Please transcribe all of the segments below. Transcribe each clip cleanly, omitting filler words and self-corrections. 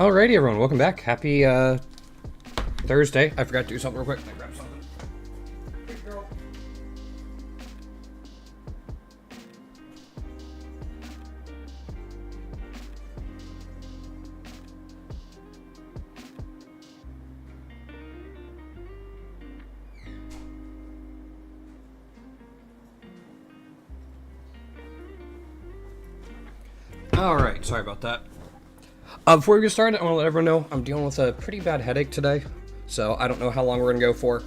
Alrighty, everyone, welcome back. Happy Thursday. I forgot to do something real quick. I grabbed something. Good girl. Alright, sorry about that. Before we get started, I want to let everyone know I'm dealing with a pretty bad headache today, so I don't know how long we're going to go for.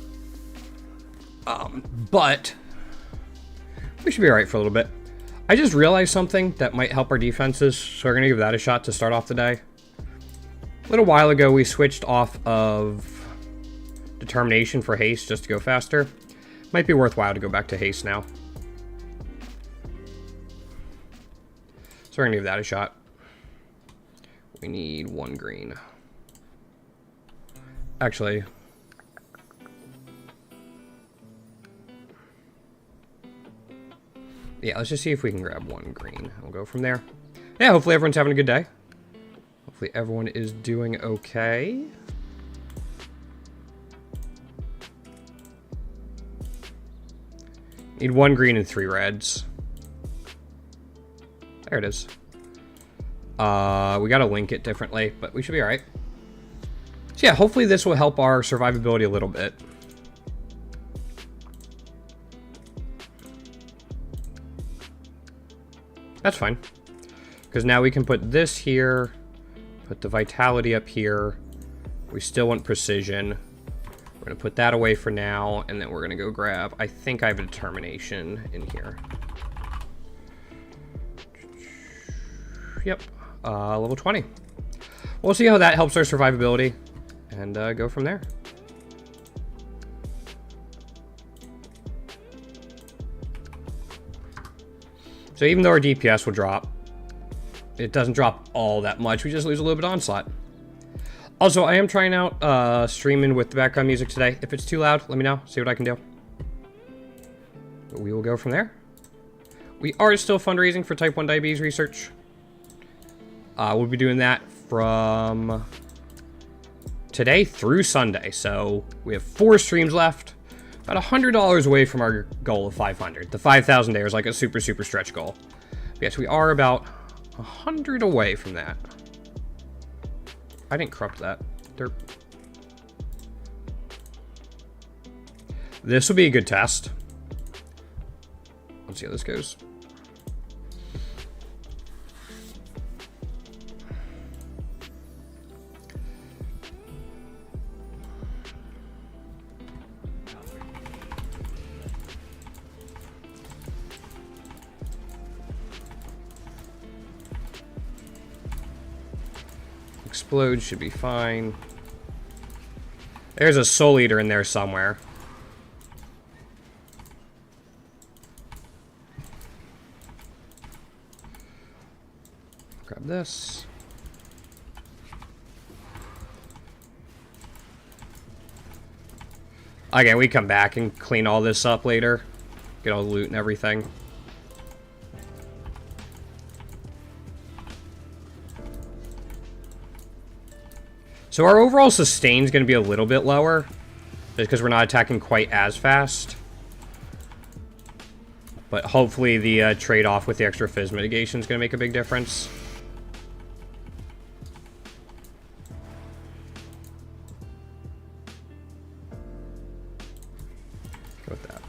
But we should be alright for a little bit. I just realized something that might help our defenses, so we're going to give that a shot to start off the day. A little while ago, we switched off of Determination for Haste just to go faster. Might be worthwhile to go back to Haste now. So we're going to give that a shot. We need 1 green. Actually, yeah, let's just see if we can grab 1 green. We'll go from there. Yeah, hopefully everyone's having a good day. Hopefully everyone is doing okay. Need 1 green and 3 reds. There it is. We gotta link it differently, but we should be alright. So yeah, hopefully this will help our survivability a little bit. That's fine. Because now we can put this here, put the vitality up here. We still want precision. We're gonna put that away for now, and then we're gonna go grab, I think I have a determination in here. Yep. Level 20. We'll see how that helps our survivability and go from there. So even though our DPS will drop, it doesn't drop all that much. We just lose a little bit of onslaught. Also, I am trying out streaming with the background music today. If it's too loud, let me know. See what I can do. But we will go from there. We are still fundraising for type 1 diabetes research. We'll be doing that from today through Sunday. So we have 4 streams left. About $100 away from our goal of 500. The 5,000 there is like a super stretch goal. But yes, we are about 100 away from that. I didn't corrupt that. Derp. This will be a good test. Let's see how this goes. Explode should be fine. There's a soul eater in there somewhere. Grab this. Again, we come back and clean all this up later. Get all the loot and everything. So our overall sustain is going to be a little bit lower, just because we're not attacking quite as fast. But hopefully the trade-off with the extra fizz mitigation is going to make a big difference. Go with that.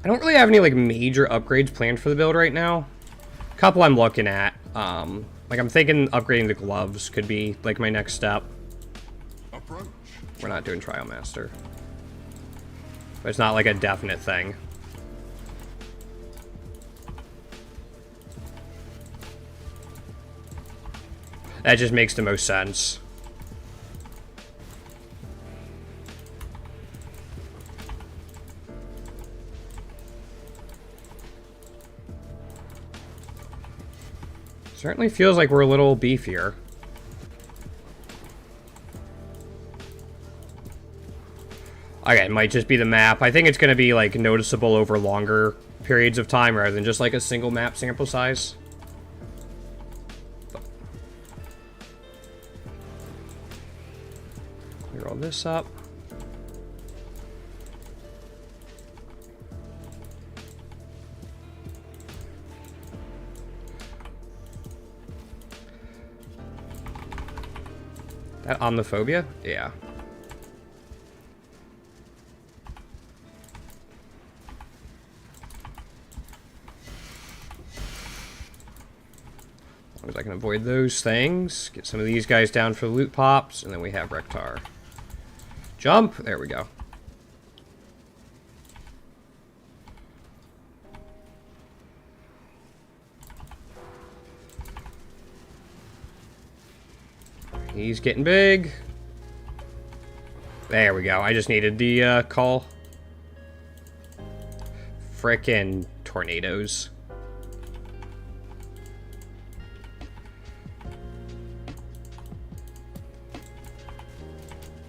I don't really have any like major upgrades planned for the build right now. A couple I'm looking at. Like, I'm thinking upgrading the gloves could be, like, my next step. Approach. We're not doing Trial Master. But it's not, like, a definite thing. That just makes the most sense. Certainly feels like we're a little beefier. Okay, it might just be the map. I think it's going to be, like, noticeable over longer periods of time rather than just, like, a single map sample size. But roll this up. That omniphobia? Yeah. As long as I can avoid those things. Get some of these guys down for loot pops, and then we have Rektar. Jump! There we go. He's getting big. There we go. I just needed the call. Frickin' tornadoes.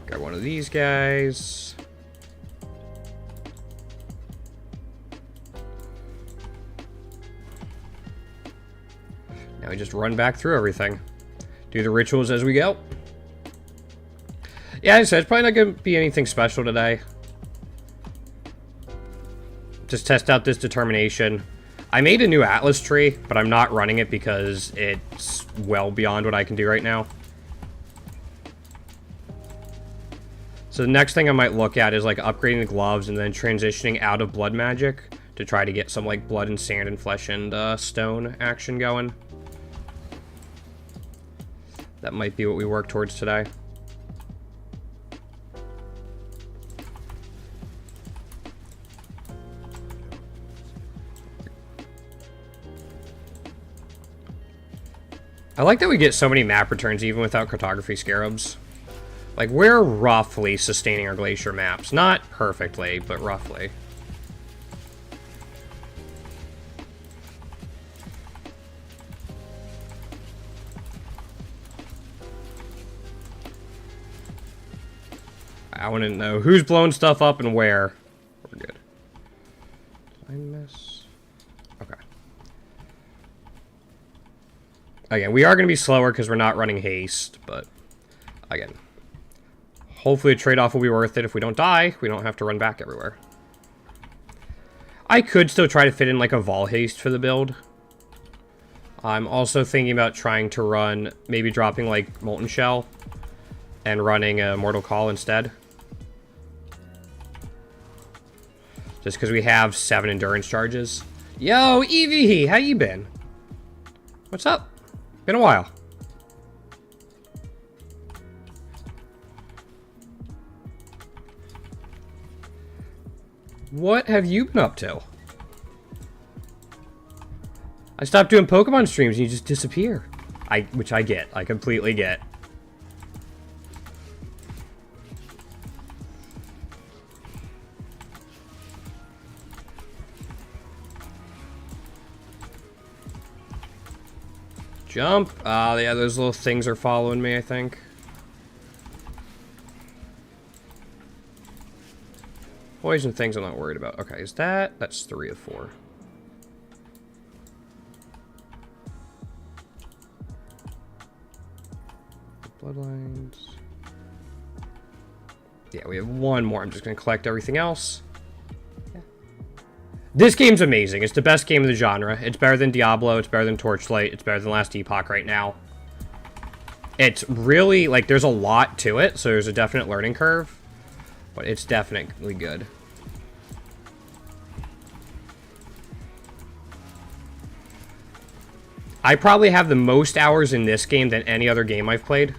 Got one of these guys. Now we just run back through everything. Do the rituals as we go. Yeah, I said, it's probably not going to be anything special today. Just test out this determination. I made a new Atlas tree, but I'm not running it because it's well beyond what I can do right now. So the next thing I might look at is like upgrading the gloves and then transitioning out of blood magic to try to get some like blood and sand and flesh and stone action going. That might be what we work towards today. I like that we get so many map returns even without cartography scarabs. Like, we're roughly sustaining our glacier maps. Not perfectly, but roughly. I want to know who's blowing stuff up and where. We're good. Did I miss? Okay. Again, we are going to be slower because we're not running haste, but again, hopefully the trade-off will be worth it. If we don't die, we don't have to run back everywhere. I could still try to fit in like a Vol haste for the build. I'm also thinking about trying to run, maybe dropping like Molten Shell and running a Mortal Call instead. Just because we have 7 endurance charges. Yo, Evie, how you been? What's up? Been a while. What have you been up to? I stopped doing Pokemon streams and you just disappear. Which I get. I completely get. Jump. Yeah, those little things are following me, I think. Poison things I'm not worried about. Okay, is that? That's 3 of 4. Bloodlines. Yeah, we have one more. I'm just going to collect everything else. Yeah. This game's amazing. It's the best game of the genre. It's better than Diablo. It's better than Torchlight. It's better than Last Epoch right now. It's really, like, there's a lot to it, so there's a definite learning curve. But it's definitely good. I probably have the most hours in this game than any other game I've played.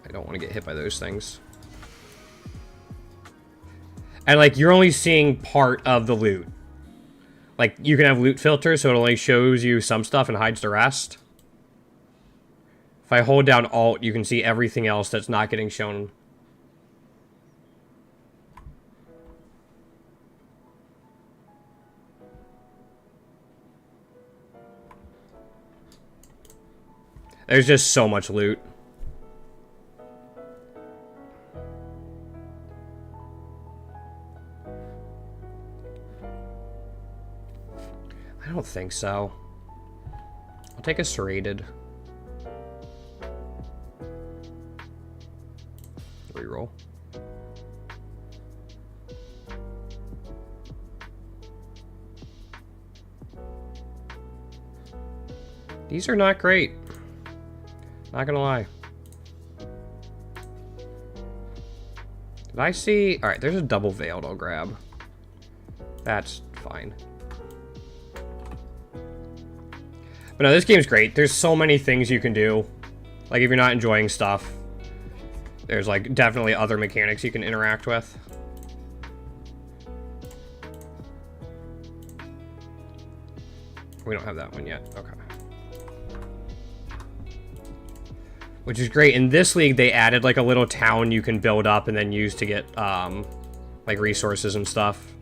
I don't want to get hit by those things. And, like, you're only seeing part of the loot. Like, you can have loot filters, so it only shows you some stuff and hides the rest. If I hold down Alt, you can see everything else that's not getting shown. There's just so much loot. I don't think so. I'll take a serrated. reroll. These are not great. Not gonna lie. Did I see? Alright, there's a double veiled I'll grab. That's fine. But no, this game's great. There's so many things you can do. Like, if you're not enjoying stuff, there's, like, definitely other mechanics you can interact with. We don't have that one yet. Okay. Which is great. In this league, they added, like, a little town you can build up and then use to get, like, resources and stuff.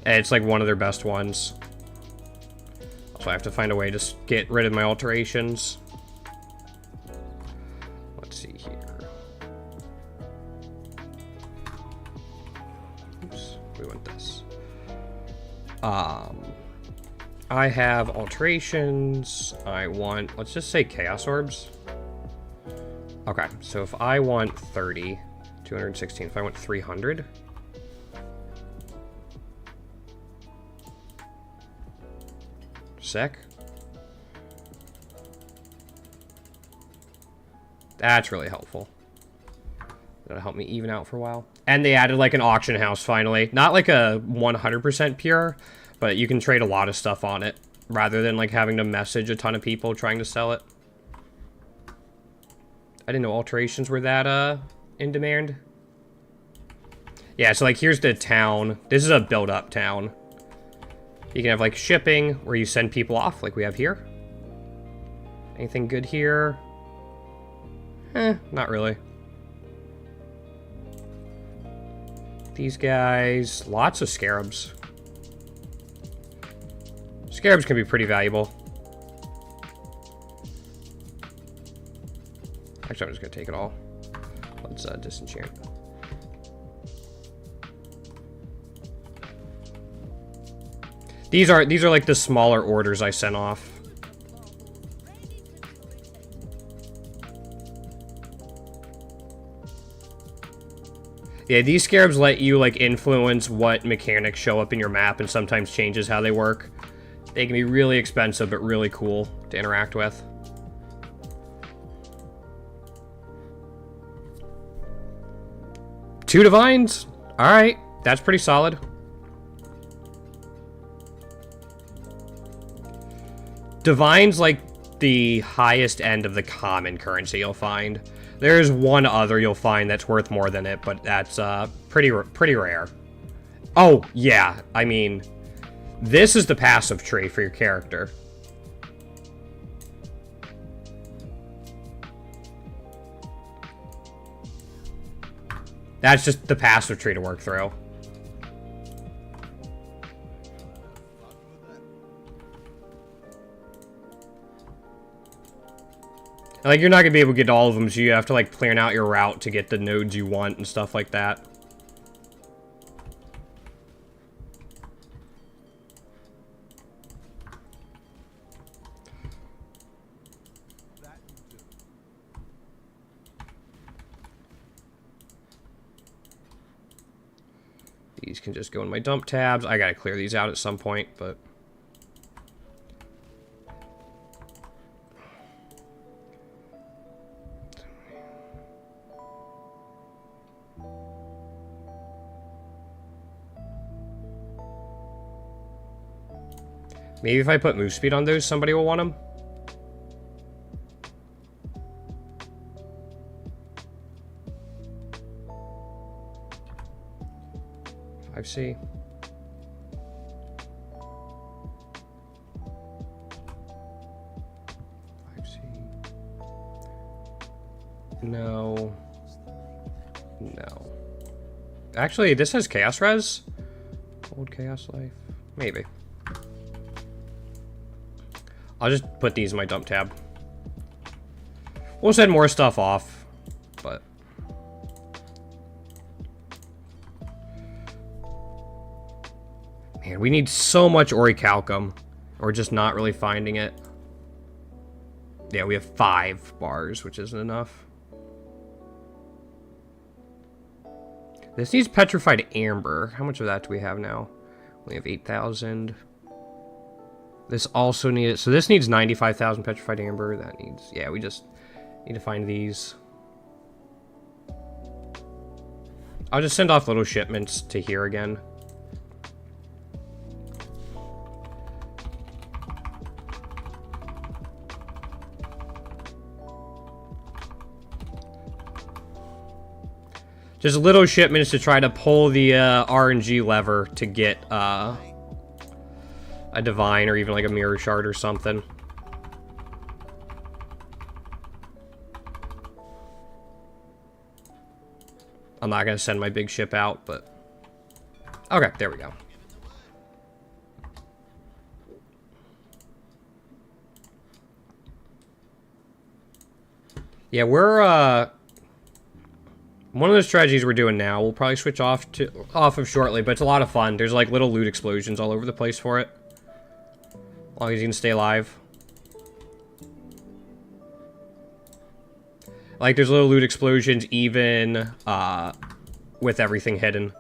And it's, like, one of their best ones. So I have to find a way to get rid of my alterations. Let's see here. Oops, we want this. I have alterations. I want, let's just say chaos orbs. Okay, so if I want 30, 216, if I want 300. Sick. That's really helpful. That'll help me even out for a while. And they added like an auction house finally. Not like a 100% pure, but you can trade a lot of stuff on it rather than like having to message a ton of people trying to sell it. I didn't know alterations were that in demand. Yeah, so like here's the town. This is a build up town. You can have like shipping where you send people off like we have here. Anything good here? Not really. These guys, lots of scarabs. Scarabs can be pretty valuable. Actually, I'm just gonna take it all. Let's disenchant. These are like the smaller orders I sent off. Yeah, these scarabs let you like influence what mechanics show up in your map and sometimes changes how they work. They can be really expensive but really cool to interact with. Two divines? Alright, that's pretty solid. Divine's like the highest end of the common currency you'll find. There's one other you'll find that's worth more than it, but that's pretty rare. Oh, yeah. I mean, this is the passive tree for your character. That's just the passive tree to work through. Like, you're not gonna be able to get all of them, so you have to, like, plan out your route to get the nodes you want and stuff like that. These can just go in my dump tabs. I gotta clear these out at some point, but... Maybe if I put move speed on those, somebody will want them. C. No. No. Actually, this has chaos res. Old chaos life. Maybe. I'll just put these in my dump tab. We'll send more stuff off, but... Man, we need so much orichalcum. We're just not really finding it. Yeah, we have 5 bars, which isn't enough. This needs petrified amber. How much of that do we have now? We have 8,000. This also needs... So this needs 95,000 petrified amber. That needs... Yeah, we just need to find these. I'll just send off little shipments to here again. Just little shipments to try to pull the RNG lever to get a divine or even like a mirror shard or something. I'm not going to send my big ship out, but... Okay, there we go. Yeah, we're, one of the strategies we're doing now, we'll probably switch off of shortly, but it's a lot of fun. There's like little loot explosions all over the place for it. As long as you can stay alive. Like, there's little loot explosions even with everything hidden.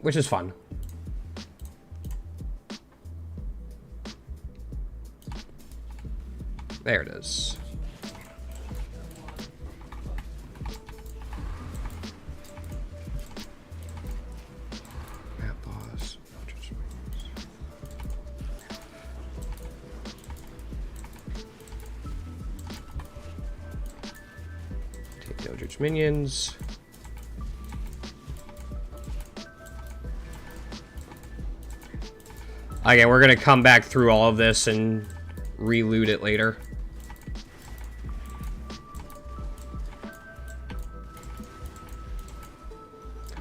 Which is fun. There it is. Map boss. Take Eldritch minions. Again, we're gonna come back through all of this and re-loot it later.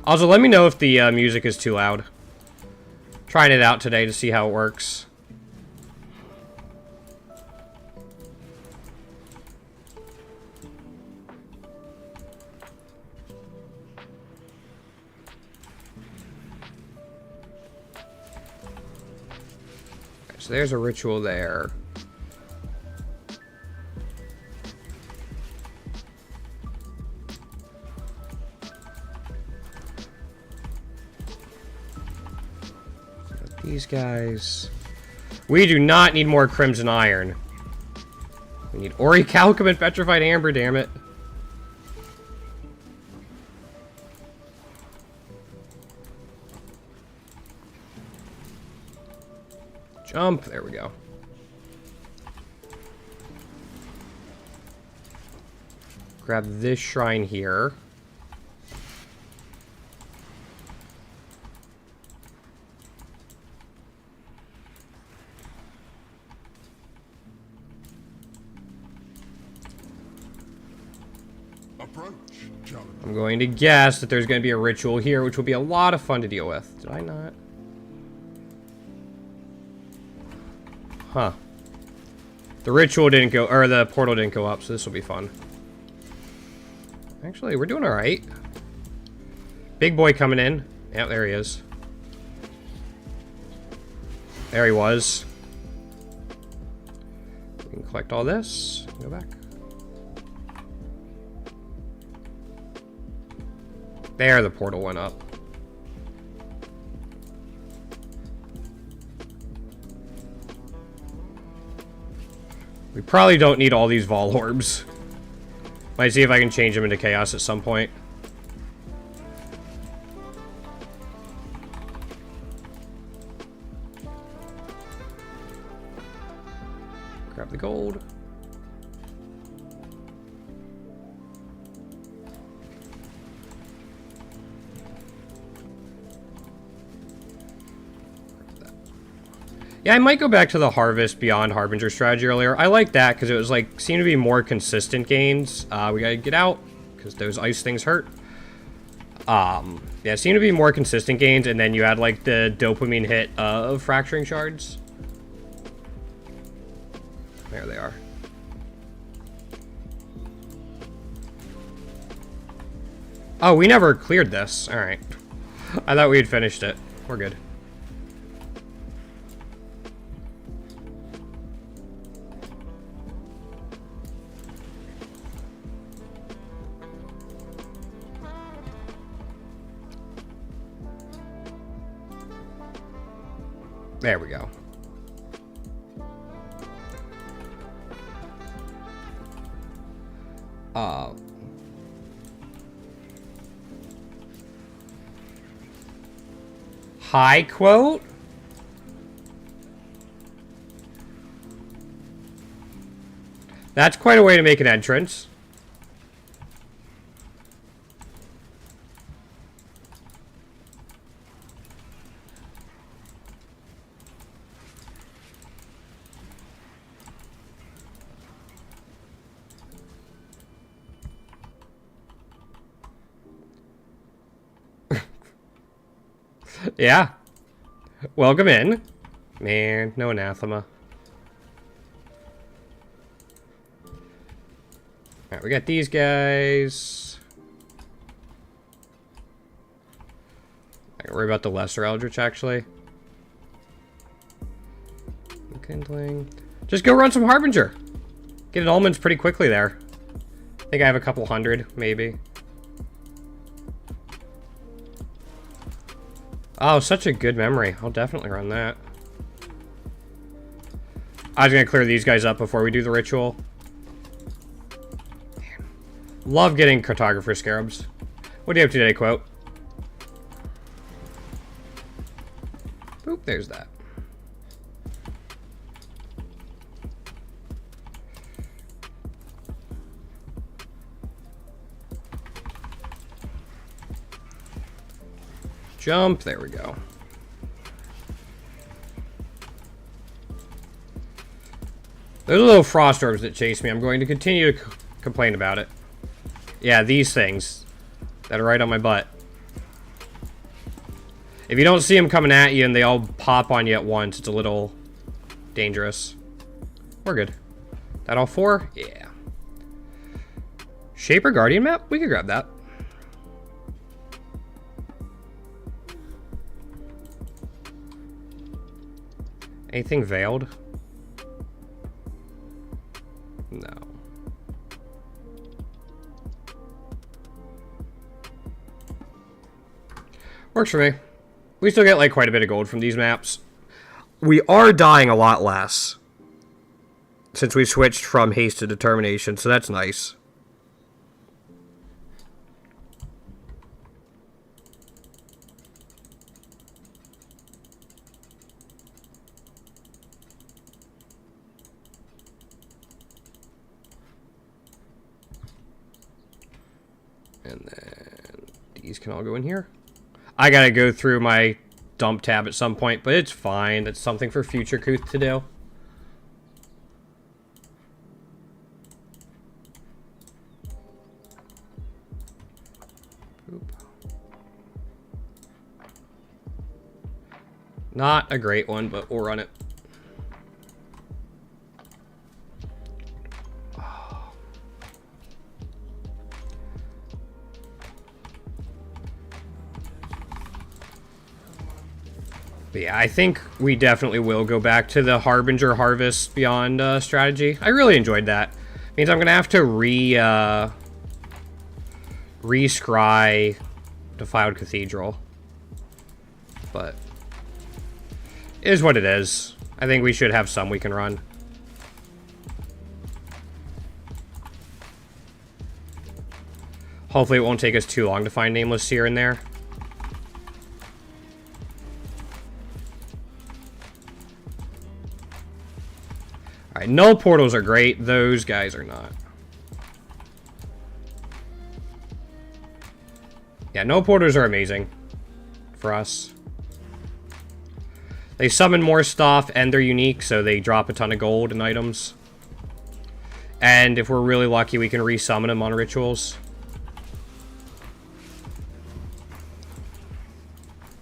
Also, let me know if the music is too loud. Trying it out today to see how it works. Okay, so there's a ritual there. These guys. We do not need more Crimson Iron. We need Orichalcum and Petrified Amber, damn it. Jump. There we go. Grab this shrine here. I'm going to guess that there's going to be a ritual here, which will be a lot of fun to deal with. Did I not? Huh. The ritual didn't go, or the portal didn't go up, so this will be fun. Actually, we're doing alright. Big boy coming in. Yep, there he is. There he was. We can collect all this. Go back. There, the portal went up. We probably don't need all these Vol Orbs. Might see if I can change them into Chaos at some point. Grab the gold. Yeah, I might go back to the Harvest Beyond Harbinger strategy earlier. I like that because it was like, seemed to be more consistent gains. We gotta get out because those ice things hurt. Yeah, it seemed to be more consistent gains, and then you had like the dopamine hit of Fracturing Shards. There they are. Oh, we never cleared this. Alright. I thought we had finished it. We're good. There we go. High quote? That's quite a way to make an entrance. Yeah. Welcome in. Man, no anathema. Alright, we got these guys. I can worry about the lesser Eldritch, actually. Kindling. Just go run some Harbinger. Get an almonds pretty quickly there. I think I have a couple hundred, maybe. Oh, such a good memory. I'll definitely run that. I was going to clear these guys up before we do the ritual. Man. Love getting Cartographer Scarabs. What do you have today, Quote? Boop, there's that. Jump, there we go. Those little frost orbs that chase me, I'm going to continue to complain about it. Yeah, these things that are right on my butt. If you don't see them coming at you and they all pop on you at once, it's a little dangerous. We're good. That all 4? Yeah. Shaper Guardian map? We could grab that. Anything veiled? No. Works for me. We still get like quite a bit of gold from these maps. We are dying a lot less since we switched from haste to determination, so that's nice. And then these can all go in here. I gotta go through my dump tab at some point, but it's fine. That's something for future Kuth to do. Oop. Not a great one, but we'll run it. But yeah, I think we definitely will go back to the Harbinger Harvest Beyond strategy. I really enjoyed that. Means I'm gonna have to re-scry Defiled Cathedral. But it is what it is. I think we should have some we can run. Hopefully it won't take us too long to find Nameless Seer in there. Alright, null portals are great. Those guys are not. Yeah, null portals are amazing for us. They summon more stuff and they're unique, so they drop a ton of gold and items. And if we're really lucky, we can resummon them on rituals.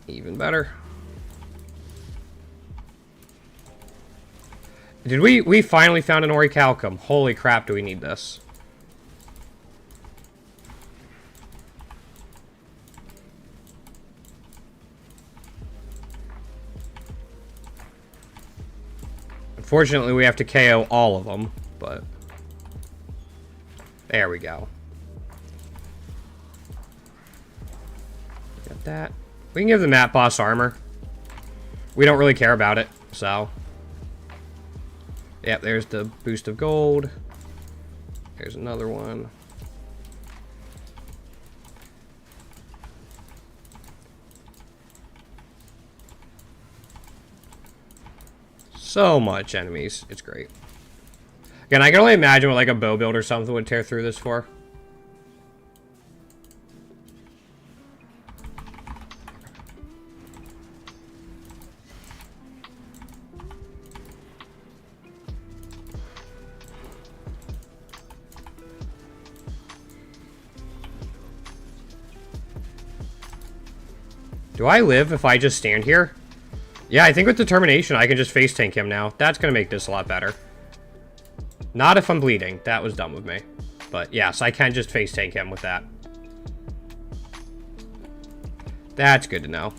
Even better. Did we finally found an Orichalcum. Holy crap, do we need this. Unfortunately, we have to KO all of them, but there we go. Got that. We can give the map boss armor. we don't really care about it, so. Yep, there's the boost of gold. There's another one. So much enemies. It's great. Again, I can only imagine what like a bow build or something would tear through this for. Do I live if I just stand here? Yeah, I think with determination, I can just face tank him now. That's going to make this a lot better. Not if I'm bleeding. That was dumb of me. But yes, I can just face tank him with that. That's good to know.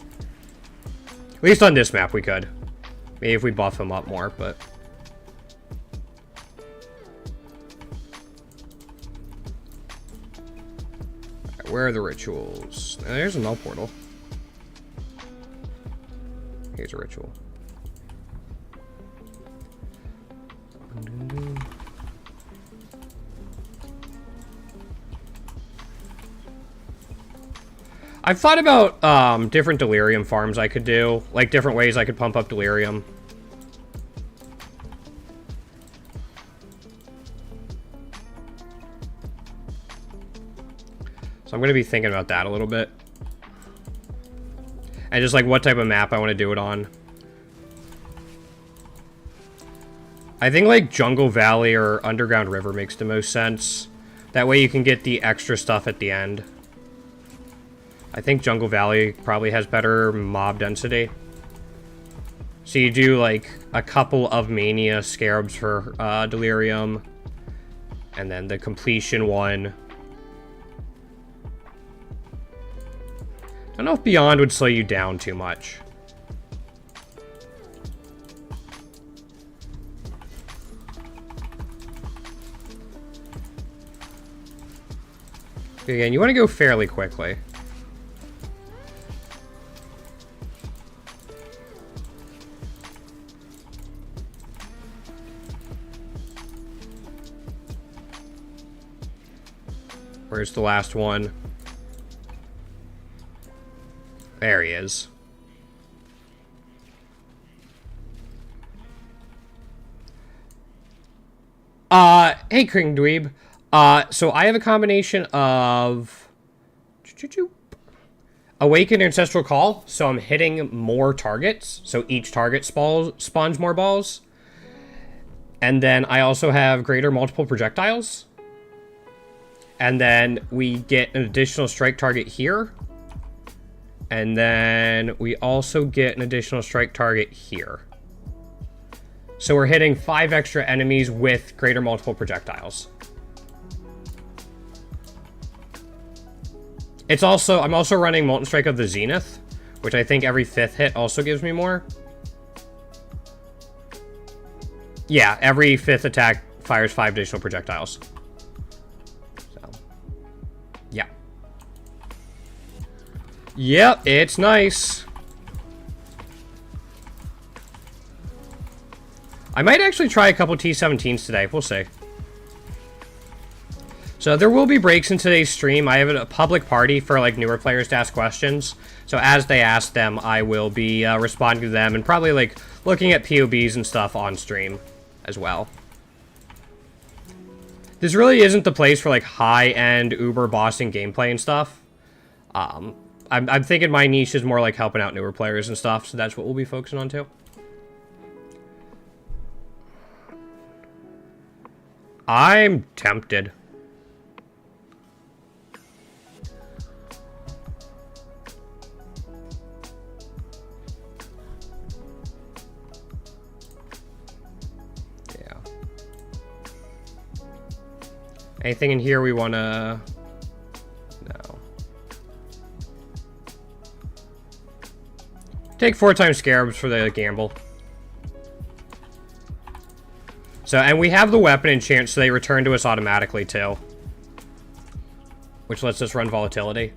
At least on this map we could. Maybe if we buff him up more, but... Right, where are the rituals? There's a null portal. Here's a ritual. I've thought about different delirium farms I could do, like different ways I could pump up delirium. So I'm going to be thinking about that a little bit. And just like what type of map I want to do it on. I think like Jungle Valley or Underground River makes the most sense. That way you can get the extra stuff at the end. I think Jungle Valley probably has better mob density. So you do like a couple of Mania Scarabs for Delirium. And then the completion one. I don't know if Beyond would slow you down too much. Again, you want to go fairly quickly. Where's the last one? There he is. Hey, Kring Dweeb. So I have a combination of Awakened Ancestral Call, so I'm hitting more targets, so each target spawns more balls. And then I also have Greater Multiple Projectiles. And then we get an additional strike target here. And then we also get an additional strike target here. So we're hitting 5 extra enemies with Greater Multiple Projectiles. It's also, I'm also running Molten Strike of the Zenith, which I think every 5th hit also gives me more. Yeah, every 5th attack fires 5 additional projectiles. So, yeah. Yep, it's nice. I might actually try a couple T-17s today. We'll see. So there will be breaks in today's stream. I have a public party for like newer players to ask questions. So as they ask them, I will be responding to them and probably like looking at POBs and stuff on stream as well. This really isn't the place for like high-end uber bossing gameplay and stuff. I'm thinking my niche is more like helping out newer players and stuff, so that's what we'll be focusing on too. I'm tempted. Yeah. Anything in here we want to... No. Take 4 times Scarabs for the gamble. So, and we have the weapon enchant, so they return to us automatically, too. Which lets us run Volatility.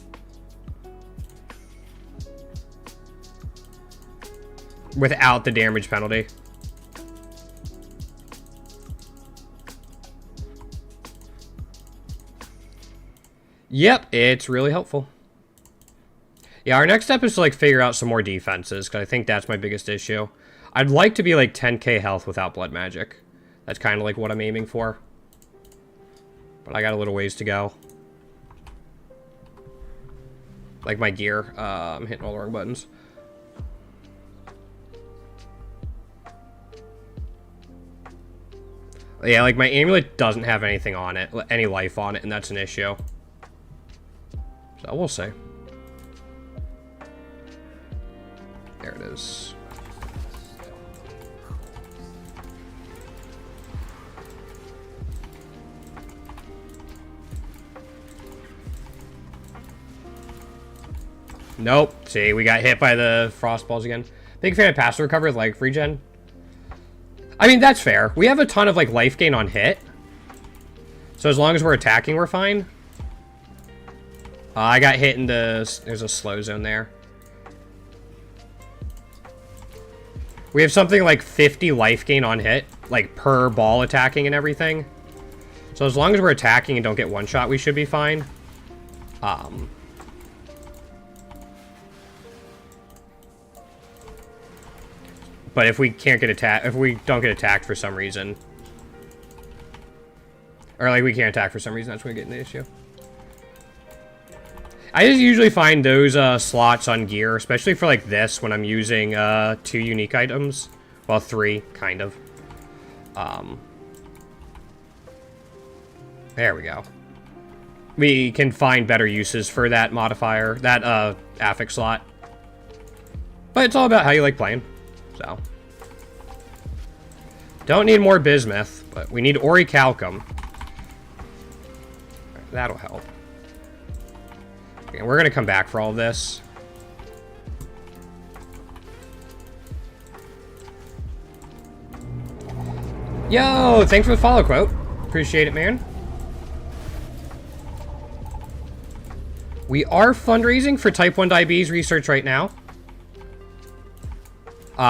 without the damage penalty. Yep, it's really helpful. Yeah, our next step is to, like, figure out some more defenses, because I think that's my biggest issue. I'd like to be, like, 10k health without blood magic. That's kind of, like, what I'm aiming for. But I got a little ways to go. Like, my gear. I'm hitting all the wrong buttons. Yeah, like, my amulet doesn't have anything on it, any life on it, and that's an issue. So, we'll see. There it is. Nope. See, we got hit by the frost balls again. Big fan of passive recovery with life regen. I mean, that's fair. We have a ton of, like, life gain on hit. So as long as we're attacking, we're fine. I got hit in the... There's a slow zone there. We have something like 50 life gain on hit, like, per ball attacking and everything. So as long as we're attacking and don't get one shot, we should be fine. But if we can't get attacked, if we don't get attacked for some reason, or like we can't attack for some reason, that's when we get in the issue. I just usually find those slots on gear, especially for like this, when I'm using 2 unique items. Well, 3, kind of. There we go. We can find better uses for that modifier, that affix slot. But it's all about how you like playing. So. Don't need more bismuth, but we need orichalcum. That'll help. Okay, we're gonna come back for all of this. Yo, thanks for the follow quote. Appreciate it, man. We are fundraising for type 1 diabetes research right now.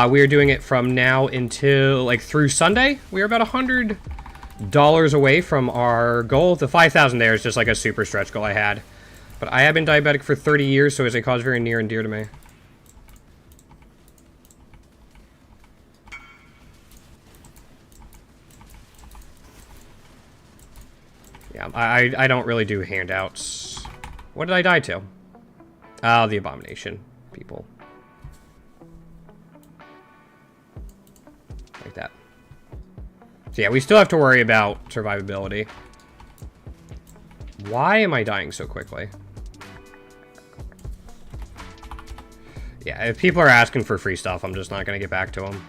We are doing it from now until, like, through Sunday. We are about $100 away from our goal. The 5,000 there is just like a super stretch goal I had. But I have been diabetic for 30 years, so it's a cause very near and dear to me. Yeah, I don't really do handouts. What did I die to? Oh, the abomination people. Like that. So yeah, we still have to worry about survivability. Why am I dying so quickly? Yeah, if people are asking for free stuff, I'm just not going to get back to them.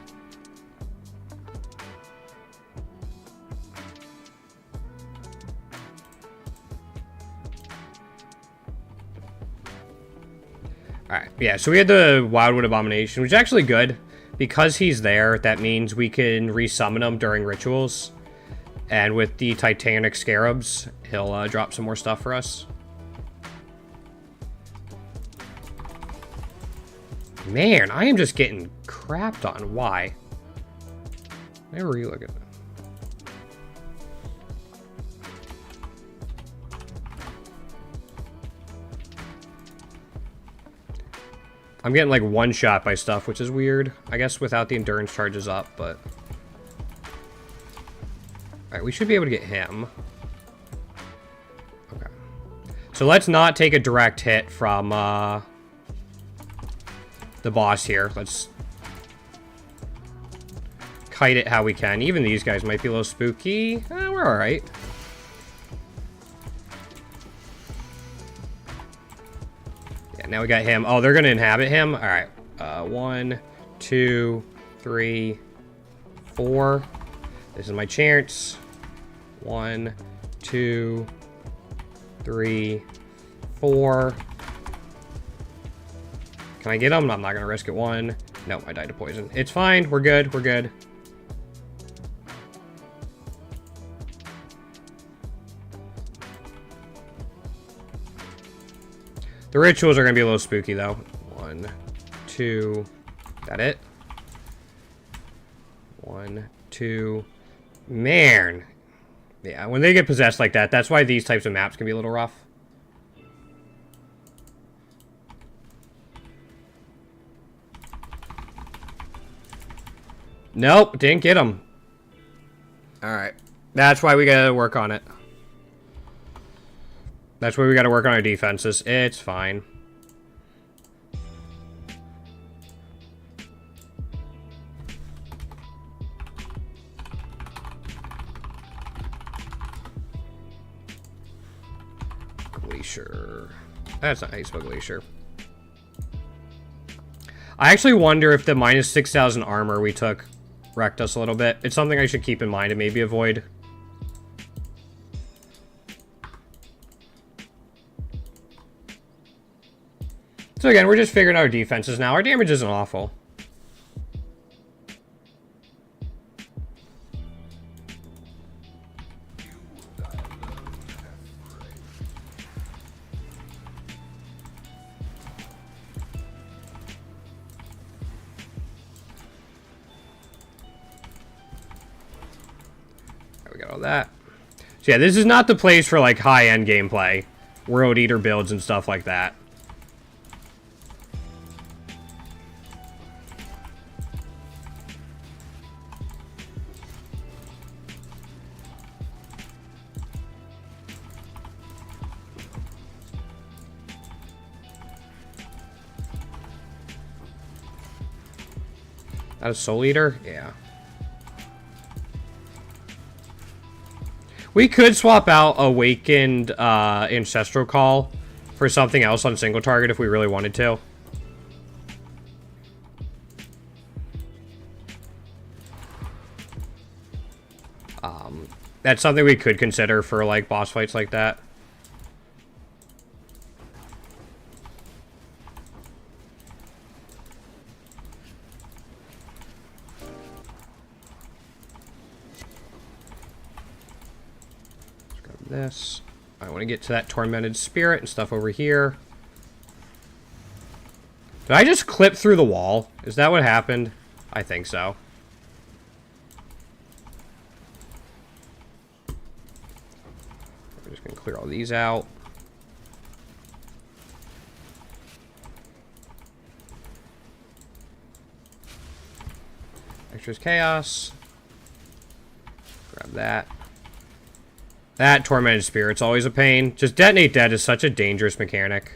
Alright, yeah, so we had the Wildwood Abomination, which is actually good. Because he's there, that means we can resummon him during rituals. And with the Titanic Scarabs, he'll drop some more stuff for us. Man, I am just getting crapped on. Why? Where were you looking at? I'm getting like one shot by stuff, which is weird. I guess without the endurance charges up, but... Alright, we should be able to get him. Okay. So let's not take a direct hit from the boss here. Let's kite it how we can. Even these guys might be a little spooky. We're alright. Now we got him. Oh, they're going to inhabit him? Alright. 1, 2, 3, 4. This is my chance. 1, 2, 3, 4. Can I get him? I'm not going to risk it. 1. Nope, I died to poison. It's fine. We're good. We're good. The rituals are going to be a little spooky, though. 1, 2. That it? 2. Man. Yeah, when they get possessed like that, that's why these types of maps can be a little rough. Nope, didn't get him. Alright. That's why we gotta work on it. That's why we gotta work on our defenses. It's fine. Glacier. That's not how you spell Glacier. I actually wonder if the minus 6,000 armor we took wrecked us a little bit. It's something I should keep in mind and maybe avoid. So again, we're just figuring out our defenses now. Our damage isn't awful. We got all that. So yeah, this is not the place for like high-end gameplay. World Eater builds and stuff like that. That a Soul Eater? Yeah. We could swap out Awakened Ancestral Call for something else on single target if we really wanted to. That's something we could consider for like boss fights like that. This. I want to get to that tormented spirit and stuff over here. Did I just clip through the wall? Is that what happened? I think so. We're just going to clear all these out. Extras chaos. Grab that. That Tormented Spirit's always a pain. Just Detonate Dead is such a dangerous mechanic.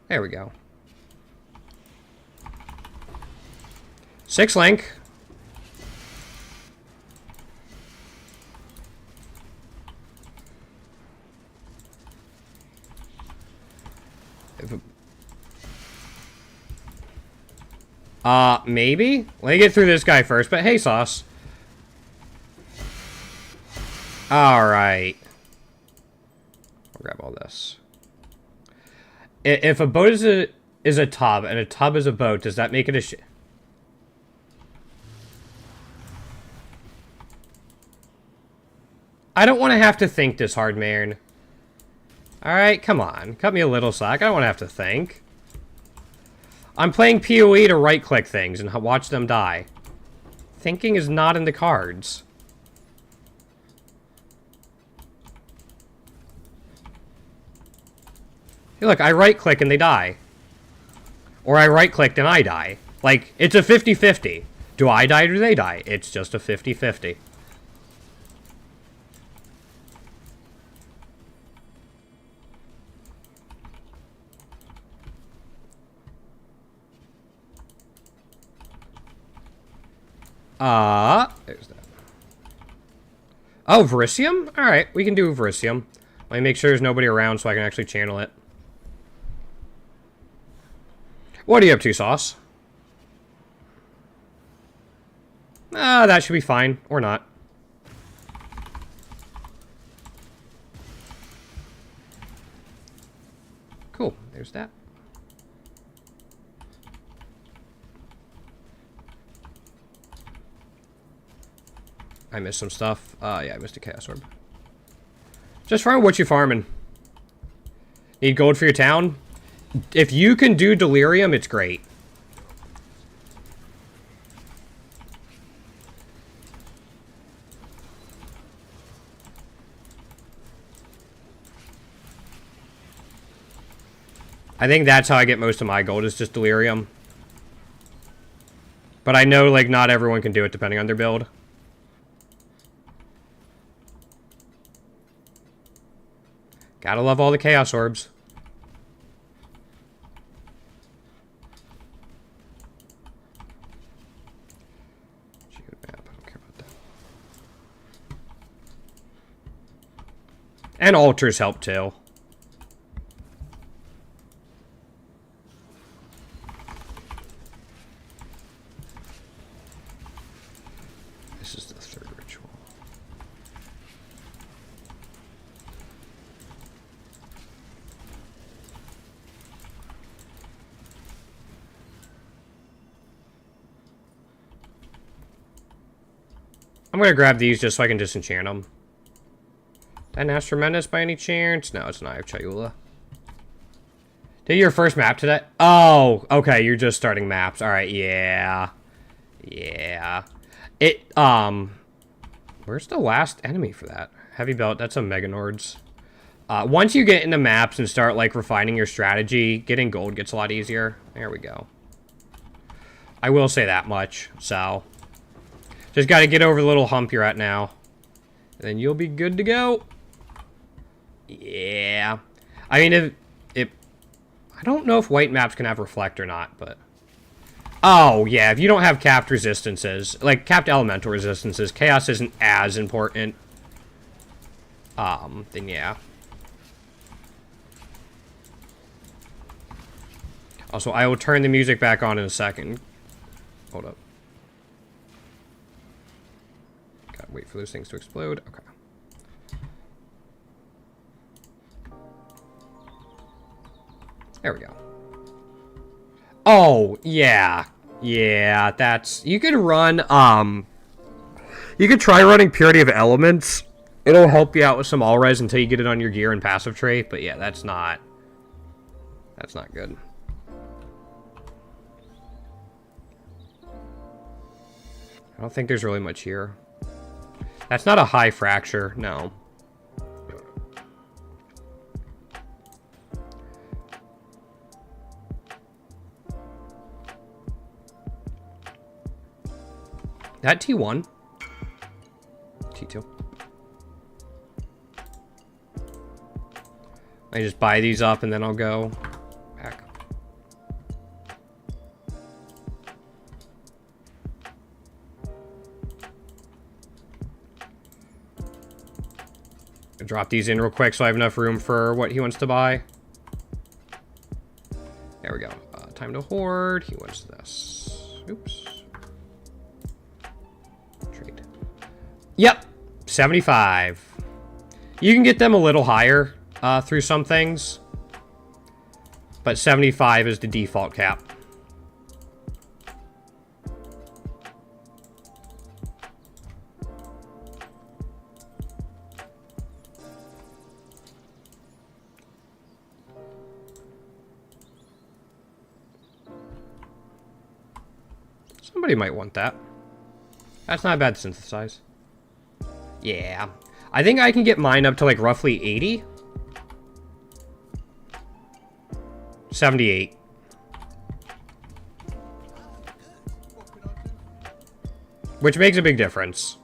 There we go. 6 link. Maybe? Let me get through this guy first, but hey, Sauce. Alright. I'll grab all this. If a boat is a tub, and a tub is a boat, does that make it a ship? I don't want to have to think this hard, man. Alright, come on. Cut me a little slack. I don't want to have to think. I'm playing PoE to right-click things and watch them die. Thinking is not in the cards. Hey, look, I right-click and they die. Or I right-clicked and I die. Like, it's a 50-50. Do I die or do they die? It's just a 50-50. There's that. Oh, Verisium? Alright, we can do Verisium. Let me make sure there's nobody around so I can actually channel it. What are you up to, Sauce? That should be fine. Or not. Cool, there's that. I missed some stuff. Yeah, I missed a Chaos Orb. Just farm what you farming. Need gold for your town? If you can do Delirium, it's great. I think that's how I get most of my gold, is just Delirium. But I know, like, not everyone can do it depending on their build. Gotta love all the Chaos Orbs. Map. I don't care about that. And altars help too. This is the third ritual. I'm gonna grab these just so I can disenchant them. That Nash Tremendous by any chance? No, it's not. I have Chayula. Did your first map today? Oh, okay. You're just starting maps. All right. Yeah. Yeah. Where's the last enemy for that? Heavy Belt. That's a Mega Nords. Once you get into maps and start, like, refining your strategy, getting gold gets a lot easier. There we go. I will say that much. So, just got to get over the little hump you're at now. And then you'll be good to go. Yeah. I mean, I don't know if white maps can have reflect or not, but... Oh, yeah, if you don't have capped resistances, like capped elemental resistances, chaos isn't as important. Then yeah. Also, I will turn the music back on in a second. Hold up. Gotta wait for those things to explode. Okay. There we go. Oh, yeah. Yeah, that's... You could run, you could try running Purity of Elements. It'll help you out with some all-res until you get it on your gear and passive trait, but yeah, that's not good. I don't think there's really much here. That's not a high fracture, no. That T1? T2. I just buy these up and then I'll go back. Drop these in real quick so I have enough room for what he wants to buy. There we go. Time to hoard. He wants this. Oops. Trade. Yep. 75. You can get them a little higher through some things. But 75 is the default cap. Somebody might want that. That's not bad to synthesize. Yeah. I think I can get mine up to like roughly 80. 78. Which makes a big difference.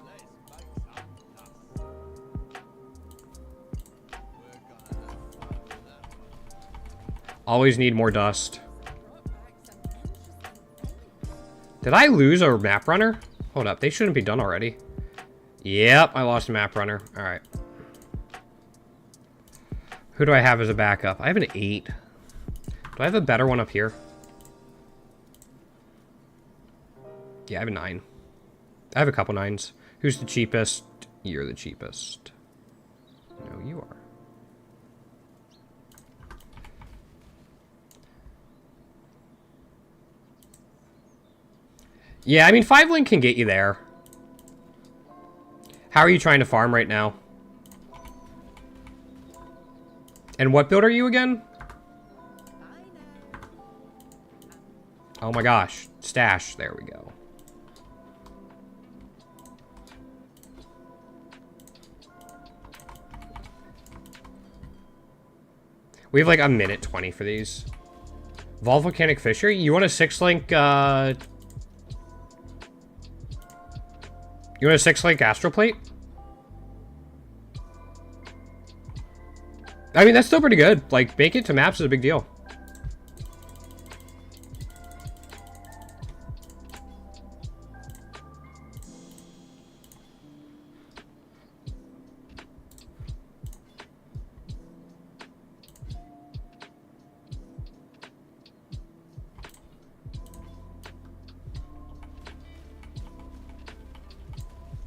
Always need more dust. Did I lose a map runner? Hold up, they shouldn't be done already. Yep, I lost a map runner. All right. Who do I have as a backup? I have an 8. Do I have a better one up here? Yeah, I have a 9. I have a couple 9s. Who's the cheapest? You're the cheapest. No, you are. Yeah, I mean, 5-link can get you there. How are you trying to farm right now? And what build are you again? Oh my gosh. Stash. There we go. We have like a minute 20 for these. Evolved Volcanic Fisher? You want a 6-link, You want a 6-link Astroplate? I mean, that's still pretty good. Like, make it to maps is a big deal.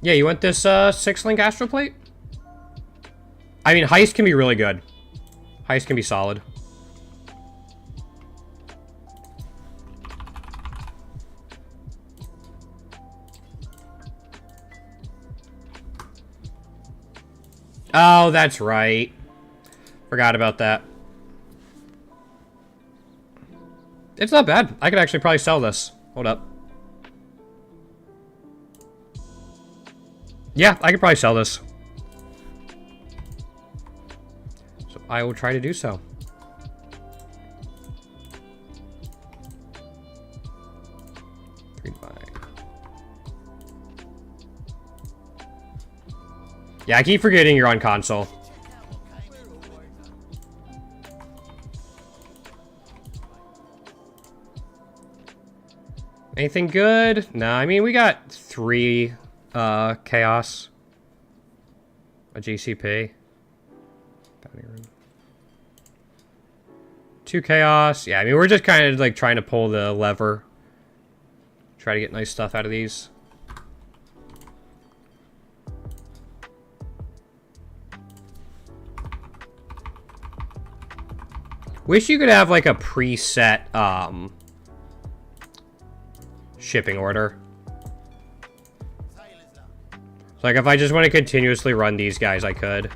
Yeah, you want this 6-link Astroplate? I mean, Heist can be really good. Heist can be solid. Oh, that's right. Forgot about that. It's not bad. I could actually probably sell this. Hold up. Yeah, I could probably sell this. So I will try to do so. Yeah, I keep forgetting you're on console. Anything good? No, I mean, we got 3 chaos. A GCP. Bounty room. 2 chaos. Yeah, I mean, we're just kind of like trying to pull the lever. Try to get nice stuff out of these. Wish you could have like a preset shipping order. So like if I just want to continuously run these guys, I could.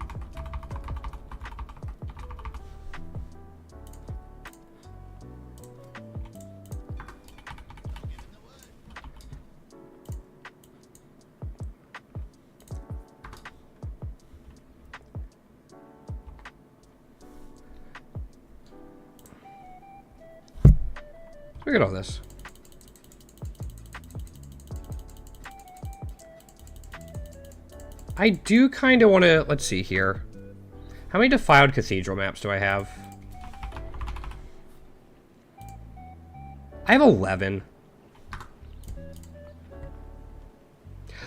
Look at all this. I do kind of want to... Let's see here. How many defiled cathedral maps do I have? I have 11.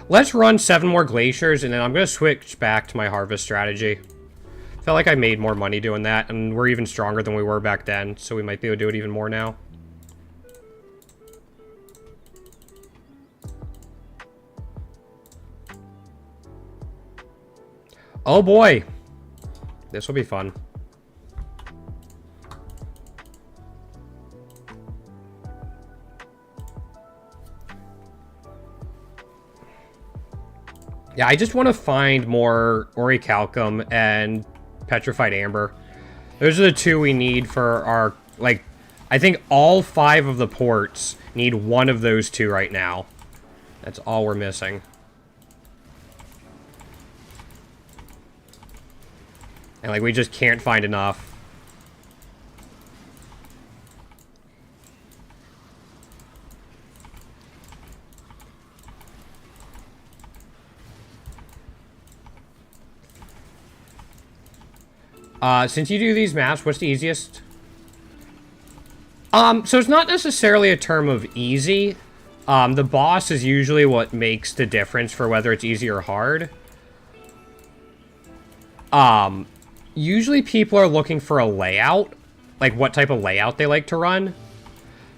Let's run 7 more glaciers, and then I'm going to switch back to my harvest strategy. Felt like I made more money doing that, and we're even stronger than we were back then, so we might be able to do it even more now. Oh boy, this will be fun. Yeah, I just want to find more orichalcum and petrified amber. Those are the 2 we need for our, like, I think all 5 of the ports need 1 of those 2 right now. That's all we're missing. And, like, we just can't find enough. Since you do these maps, what's the easiest? So it's not necessarily a term of easy. The boss is usually what makes the difference for whether it's easy or hard. Usually people are looking for a layout, like what type of layout they like to run.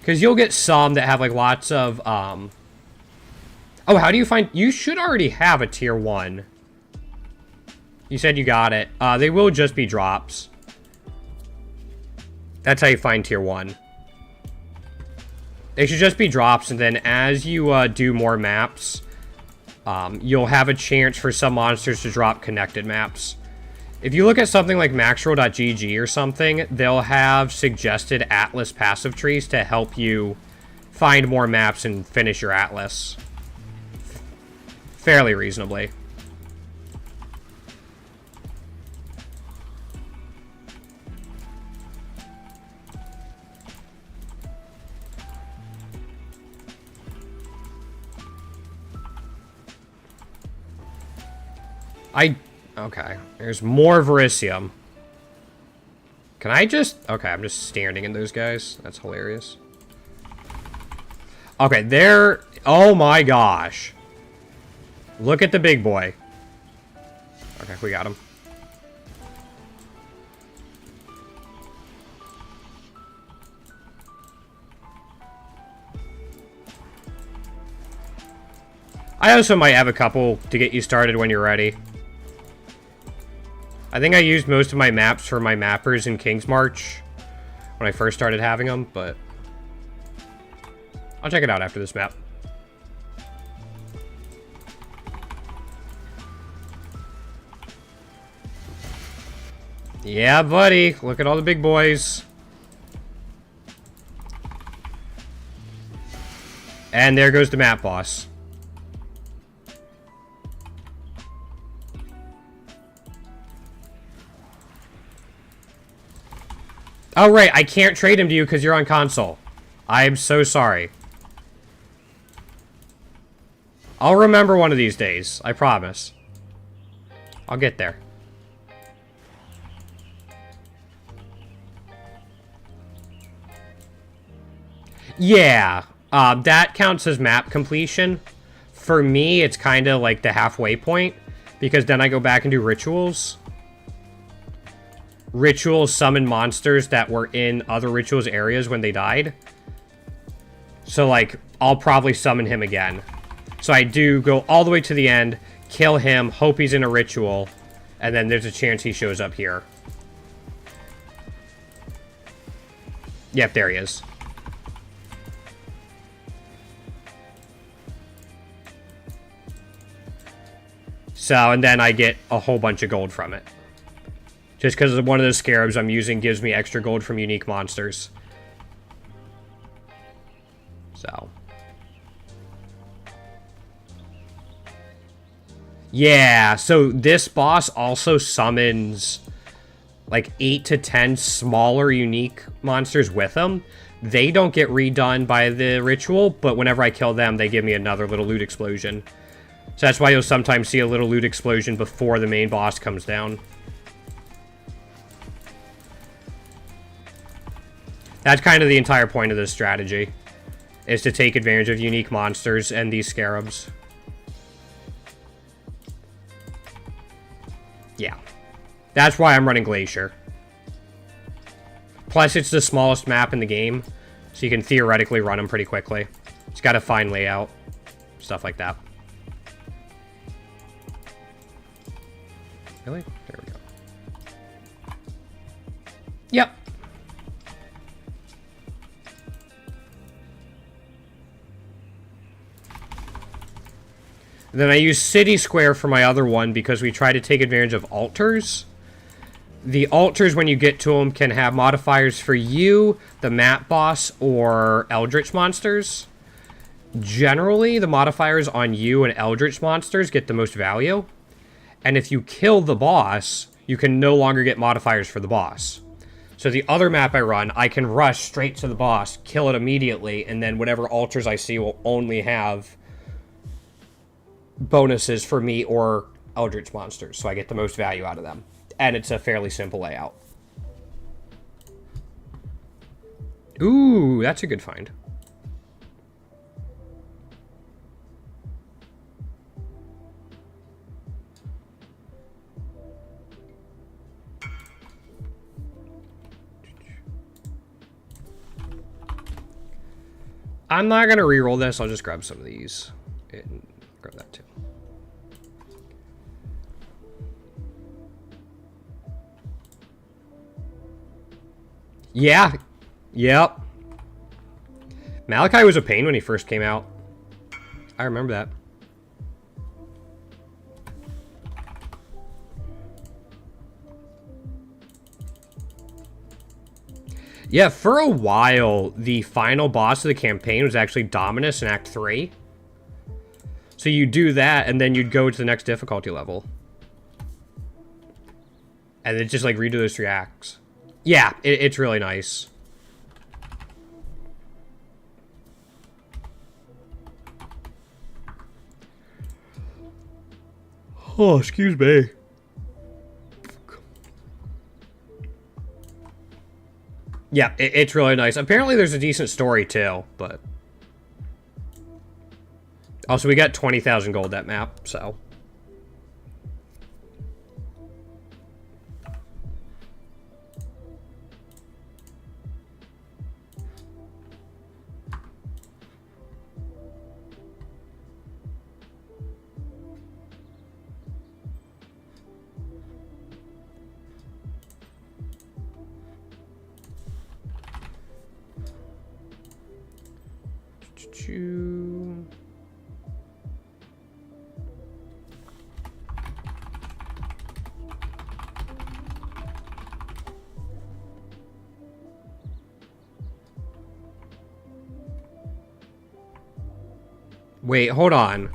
Because you'll get some that have like lots of, Oh, how do you find... You should already have a tier 1. You said you got it. They will just be drops. That's how you find tier 1. They should just be drops, and then as you do more maps, you'll have a chance for some monsters to drop connected maps. If you look at something like maxroll.gg or something, they'll have suggested Atlas passive trees to help you find more maps and finish your atlas fairly reasonably. Okay, there's more Verisium. Can I just... Okay, I'm just standing in those guys. That's hilarious. Okay, there... Oh my gosh. Look at the big boy. Okay, we got him. I also might have a couple to get you started when you're ready. I think I used most of my maps for my mappers in King's March when I first started having them, but I'll check it out after this map. Yeah, buddy. Look at all the big boys. And there goes the map boss. Oh, right. I can't trade him to you because you're on console. I'm so sorry. I'll remember one of these days. I promise. I'll get there. Yeah. That counts as map completion. For me, it's kind of like the halfway point. Because then I go back and do rituals. Rituals summon monsters that were in other rituals areas when they died. So, like, I'll probably summon him again. So I do go all the way to the end, kill him, hope he's in a ritual, and then there's a chance he shows up here. Yep, there he is. So, and then I get a whole bunch of gold from it. Just because one of the scarabs I'm using gives me extra gold from unique monsters. So. Yeah, so this boss also summons like 8 to 10 smaller unique monsters with him. They don't get redone by the ritual, but whenever I kill them, they give me another little loot explosion. So that's why you'll sometimes see a little loot explosion before the main boss comes down. That's kind of the entire point of this strategy, is to take advantage of unique monsters and these scarabs. Yeah. That's why I'm running Glacier. Plus, it's the smallest map in the game, so you can theoretically run them pretty quickly. It's got a fine layout. Stuff like that. Really? There we go. Yep. Then I use City Square for my other one because we try to take advantage of altars. The altars, when you get to them, can have modifiers for you, the map boss, or Eldritch monsters. Generally, the modifiers on you and Eldritch monsters get the most value. And if you kill the boss, you can no longer get modifiers for the boss. So the other map I run, I can rush straight to the boss, kill it immediately, and then whatever altars I see will only have bonuses for me or Eldritch monsters, so I get the most value out of them. And it's a fairly simple layout. Ooh, that's a good find. I'm not going to reroll this. I'll just grab some of these and grab that too. Yeah. Yep. Malachi was a pain when he first came out. I remember that. Yeah, for a while, the final boss of the campaign was actually Dominus in Act 3. So you do that, and then you'd go to the next difficulty level. And then just, like, redo those 3 acts. Yeah, it's really nice. Oh, excuse me. Yeah, it's really nice. Apparently there's a decent story, too, but... Also, we got 20,000 gold that map, so... Wait, hold on.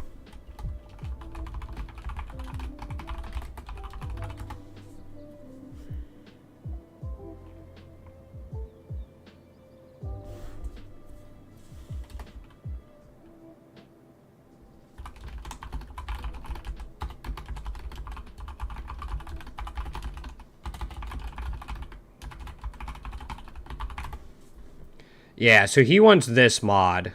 Yeah, so he wants this mod.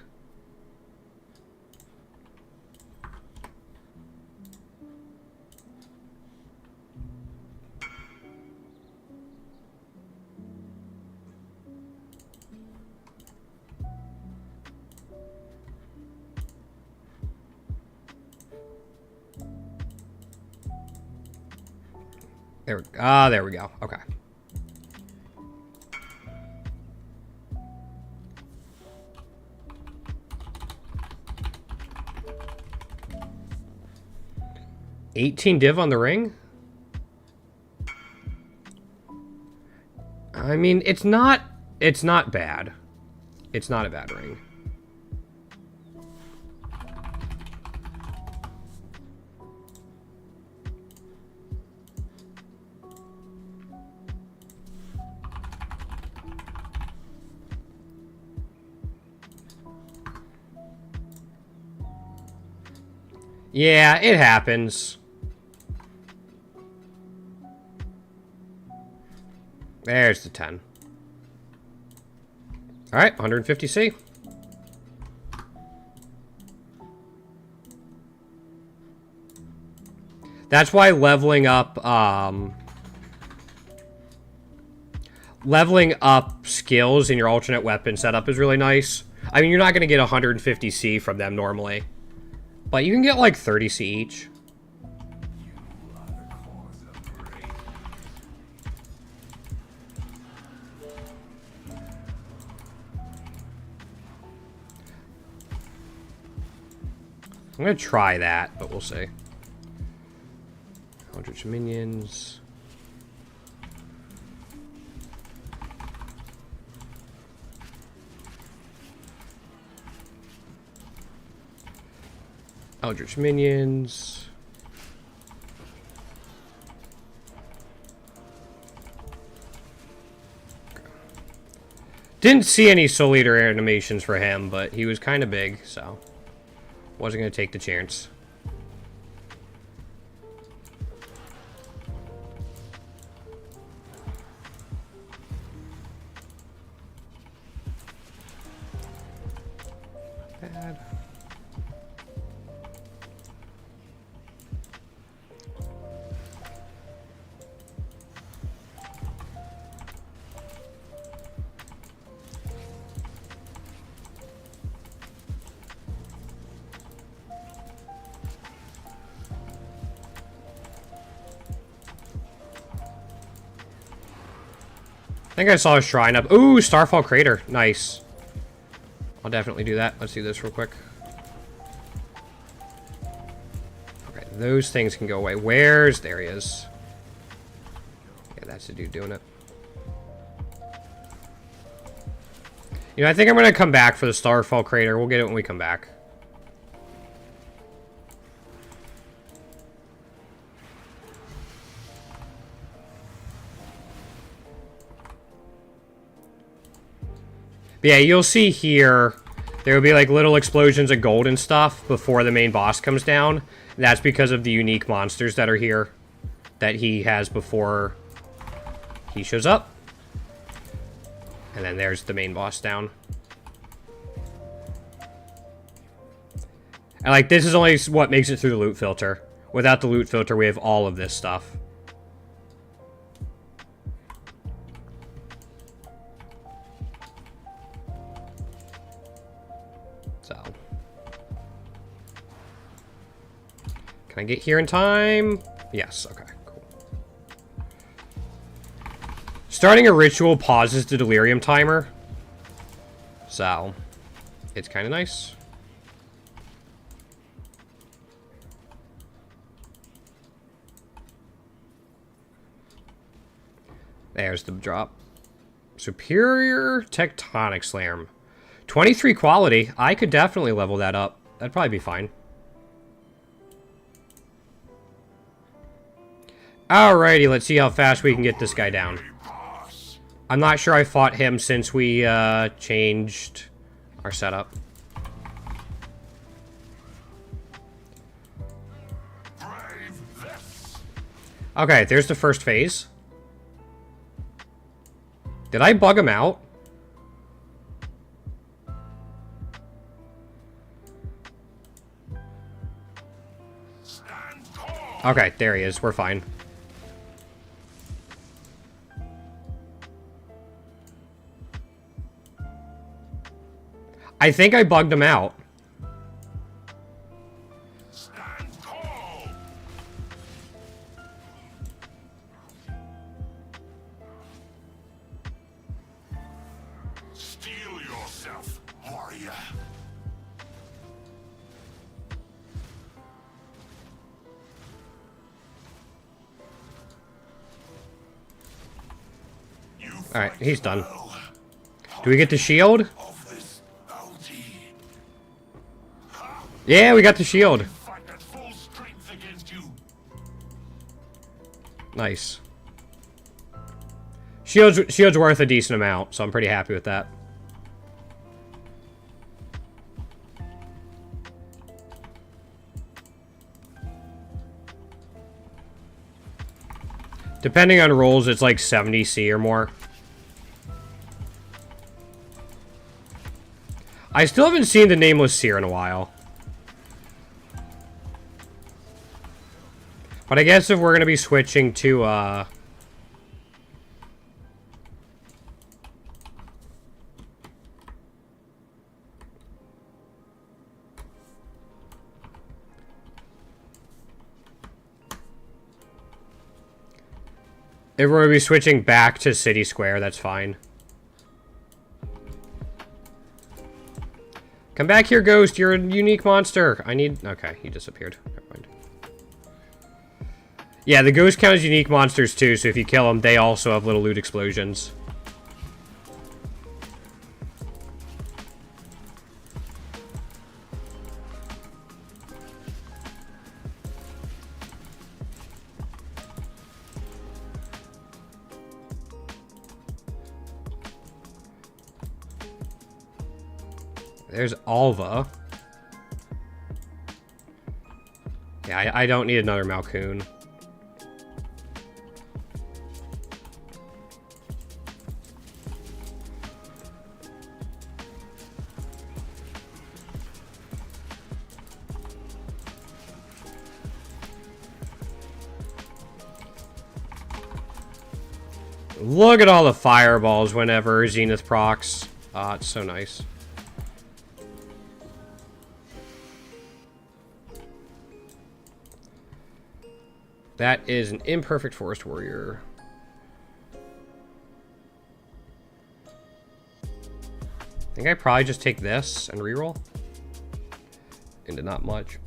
There we go. Okay. $18 div on the ring? I mean, it's not bad. It's not a bad ring. Yeah, it happens. There's the 10. All right, 150C. That's why leveling up skills in your alternate weapon setup is really nice. I mean, you're not going to get 150C from them normally, but you can get like 30C each. I'm going to try that, but we'll see. Eldritch minions. Eldritch minions. Didn't see any Soul Eater animations for him, but he was kind of big, so wasn't going to take the chance. Bad. I think I saw a shrine up. Ooh, Starfall Crater. Nice. I'll definitely do that. Let's do this real quick. Okay, those things can go away. Where's... There he is. Yeah, that's the dude doing it. You know, I think I'm going to come back for the Starfall Crater. We'll get it when we come back. But yeah, you'll see here, there will be like little explosions of gold and stuff before the main boss comes down. And that's because of the unique monsters that are here that he has before he shows up. And then there's the main boss down. And like, this is only what makes it through the loot filter. Without the loot filter, we have all of this stuff. So. Can I get here in time? Yes, okay, cool. Starting a ritual pauses the delirium timer. So, it's kind of nice. There's the drop. Superior Tectonic Slam. 23 quality. I could definitely level that up. That'd probably be fine. Alrighty, let's see how fast we can get this guy down. I'm not sure I fought him since we changed our setup. Okay, there's the first phase. Did I bug him out? Okay, there he is. We're fine. I think I bugged him out. Alright, he's done. Do we get the shield? Yeah, we got the shield. Nice. Shield's worth a decent amount, so I'm pretty happy with that. Depending on rolls, it's like 70C or more. I still haven't seen the Nameless Seer in a while. But I guess if we're going to be switching to, if we're going to be switching back to City Square, that's fine. Come back here, Ghost. You're a unique monster. I need... Okay, he disappeared. Never mind. Yeah, the Ghost count as unique monsters, too, so if you kill them, they also have little loot explosions. There's Alva. Yeah, I don't need another Malcoon. Look at all the fireballs whenever Zenith procs. Ah, it's so nice. That is an imperfect forest warrior. I think I probably just take this and reroll. Into not much.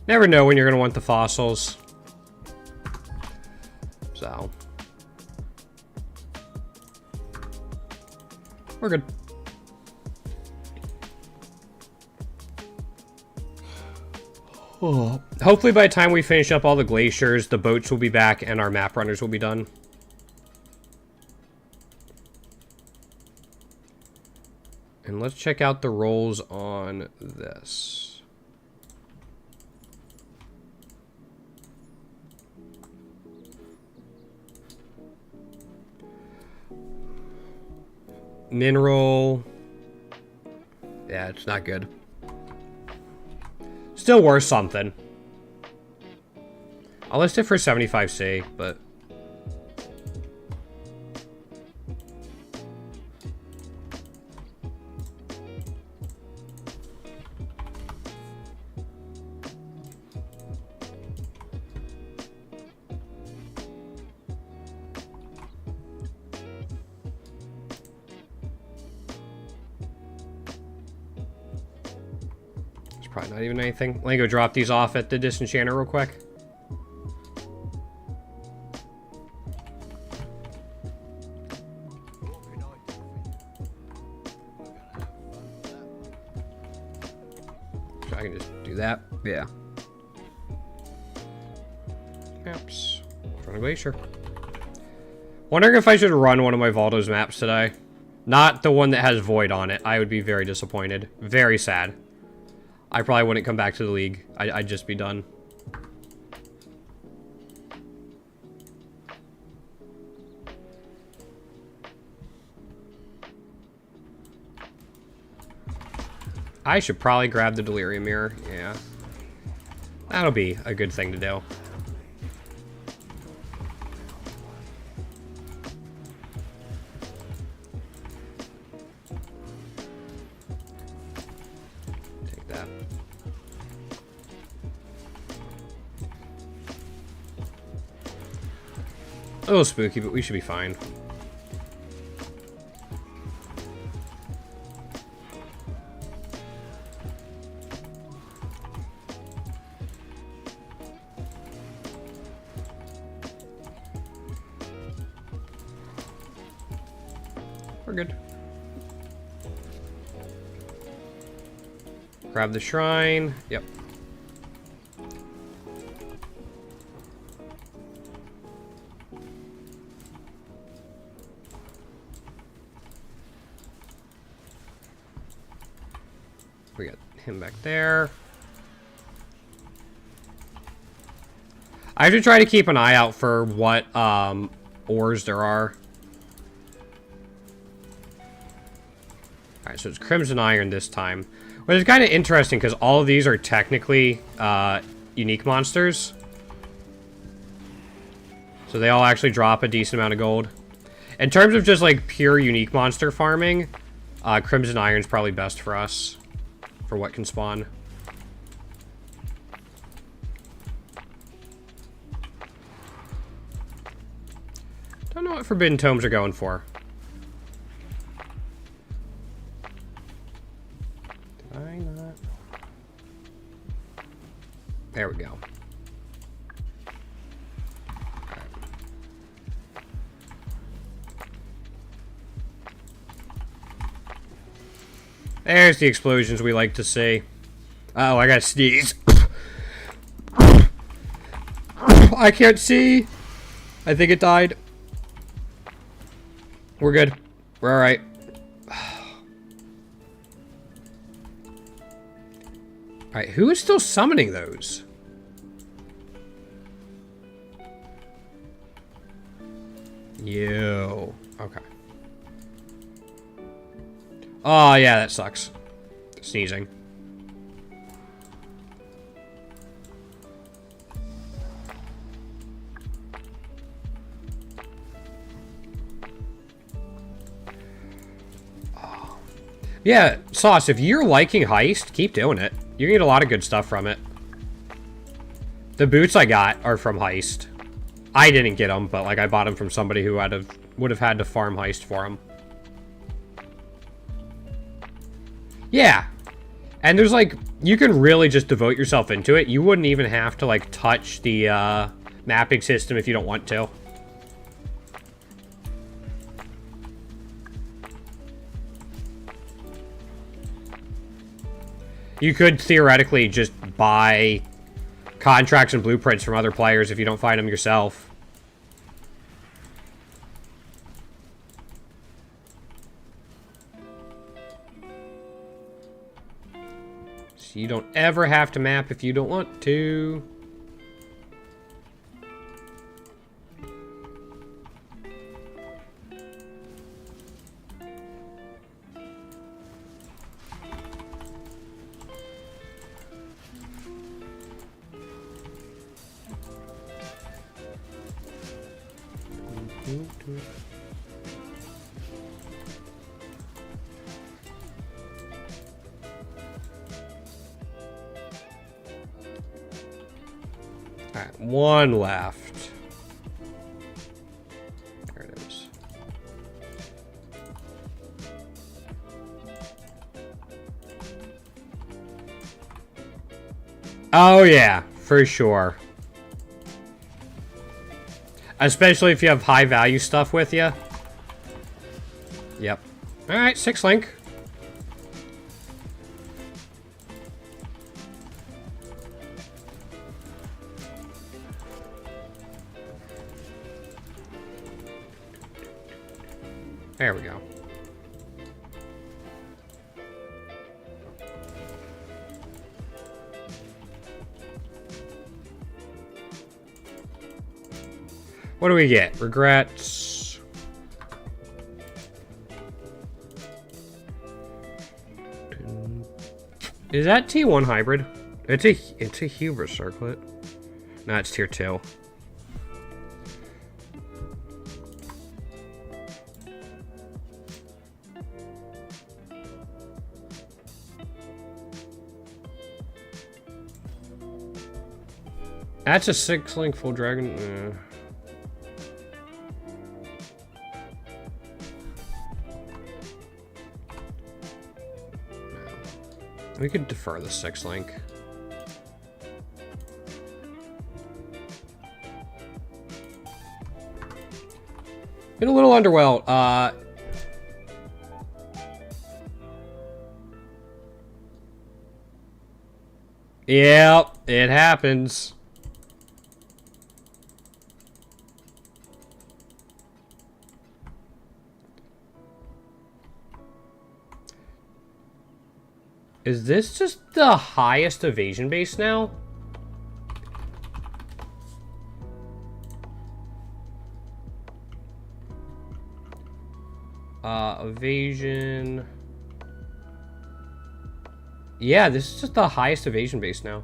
Never know when you're going to want the fossils. So. We're good. Oh. Hopefully by the time we finish up all the glaciers, the boats will be back and our map runners will be done. And let's check out the rolls on this. Mineral. Yeah, it's not good. Still worth something. I'll list it for 75C, but... probably not even anything. Let me go drop these off at the disenchanter real quick. So I can just do that. Yeah. Maps. Front of glacier. Wondering if I should run one of my Valdo's maps today. Not the one that has Void on it. I would be very disappointed. Very sad. I probably wouldn't come back to the league. I'd just be done. I should probably grab the delirium mirror. Yeah. That'll be a good thing to do. A little spooky, but we should be fine. We're good. Grab the shrine. Yep. We got him back there. I have to try to keep an eye out for what ores there are. Alright, so it's Crimson Iron this time. Which is kind of interesting because all of these are technically unique monsters. So they all actually drop a decent amount of gold. In terms of just like pure unique monster farming, Crimson Iron's probably best for us. For what can spawn. Don't know what Forbidden Tomes are going for. Did I not? There we go. Right. There's the explosions we like to see. Uh oh, I gotta sneeze. I can't see. I think it died. We're good. We're alright. Alright, who is still summoning those? You. Okay. Oh, yeah, that sucks. Sneezing. Oh. Yeah, Sauce, if you're liking Heist, keep doing it. You can get a lot of good stuff from it. The boots I got are from Heist. I didn't get them, but like I bought them from somebody who would have had to farm Heist for them. Yeah. And there's like, you can really just devote yourself into it. You wouldn't even have to like touch the mapping system if you don't want to. You could theoretically just buy contracts and blueprints from other players if you don't find them yourself. So you don't ever have to map if you don't want to. Alright, one left. There it is. Oh yeah, for sure. Especially if you have high value stuff with you. Yep. Alright, 6 link. There we go. What do we get? Regrets. Is that T1 hybrid? It's a hubris circlet. No, it's tier 2. That's a 6-link full dragon. We could defer the 6-link. Been a little underwhelmed. Yep, it happens. Is this just the highest evasion base now? Evasion. Yeah, this is just the highest evasion base now.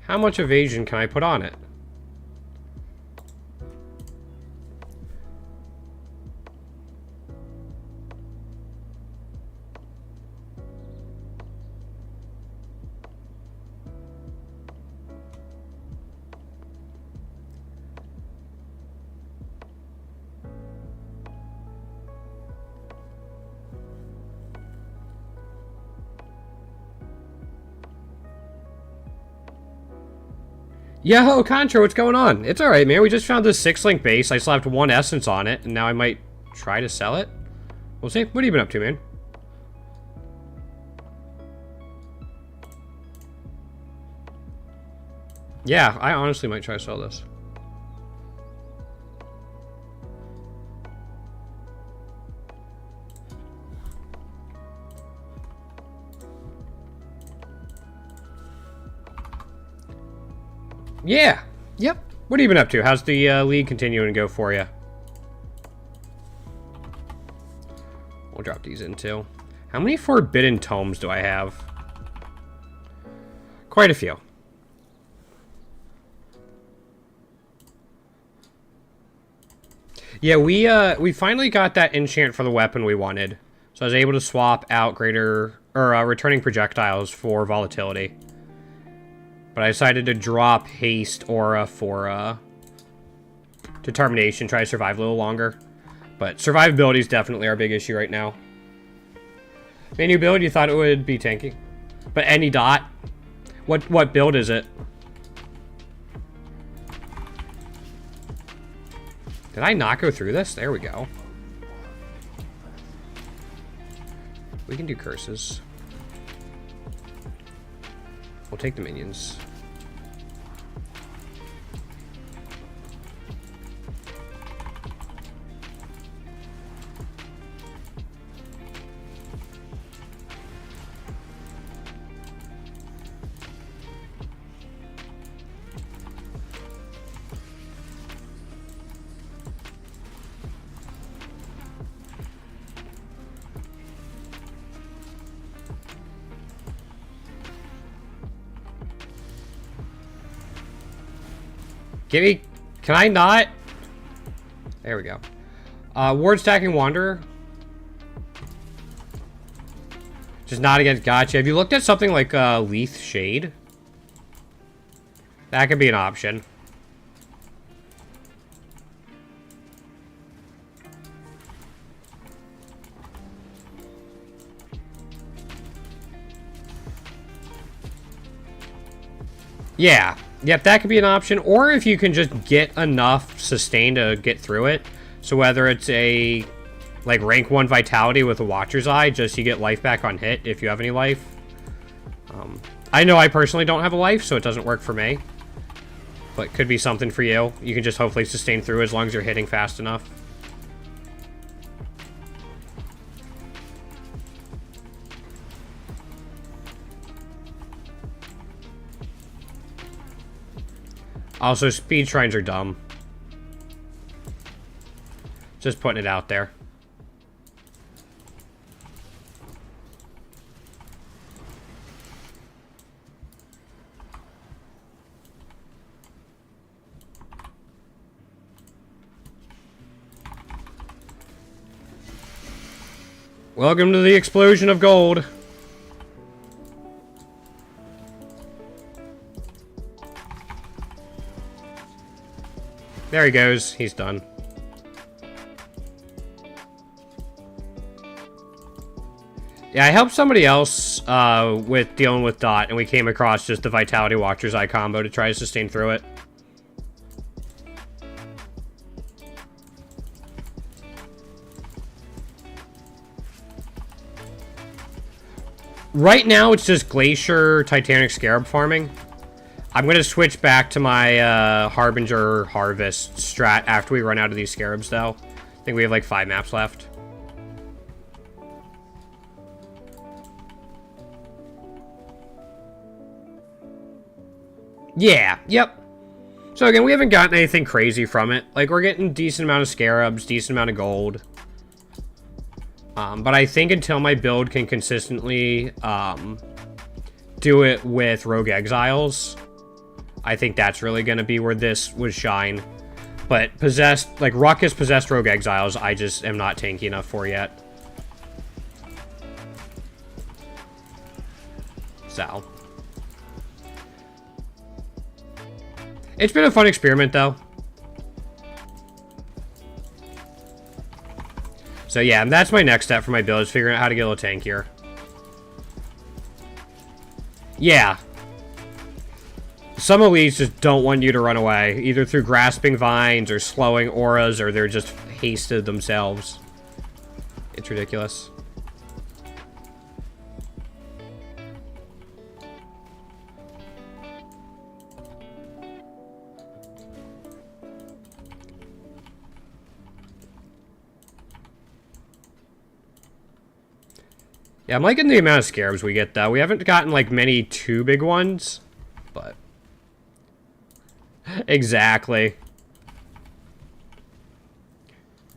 How much evasion can I put on it? Yo, Contra, what's going on? It's alright, man. We just found this 6-link base. I still have 1 essence on it, and now I might try to sell it. We'll see. What have you been up to, man? Yeah, I honestly might try to sell this. Yeah. Yep. What have you been up to? How's the league continuing to go for you? We'll drop these in too. How many forbidden tomes do I have? Quite a few. Yeah, we finally got that enchant for the weapon we wanted. So I was able to swap out greater or returning projectiles for volatility. But I decided to drop haste aura for determination, try to survive a little longer. But survivability is definitely our big issue right now. Main build, you thought it would be tanky. But any dot? What build is it? Did I not go through this? There we go. We can do curses. We'll take the minions. Give me... Can I not? There we go. Ward stacking Wanderer. Just not against gotcha. Have you looked at something like Leith Shade? That could be an option. Yeah. Yep, that could be an option. Or if you can just get enough sustain to get through it. So whether it's a, like, rank 1 vitality with a Watcher's Eye, just you get life back on hit if you have any life. I know I personally don't have a life, so it doesn't work for me. But could be something for you. You can just hopefully sustain through as long as you're hitting fast enough. Also, speed shrines are dumb. Just putting it out there. Welcome to the explosion of gold. There he goes. He's done. Yeah, I helped somebody else with dealing with Dot, and we came across just the Vitality Watcher's Eye combo to try to sustain through it. Right now, it's just Glacier Titanic Scarab farming. I'm going to switch back to my Harbinger Harvest strat after we run out of these Scarabs, though. I think we have like 5 maps left. Yeah, yep. So again, we haven't gotten anything crazy from it. Like, we're getting a decent amount of Scarabs, decent amount of gold. But I think until my build can consistently do it with Rogue Exiles, I think that's really going to be where this would shine. But possessed, like Ruckus possessed Rogue Exiles, I just am not tanky enough for yet. So. It's been a fun experiment, though. So yeah, that's my next step for my build, is figuring out how to get a little tankier. Yeah. Some elites just don't want you to run away, either through grasping vines or slowing auras, or they're just hasted themselves. It's ridiculous. Yeah, I'm liking the amount of Scarabs we get, though. We haven't gotten, like, many too big ones, but... Exactly.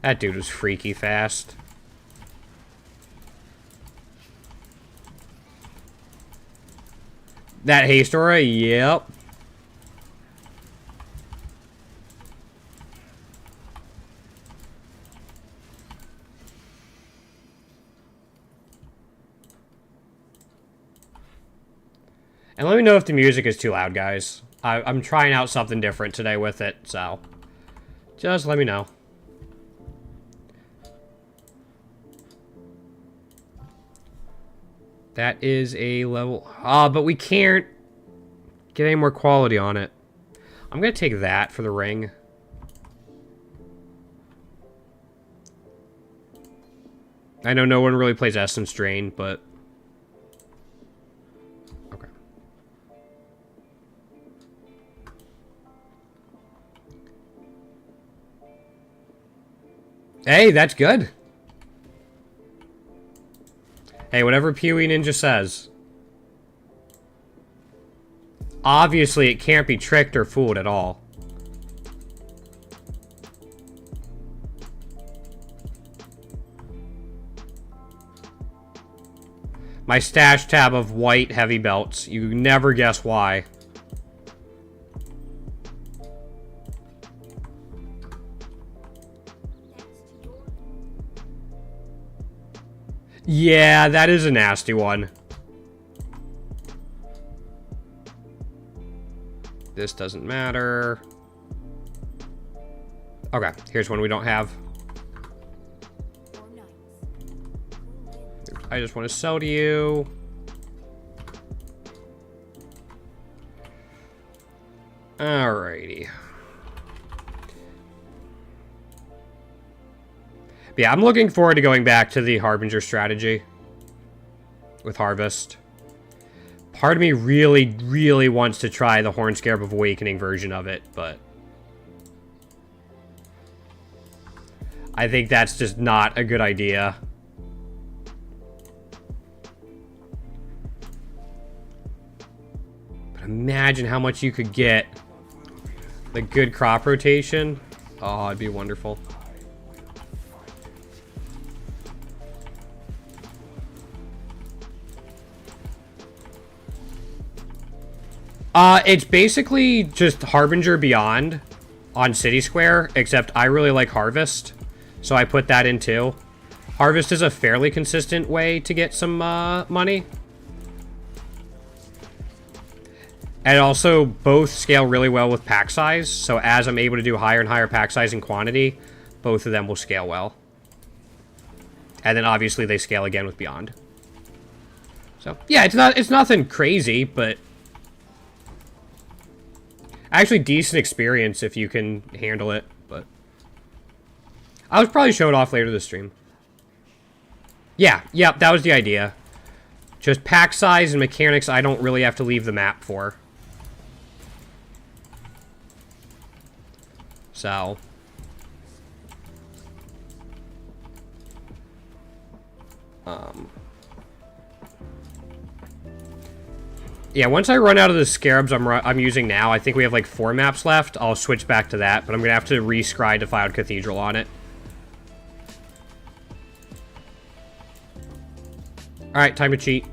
That dude was freaky fast. That haste aura? Yep. And let me know if the music is too loud, guys. I'm trying out something different today with it, so just let me know. That is a level... Ah, but we can't get any more quality on it. I'm going to take that for the ring. I know no one really plays Essence Drain, but... Okay. Hey, that's good. Hey, whatever Pewee Ninja says. Obviously, it can't be tricked or fooled at all. My stash tab of white heavy belts. You never guess why. Yeah, that is a nasty one. This doesn't matter. Okay, here's one we don't have. I just want to sell to you. Alrighty. Yeah, I'm looking forward to going back to the Harbinger strategy with Harvest. Part of me really, really wants to try the Horn Scarab of Awakening version of it, but I think that's just not a good idea. But imagine how much you could get. The good crop rotation. Oh, it'd be wonderful. It's basically just Harbinger Beyond on City Square, except I really like Harvest, so I put that in too. Harvest is a fairly consistent way to get some money. And also, both scale really well with pack size, so as I'm able to do higher and higher pack size and quantity, both of them will scale well. And then obviously they scale again with Beyond. So, yeah, it's nothing crazy, but actually decent experience if you can handle it, but I'll probably show it off later this stream. Yeah, that was the idea. Just pack size and mechanics I don't really have to leave the map for. So yeah, once I run out of the scarabs I'm using now, I think we have like 4 maps left. I'll switch back to that, but I'm gonna have to re-scry Defiled Cathedral on it. Alright, time to cheat.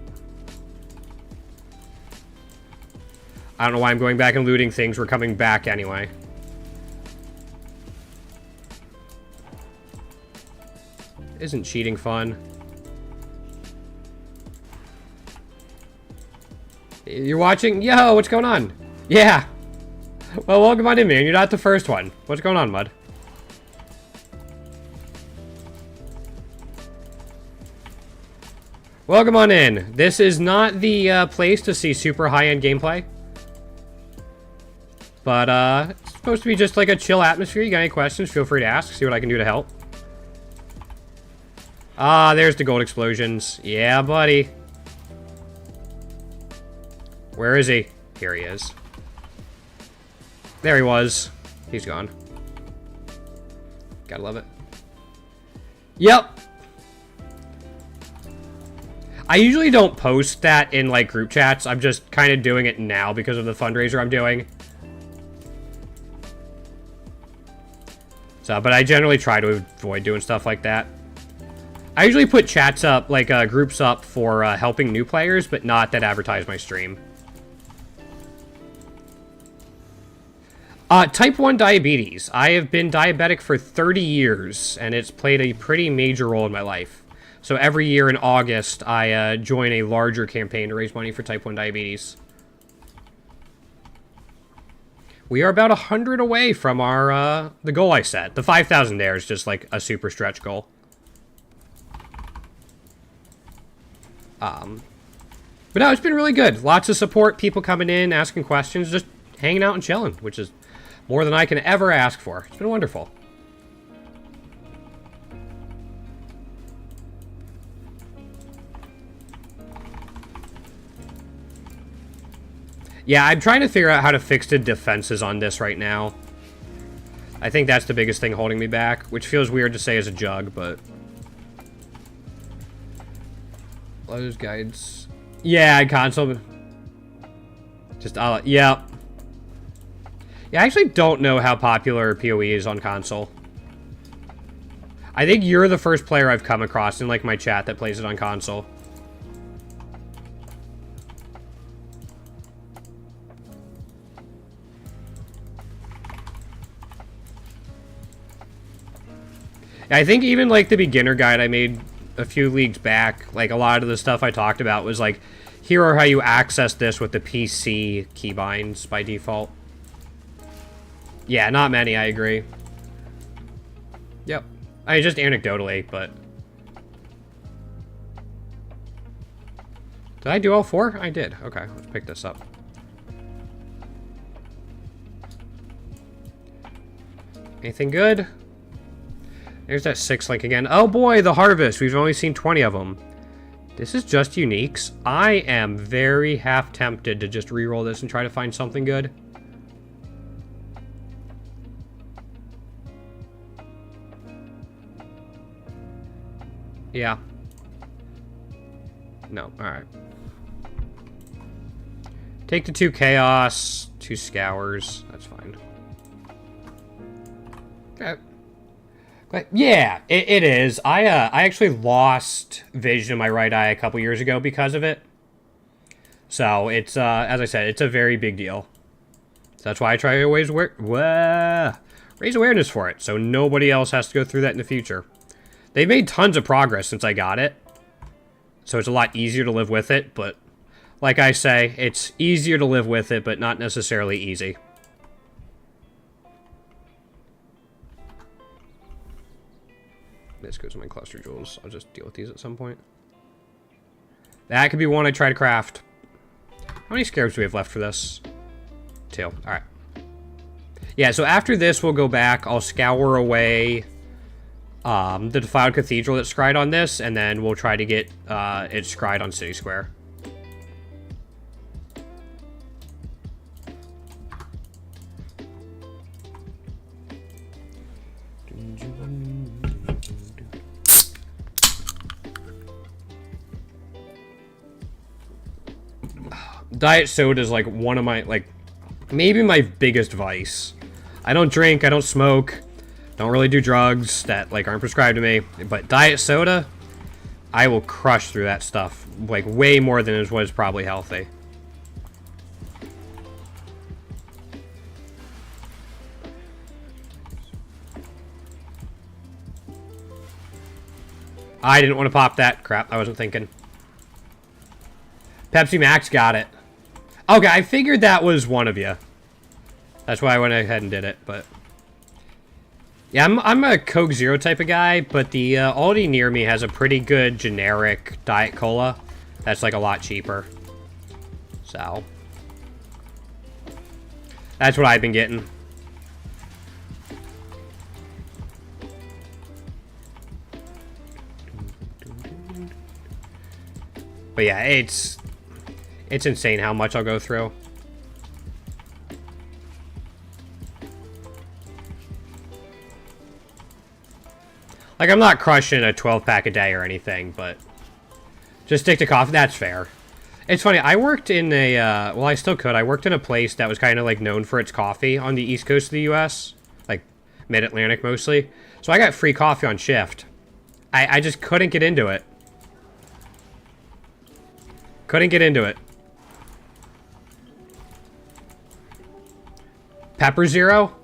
I don't know why I'm going back and looting things. We're coming back anyway. Isn't cheating fun? You're watching? Yo, what's going on? Yeah. Well, welcome on in, man. You're not the first one. What's going on, Mud? Welcome on in. This is not the place to see super high-end gameplay. But, it's supposed to be just like a chill atmosphere. You got any questions, feel free to ask. See what I can do to help. Ah, there's the gold explosions. Yeah, buddy. Where is he? Here he is. There he was. He's gone. Gotta love it. Yep. I usually don't post that in, like, group chats. I'm just kind of doing it now because of the fundraiser I'm doing. So, but I generally try to avoid doing stuff like that. I usually put chats up, like, groups up for helping new players, but not that advertise my stream. Type 1 diabetes. I have been diabetic for 30 years, and it's played a pretty major role in my life. So every year in August, I join a larger campaign to raise money for type 1 diabetes. We are about 100 away from our, the goal I set. The 5,000 there is just like a super stretch goal. But no, it's been really good. Lots of support, people coming in, asking questions, just hanging out and chilling, which is more than I can ever ask for. It's been wonderful. Yeah, I'm trying to figure out how to fix the defenses on this right now. I think that's the biggest thing holding me back, which feels weird to say as a jug, but... Those guides... Yeah, console... Just, yeah. Yeah, I actually don't know how popular PoE is on console. I think you're the first player I've come across in, like, my chat that plays it on console. I think even, like, the beginner guide I made a few leagues back, like, a lot of the stuff I talked about was, like, here are how you access this with the PC keybinds by default. Yeah, not many, I agree. Yep. I mean, just anecdotally, but... Did I do all 4? I did. Okay, let's pick this up. Anything good? There's that 6 link again. Oh boy, the harvest. We've only seen 20 of them. This is just uniques. I am very half tempted to just reroll this and try to find something good. Yeah. No, alright. Take the 2 chaos, 2 scours. That's fine. Okay. But yeah, it is. I actually lost vision in my right eye a couple years ago because of it. So it's as I said, it's a very big deal. So that's why I try to always raise awareness for it, so nobody else has to go through that in the future. They've made tons of progress since I got it, so it's a lot easier to live with it. But like I say, it's easier to live with it, but not necessarily easy. This goes to my cluster jewels. I'll just deal with these at some point. That could be one I try to craft. How many scarabs do we have left for this? 2. Alright. Yeah, so after this, we'll go back. I'll scour away the Defiled Cathedral that's scryed on this, and then we'll try to get it scryed on City Square. Diet soda is like one of my, like, maybe my biggest vice. I don't drink, I don't smoke, don't really do drugs that, like, aren't prescribed to me. But diet soda, I will crush through that stuff, like, way more than is what is probably healthy. I didn't want to pop that. Crap, I wasn't thinking. Pepsi Max got it. Okay, I figured that was one of you. That's why I went ahead and did it, but... Yeah, I'm a Coke Zero type of guy, but the Aldi near me has a pretty good generic Diet Cola. That's, like, a lot cheaper. So... That's what I've been getting. But yeah, it's insane how much I'll go through. Like, I'm not crushing a 12-pack a day or anything, but just stick to coffee. That's fair. It's funny, I worked in a, well, I still could. I worked in a place that was kind of, like, known for its coffee on the East Coast of the U.S., like, Mid-Atlantic mostly. So I got free coffee on shift. I just couldn't get into it. Couldn't get into it. Pepper Zero?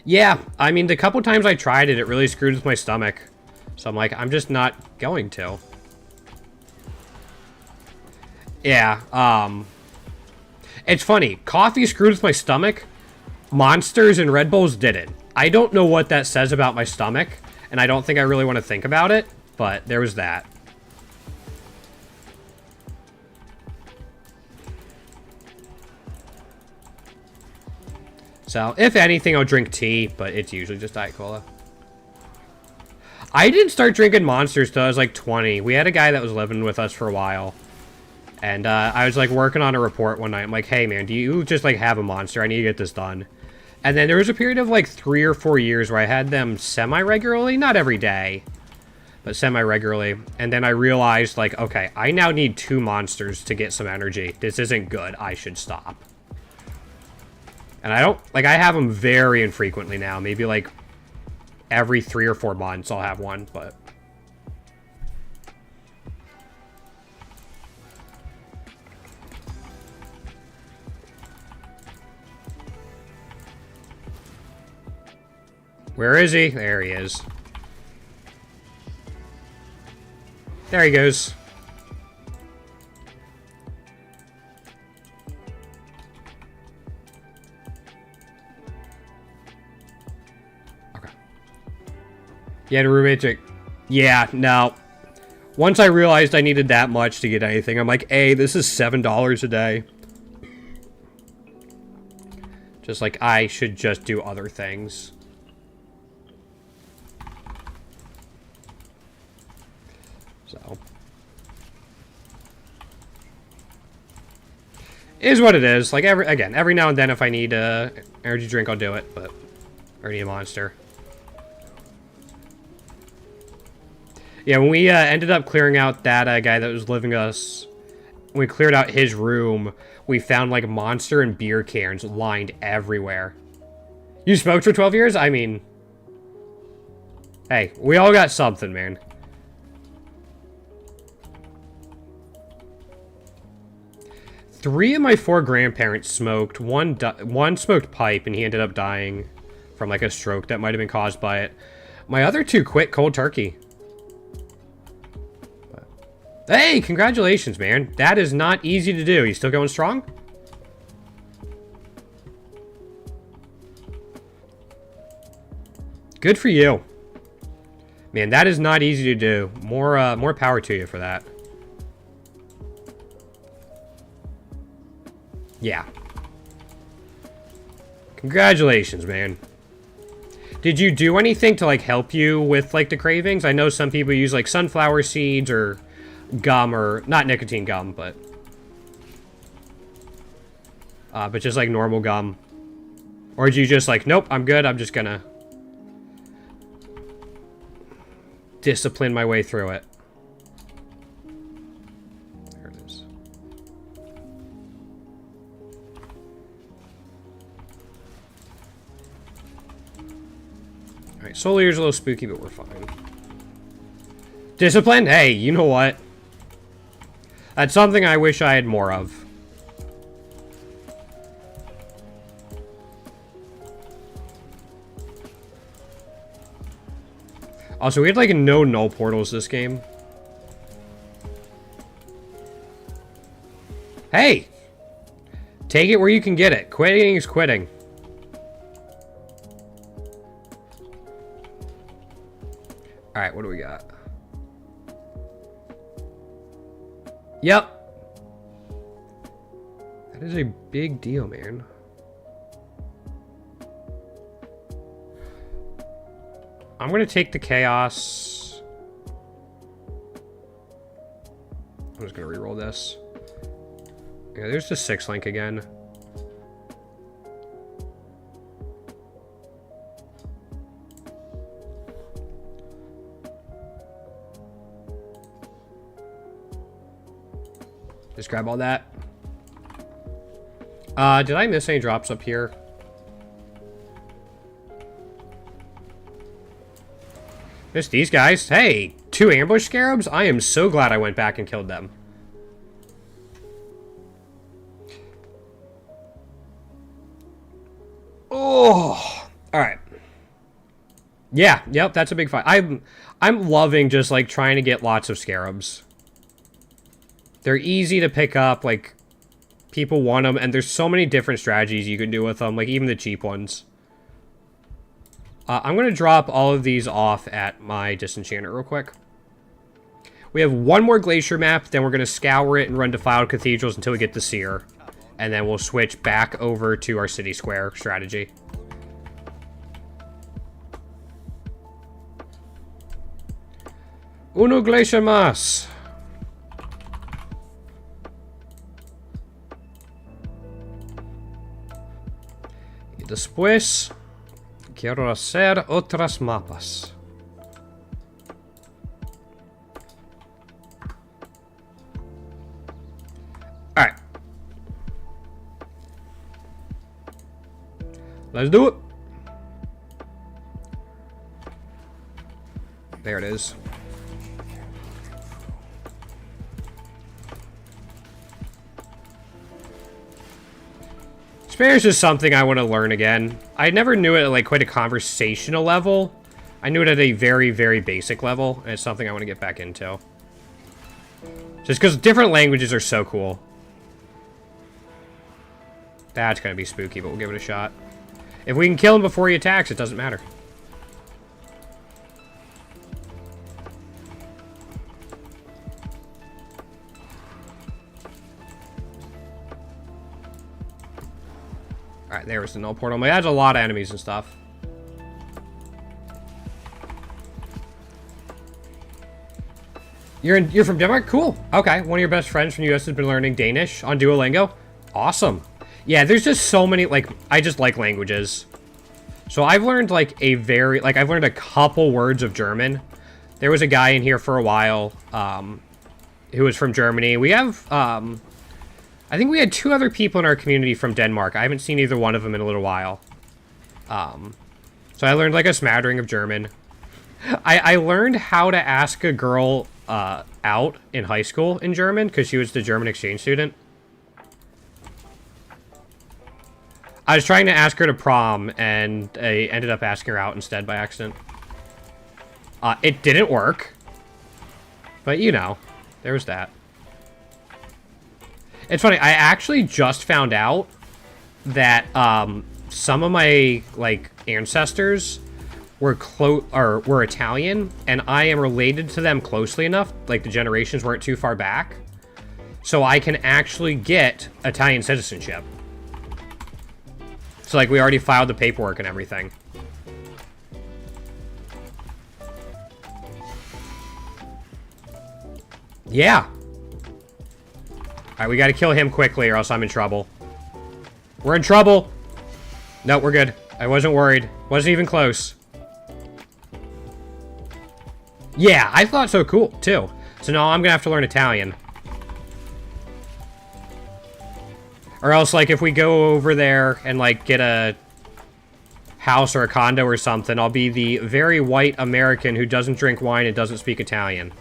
Yeah, I mean, the couple times I tried it, it really screwed with my stomach. So I'm like, I'm just not going to. Yeah, it's funny. Coffee screwed with my stomach. Monsters and Red Bulls didn't. I don't know what that says about my stomach, and I don't think I really want to think about it, but there was that. So, if anything, I'll drink tea, but it's usually just Diet Cola. I didn't start drinking Monsters till I was like 20. We had a guy that was living with us for a while. And I was like working on a report one night. I'm like, hey man, do you just like have a Monster? I need to get this done. And then there was a period of like 3 or 4 years where I had them semi-regularly. Not every day, but semi-regularly. And then I realized like, okay, I now need 2 Monsters to get some energy. This isn't good. I should stop. And I don't, like, I have them very infrequently now. Maybe, like, every 3 or 4 months I'll have one, but... Where is he? There he is. There he goes. Yeah, the roommate. Yeah, no. Once I realized I needed that much to get anything, I'm like, hey, this is $7 a day. Just like, I should just do other things. So. Is what it is. Like, every now and then if I need a energy drink, I'll do it, but... Or need a Monster. Yeah, when we ended up clearing out that guy that was living us, when we cleared out his room, we found, like, Monster and beer cans lined everywhere. You smoked for 12 years? I mean... Hey, we all got something, man. Three of my 4 grandparents smoked. One smoked pipe, and he ended up dying from, like, a stroke that might have been caused by it. My other 2 quit cold turkey. Hey, congratulations, man. That is not easy to do. You still going strong? Good for you. Man, that is not easy to do. More power to you for that. Yeah. Congratulations, man. Did you do anything to, like, help you with, like, the cravings? I know some people use, like, sunflower seeds or... gum, or not nicotine gum, but just like normal gum. Or did you just like, nope, I'm good, I'm just gonna discipline my way through it? There it is. Alright, Soul Ear's a little spooky, but we're fine. Discipline? Hey, you know what? That's something I wish I had more of. Also, we had like no null portals this game. Hey! Take it where you can get it. Quitting is quitting. Alright, what do we got? Yep. That is a big deal, man. I'm gonna take the chaos. I'm just gonna reroll this. Yeah, there's the 6 link again. Just grab all that. Did I miss any drops up here? Missed these guys. Hey, 2 ambush scarabs? I am so glad I went back and killed them. Oh, all right. Yeah, yep, that's a big fight. I'm loving just like trying to get lots of scarabs. They're easy to pick up, like, people want them, and there's so many different strategies you can do with them, like, even the cheap ones. I'm going to drop all of these off at my disenchanter real quick. We have one more glacier map, then we're going to scour it and run defiled cathedrals until we get the seer. And then we'll switch back over to our city square strategy. Uno glacier más. Y después quiero hacer otras mapas. Alright. Let's do it. There it is. Spanish is something I want to learn again. I never knew it at like quite a conversational level. I knew it at a very, very basic level, and it's something I want to get back into. Just because different languages are so cool. That's going to be spooky, but we'll give it a shot. If we can kill him before he attacks, it doesn't matter. Alright, there was the null portal. That's a lot of enemies and stuff. You're from Denmark? Cool. Okay, one of your best friends from the US has been learning Danish on Duolingo. Awesome. Yeah, there's just so many, like, I just like languages. So I've learned, like, I've learned a couple words of German. There was a guy in here for a while, who was from Germany. We have, I think we had 2 other people in our community from Denmark. I haven't seen either one of them in a little while. So I learned, like, a smattering of German. I learned how to ask a girl, out in high school in German, because she was the German exchange student. I was trying to ask her to prom, and I ended up asking her out instead by accident. It didn't work. But, you know, there was that. It's funny, I actually just found out that, some of my, like, ancestors were Italian, and I am related to them closely enough, like, the generations weren't too far back, so I can actually get Italian citizenship. So, like, we already filed the paperwork and everything. Yeah. Alright, we gotta kill him quickly or else I'm in trouble. We're in trouble! No, we're good. I wasn't worried. Wasn't even close. Yeah, I thought so cool, too. So now I'm gonna have to learn Italian. Or else, like, if we go over there and, like, get a house or a condo or something, I'll be the very white American who doesn't drink wine and doesn't speak Italian.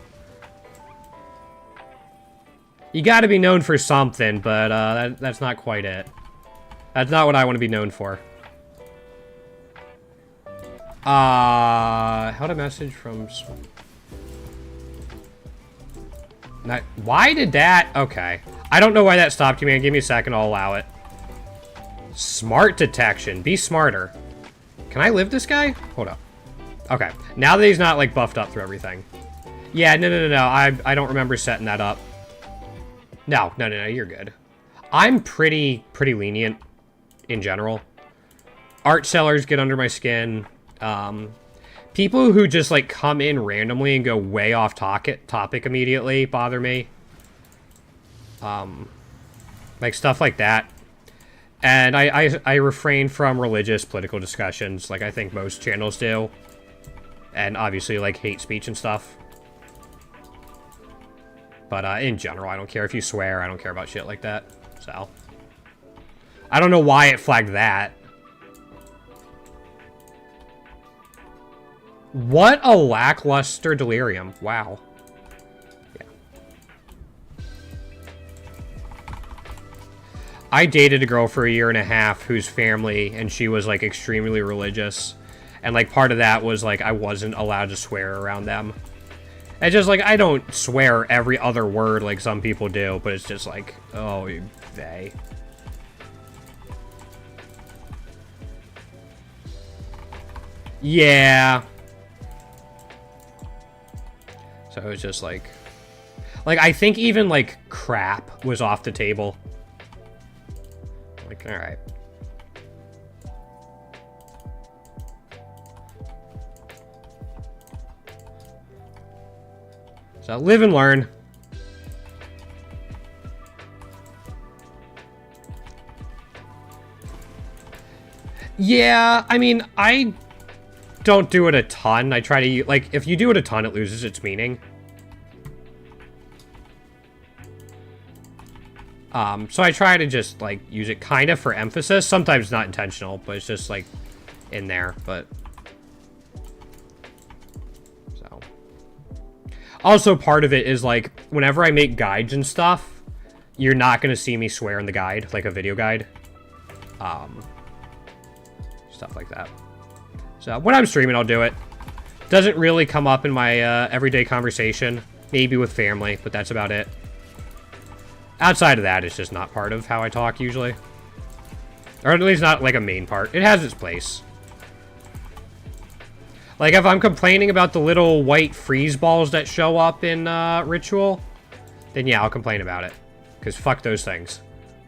You gotta be known for something, but, that's not quite it. That's not what I want to be known for. Held a message from... Why did that... Okay. I don't know why that stopped you, man. Give me a second, I'll allow it. Smart detection. Be smarter. Can I live this guy? Hold up. Okay. Now that he's not, like, buffed up through everything. Yeah, no. I don't remember setting that up. No, you're good. I'm pretty lenient in general. Art sellers get under my skin. People who just, like, come in randomly and go way off topic immediately bother me. Like, stuff like that. And I refrain from religious, political discussions, like I think most channels do. And obviously, like, hate speech and stuff. But, in general, I don't care if you swear. I don't care about shit like that. So. I don't know why it flagged that. What a lackluster delirium. Wow. Yeah. I dated a girl for 1.5 years whose family, and she was, like, extremely religious. And, like, part of that was, like, I wasn't allowed to swear around them. It's just like, I don't swear every other word like some people do, but it's just like, oh, they. Yeah. So it was just like, I think even like crap was off the table. Like, all right. So live and learn. Yeah, I mean, I don't do it a ton. I try to, like, if you do it a ton, it loses its meaning. So I try to just, like, use it kind of for emphasis. Sometimes not intentional, but it's just, like, in there, but... So. Also, part of it is, like, whenever I make guides and stuff, you're not going to see me swear in the guide, like a video guide. Stuff like that. So, when I'm streaming, I'll do it. Doesn't really come up in my everyday conversation. Maybe with family, but that's about it. Outside of that, it's just not part of how I talk, usually. Or at least not, like, a main part. It has its place. Like, if I'm complaining about the little white freeze balls that show up in Ritual, then yeah, I'll complain about it. Because fuck those things.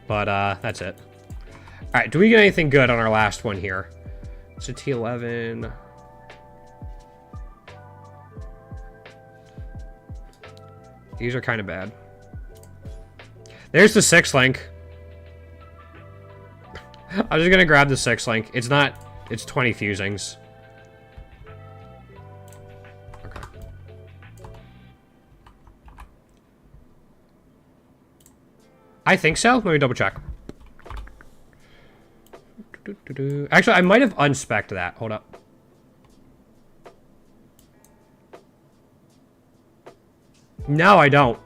But, that's it. Alright, do we get anything good on our last one here? It's a T11. These are kind of bad. There's the 6 link. I'm just gonna grab the 6 link. It's not... It's 20 fusings. Okay. I think so. Let me double check. Actually, I might have unspec'd that. Hold up. No, I don't.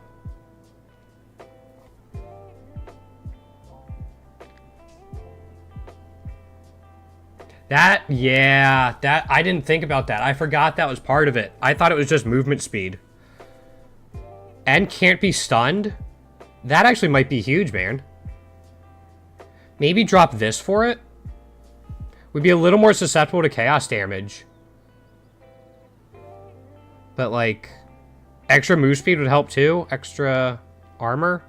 That, yeah, that, I didn't think about that. I forgot that was part of it. I thought it was just movement speed. And can't be stunned? That actually might be huge, man. Maybe drop this for it? We'd be a little more susceptible to chaos damage. But, like, extra move speed would help too. Extra armor.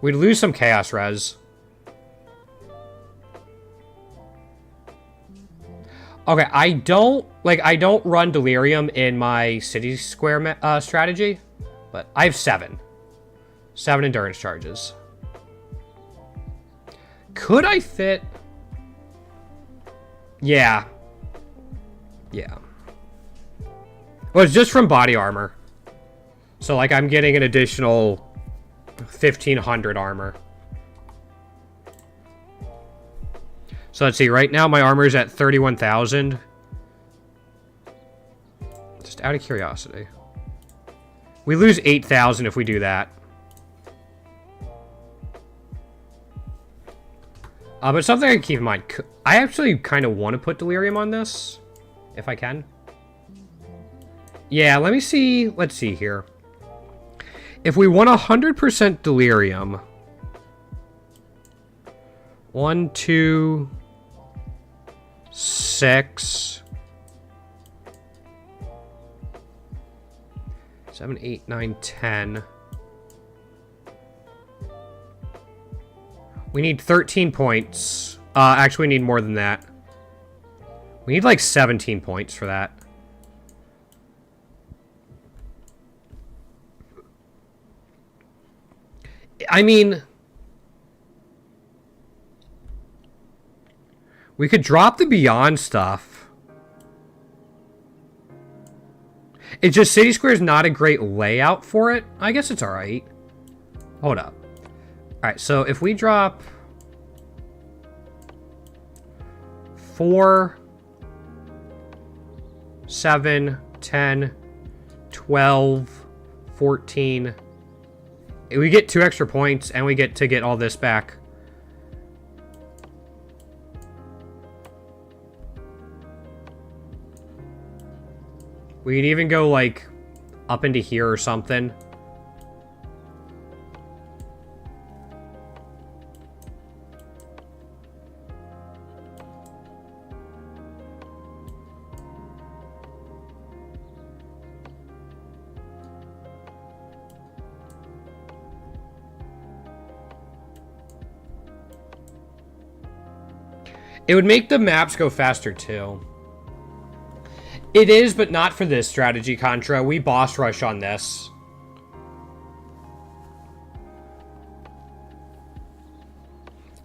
We'd lose some chaos res. Okay, I don't run Delirium in my City Square strategy, but I have 7. 7 endurance charges. Could I fit? Yeah. Yeah. Well, it's just from body armor. So, like, I'm getting an additional 1,500 armor. So let's see, right now my armor is at 31,000. Just out of curiosity. We lose 8,000 if we do that. But something I can keep in mind. I actually kind of want to put Delirium on this. If I can. Yeah, let me see. Let's see here. If we want 100% Delirium. 1, 2... 6, 7, 8, 9, 10. We need 13 points. Actually, we need more than that. We need like 17 points for that. I mean... We could drop the Beyond stuff. It's just City Square is not a great layout for it. I guess it's alright. Hold up. Alright, so if we drop 4, 7, 10, 12, 14. We get 2 extra points and we get to get all this back. We could even go, like, up into here or something. It would make the maps go faster, too. It is, but not for this strategy, Contra. We boss rush on this.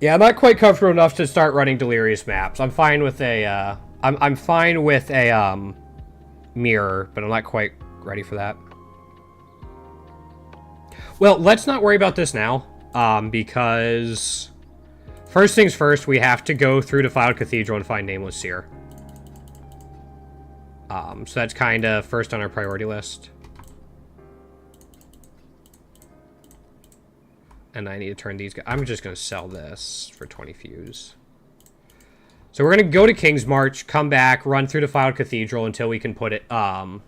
Yeah, I'm not quite comfortable enough to start running Delirious maps. I'm fine with a, I'm fine with a, mirror, but I'm not quite ready for that. Well, let's not worry about this now, because... First things first, we have to go through Defiled Cathedral and find Nameless Seer. So that's kind of first on our priority list. And I need to turn these guys... I'm just going to sell this for 20 fuse. So we're going to go to King's March, come back, run through Defiled Cathedral until we can put it... You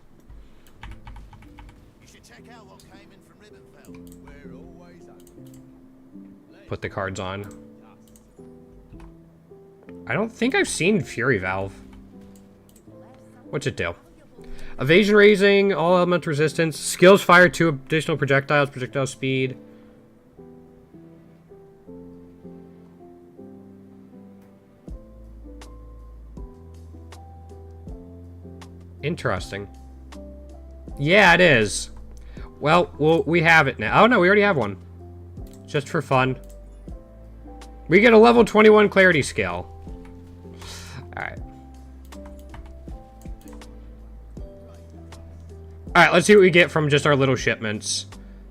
should check out what came in from Ribbonfell. We're always open. Put the cards on. I don't think I've seen Fury Valve. What's it do? Evasion raising, all element resistance. Skills fire 2 additional projectiles, projectile speed. Interesting. Yeah, it is. Well, we have it now. Oh, no, we already have one. Just for fun. We get a level 21 clarity scale. Alright. Alright, let's see what we get from just our little shipments.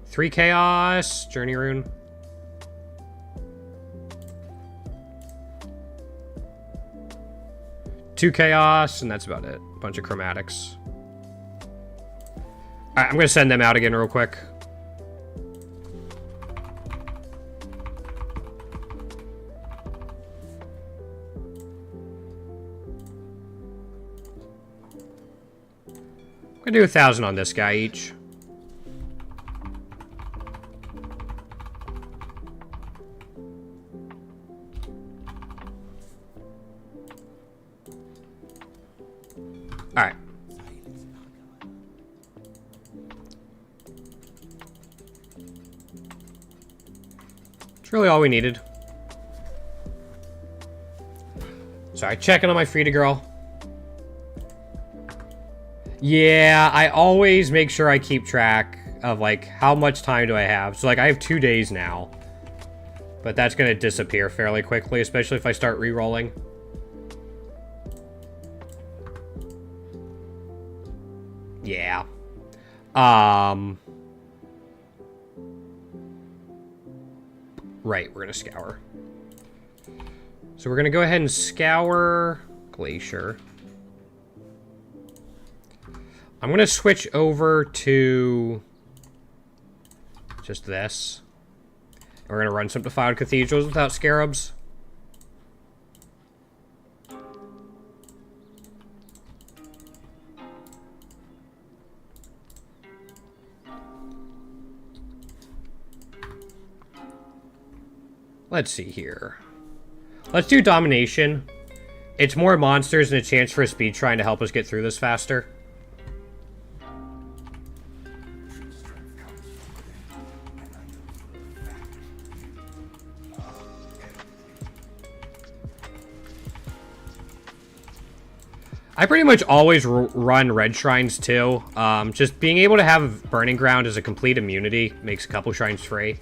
3 chaos, journey rune. Two chaos, and that's about it. A bunch of chromatics. Alright, I'm gonna send them out again real quick. I'm gonna do 1,000 on this guy each. Alright. It's really all we needed. Sorry, checking on my Frida girl. Yeah, I always make sure I keep track of, like, how much time do I have. So, like, I have 2 days now. But that's going to disappear fairly quickly, especially if I start re-rolling. Yeah. Right, we're going to scour. So we're going to go ahead and scour Glacier. I'm going to switch over to just this. We're going to run some Defiled Cathedrals without Scarabs. Let's see here. Let's do Domination. It's more monsters and a chance for a speed shrine to help us get through this faster. I pretty much always run red shrines too. Just being able to have Burning Ground as a complete immunity makes a couple shrines free.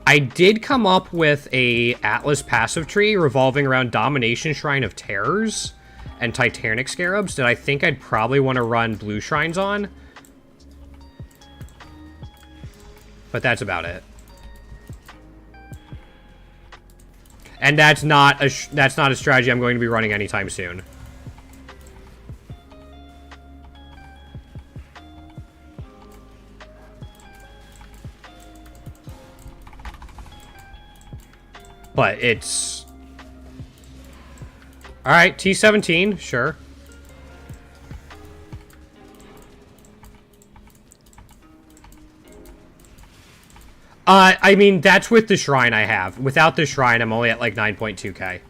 I did come up with a Atlas passive tree revolving around Domination Shrine of Terrors and Titanic Scarabs that I think I'd probably want to run blue shrines on. But that's about it. And that's not a strategy I'm going to be running anytime soon. But it's... Alright, T-17, sure. I mean, that's with the shrine I have. Without the shrine, I'm only at like 9.2k.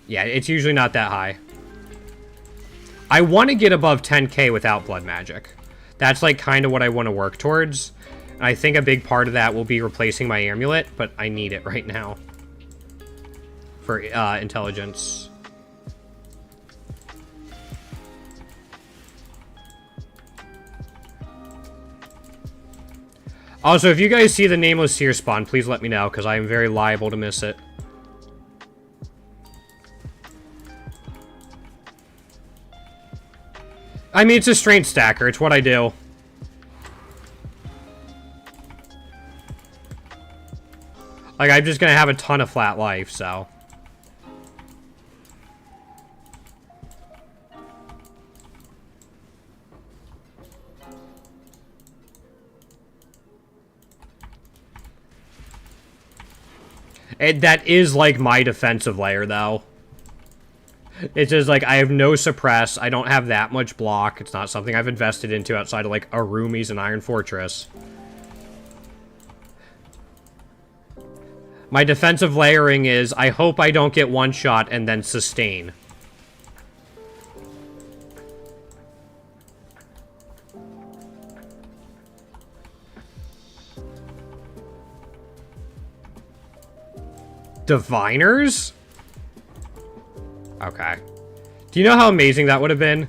Yeah, it's usually not that high. I want to get above 10k without blood magic. That's like kind of what I want to work towards. And I think a big part of that will be replacing my amulet, but I need it right now. For intelligence. Also, if you guys see the Nameless Seer spawn, please let me know, because I am very liable to miss it. I mean, it's a strength stacker. It's what I do. Like, I'm just gonna have a ton of flat life, so... that is, like, my defensive layer, though. It's just, like, I have no suppress. I don't have that much block. It's not something I've invested into outside of, like, Arumis and Iron Fortress. My defensive layering is, I hope I don't get one shot and then sustain. Diviners? Okay. Do you know how amazing that would have been?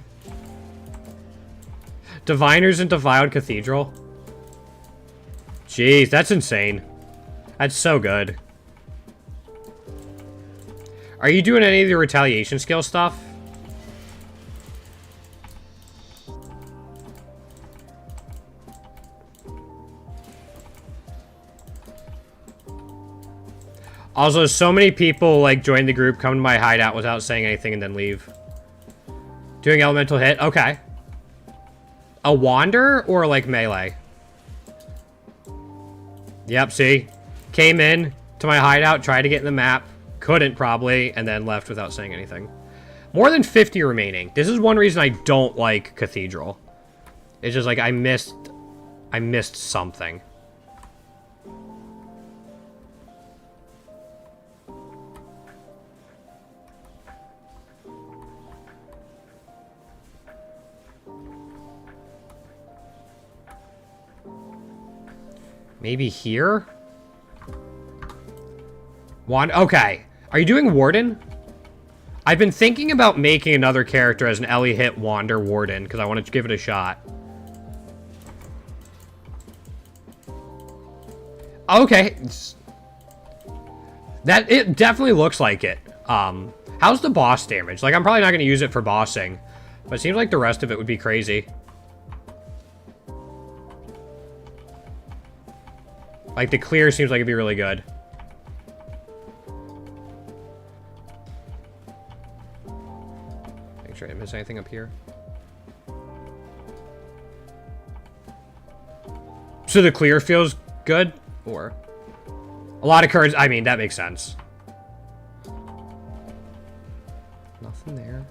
Diviners and Defiled Cathedral? Jeez, that's insane. That's so good. Are you doing any of the retaliation skill stuff? Also, so many people, like, join the group, come to my hideout without saying anything, and then leave. Doing elemental hit? Okay. A wander or, like, melee? Yep, see? Came in to my hideout, tried to get in the map, couldn't probably, and then left without saying anything. More than 50 remaining. This is one reason I don't like Cathedral. It's just, like, I missed something. Maybe here? Okay. Are you doing Warden? I've been thinking about making another character as an Ellie hit Wander Warden, because I want to give it a shot. Okay. It definitely looks like it. How's the boss damage? Like, I'm probably not going to use it for bossing, but it seems like the rest of it would be crazy. Like, the clear seems like it'd be really good. Make sure I didn't miss anything up here. So the clear feels good? Or... a lot of cards... I mean, that makes sense. Nothing there.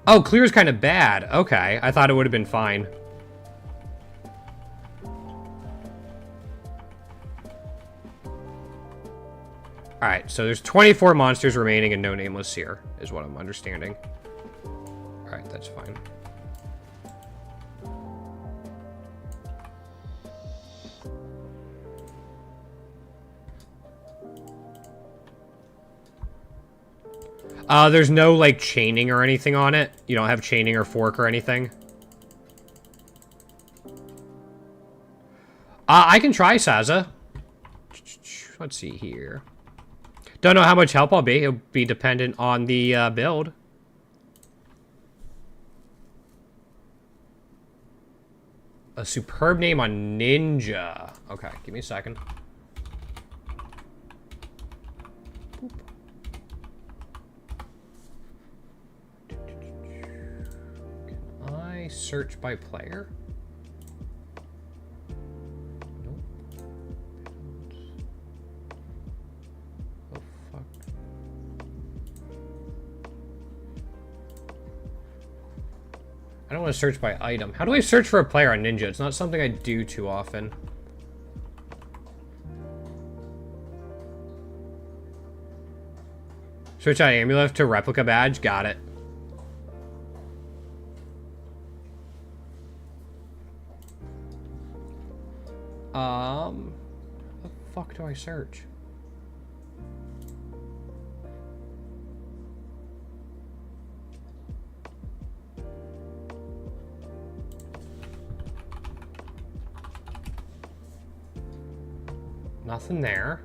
Oh, clear's kind of bad. Okay, I thought it would have been fine. Alright, so there's 24 monsters remaining and no Nameless Seer, is what I'm understanding. Alright, that's fine. There's no, like, chaining or anything on it. You don't have chaining or fork or anything. I can try Saza. Let's see here. Don't know how much help I'll be. It'll be dependent on the build. A superb name on Ninja. Okay, give me a second. Boop. Can I search by player? I don't want to search by item. How do I search for a player on Ninja? It's not something I do too often. Switch out amulet to replica badge. Got it. What the fuck do I search? Nothing there.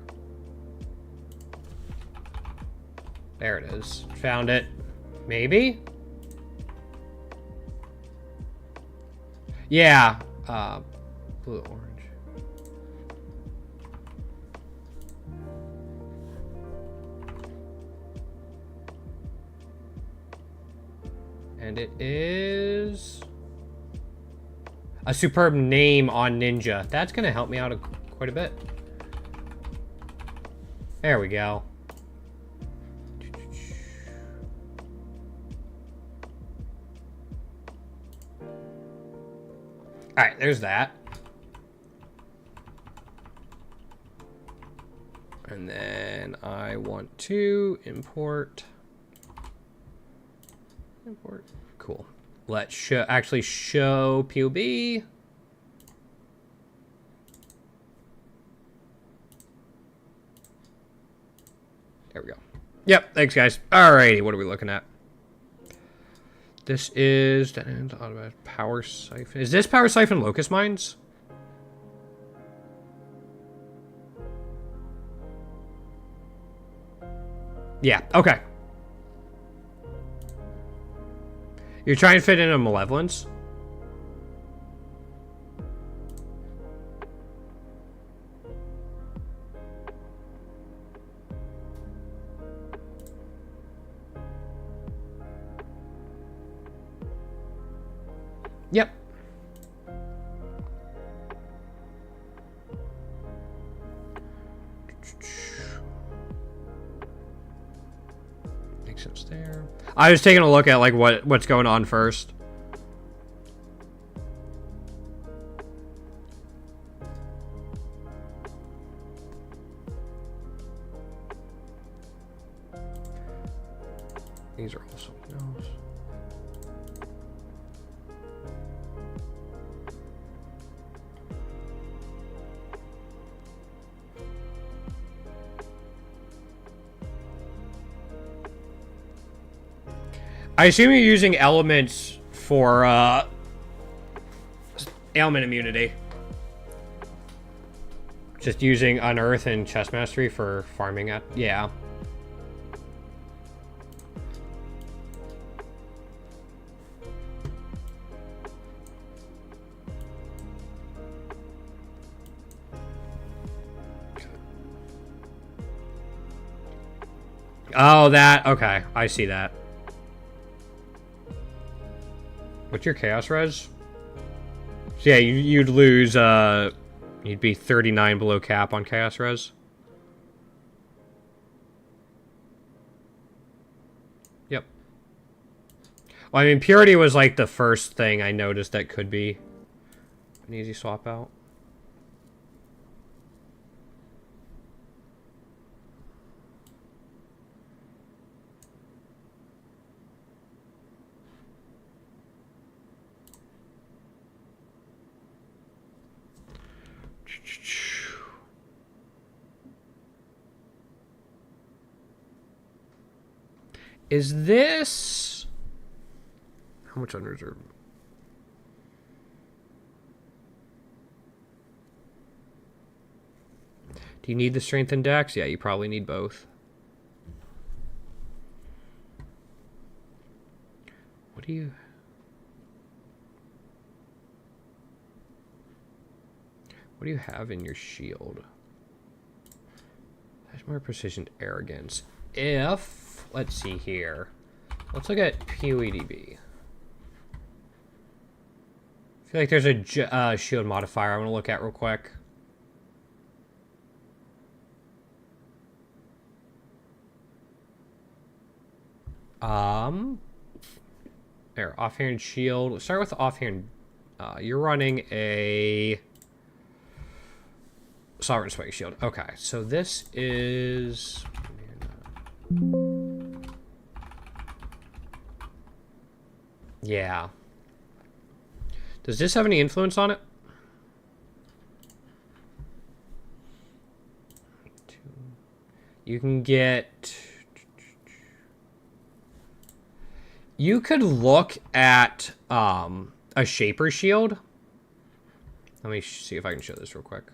There it is. Found it. Maybe? Yeah. Blue, orange. And it is a superb name on Ninja. That's gonna help me out quite a bit. There we go. Alright, there's that. And then I want to import. Cool. Let's actually show POB. There we go. Yep, thanks guys. Alrighty, what are we looking at? This is automatic power siphon. Is this power siphon locust mines? Yeah, okay. You're trying to fit in a malevolence? Yep. Makes sense there. I was taking a look at like what's going on first. These are also no's. I assume you're using elements for ailment immunity. Just using Unearth and Chest Mastery for farming at, yeah. Oh, that, okay, I see that. What's your chaos res? So yeah, you'd lose, you'd be 39 below cap on chaos res. Yep. Well, I mean, purity was like the first thing I noticed that could be an easy swap out. Is this... How much unreserved? Do you need the strength and dex? Yeah, you probably need both. What do you... What do you have in your shield? That's more precision arrogance. If... Let's see here. Let's look at POEDB. I feel like there's a shield modifier I want to look at real quick. There, offhand shield. Let's start with the offhand. You're running a Sovereign Spike Shield. Okay, so this is... Yeah. Does this have any influence on it? You can get... You could look at a Shaper Shield. Let me see if I can show this real quick.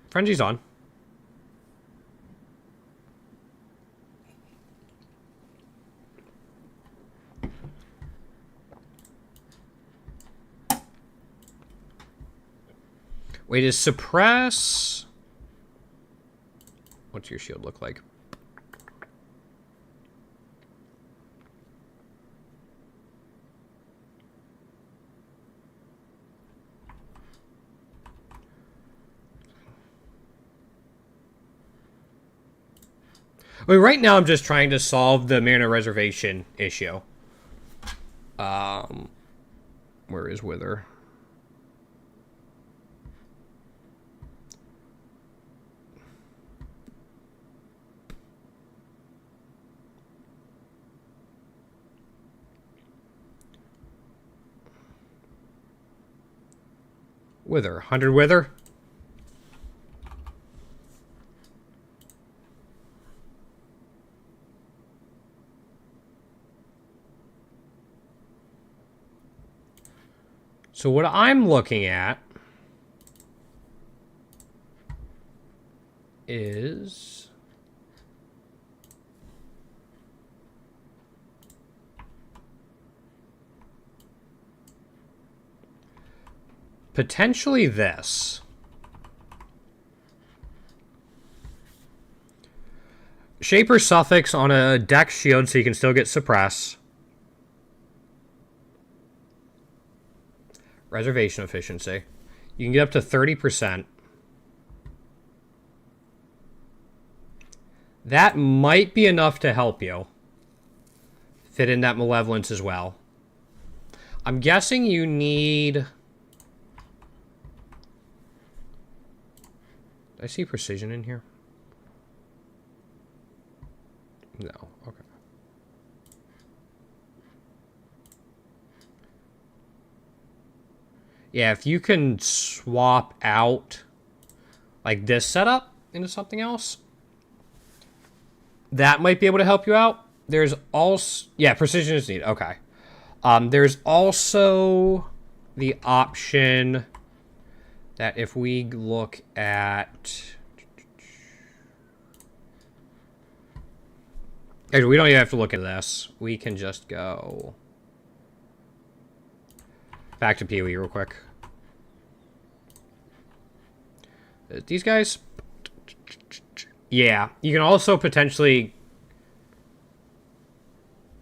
Frenzy's on. Wait, is suppress... What's your shield look like? Wait, right now I'm just trying to solve the mana reservation issue. Where is Wither? Wither. 100 Wither? So what I'm looking at is potentially this. Shaper suffix on a dex shield so you can still get suppress. Reservation efficiency. You can get up to 30%. That might be enough to help you. Fit in that malevolence as well. I'm guessing you need... Did I see precision in here? No. Okay. Yeah, if you can swap out like this setup into something else, that might be able to help you out. There's also... Yeah, precision is needed. Okay. There's also the option that if we look at... Actually, we don't even have to look at this. We can just go back to PoE real quick. These guys... Yeah, you can also potentially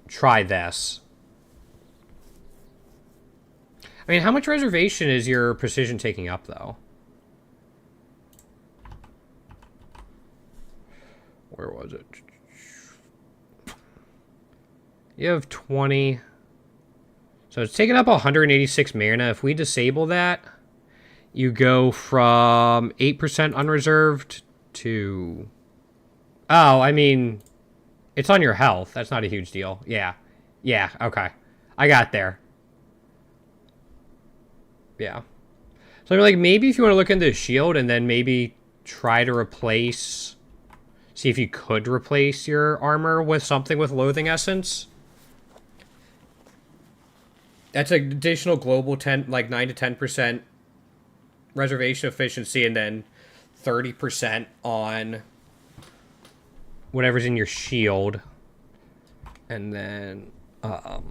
try this. I mean, how much reservation is your precision taking up, though? Where was it? You have 20. So it's taking up 186 mana. If we disable that, you go from 8% unreserved to... Oh, I mean, it's on your health. That's not a huge deal. Yeah. Yeah, okay. I got there. Yeah. So I mean, like, maybe if you want to look into the shield and then maybe try to replace... See if you could replace your armor with something with Loathing Essence. That's an additional global 10, like 9 to 10% reservation efficiency, and then 30% on whatever's in your shield. And then, oh,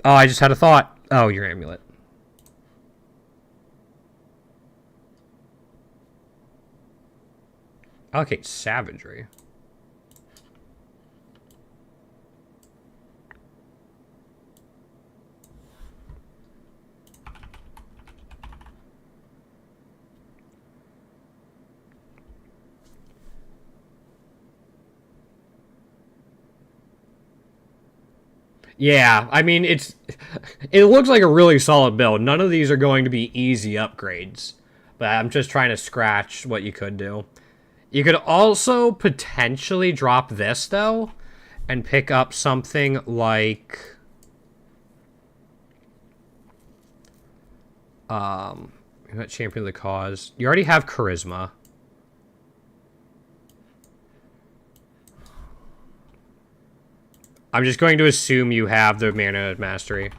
I just had a thought. Oh, your amulet. Allocate savagery. Yeah, I mean, it looks like a really solid build. None of these are going to be easy upgrades, but I'm just trying to scratch what you could do. You could also potentially drop this, though, and pick up something like... You're not champion of the cause. You already have charisma. I'm just going to assume you have the mana mastery.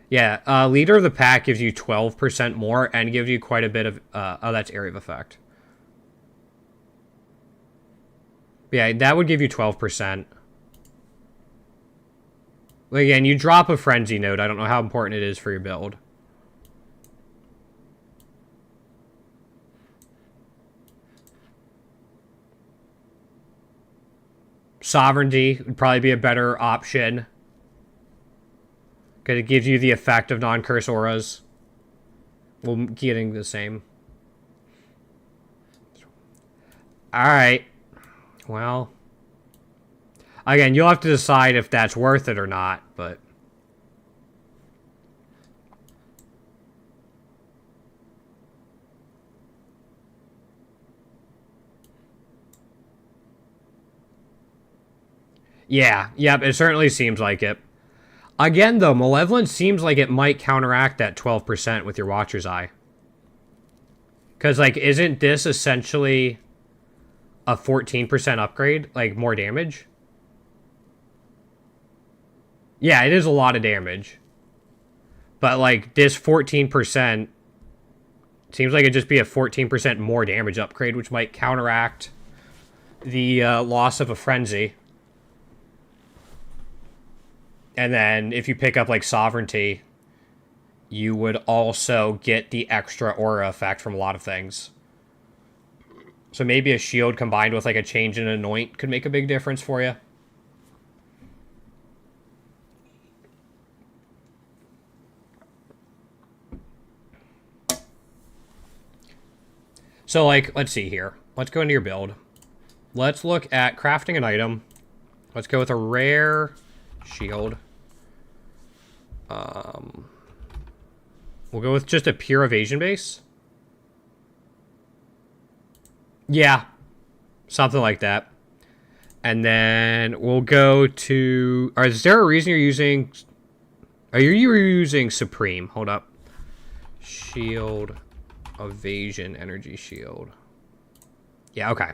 Yeah, leader of the pack gives you 12% more and gives you quite a bit of... oh, that's area of effect. Yeah, that would give you 12%. Again, you drop a frenzy node. I don't know how important it is for your build. Sovereignty would probably be a better option. Because it gives you the effect of non-curse auras. Well, getting the same. Alright. Well. Again, you'll have to decide if that's worth it or not, but... Yeah, yep, it certainly seems like it. Again, though, Malevolence seems like it might counteract that 12% with your Watcher's Eye. Because, like, isn't this essentially a 14% upgrade? Like, more damage? Yeah, it is a lot of damage. But, like, this 14% seems like it'd just be a 14% more damage upgrade, which might counteract the loss of a Frenzy. And then if you pick up, like, Sovereignty, you would also get the extra aura effect from a lot of things. So maybe a shield combined with, like, a change in Anoint could make a big difference for you. So, like, let's see here. Let's go into your build. Let's look at crafting an item. Let's go with a rare shield. We'll go with just a pure evasion base. Yeah, something like that. And then we'll go to... Is there a reason you're using... Are you using Supreme? Hold up. Shield, evasion, energy shield. Yeah, okay.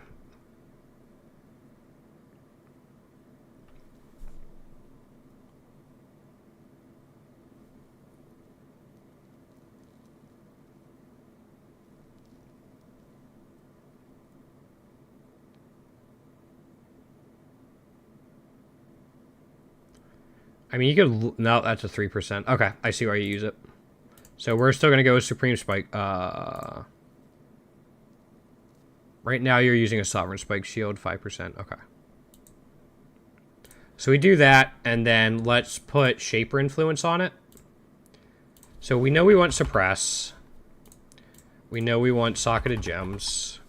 I mean, you could... No, that's a 3%. Okay, I see why you use it. So we're still going to go with Supreme Spike. Right now you're using a Sovereign Spike Shield, 5%. Okay. So we do that, and then let's put Shaper Influence on it. So we know we want Suppress. We know we want Socketed Gems.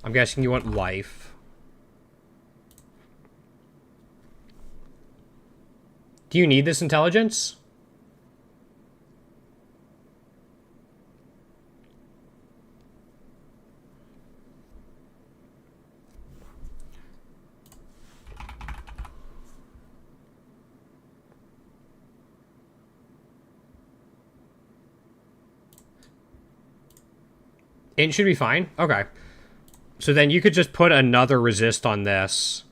I'm guessing you want Life. Do you need this intelligence? It should be fine. Okay. So then you could just put another resist on this.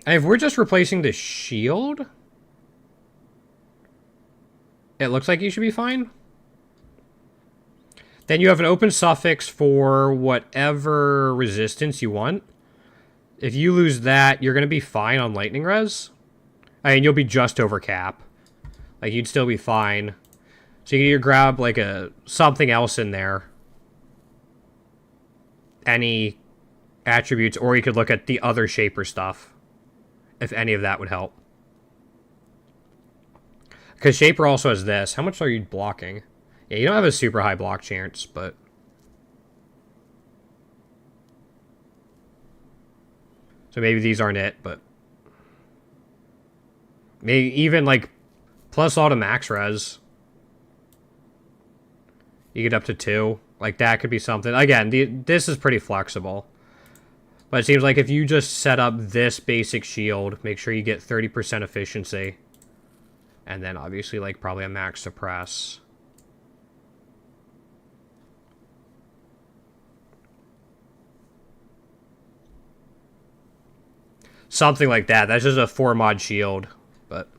And if we're just replacing the shield, it looks like you should be fine. Then you have an open suffix for whatever resistance you want. If you lose that, you're going to be fine on lightning res. I mean, you'll be just over cap. Like, you'd still be fine. So you can either grab, like, something else in there. Any attributes, or you could look at the other Shaper stuff. If any of that would help. Because Shaper also has this. How much are you blocking? Yeah, you don't have a super high block chance, but... So maybe these aren't it, but... Maybe even, like, plus auto max res. You get up to 2. Like, that could be something. Again, this is pretty flexible. But it seems like if you just set up this basic shield, make sure you get 30% efficiency. And then, obviously, like, probably a max suppress. Something like that. That's just a 4-mod shield. But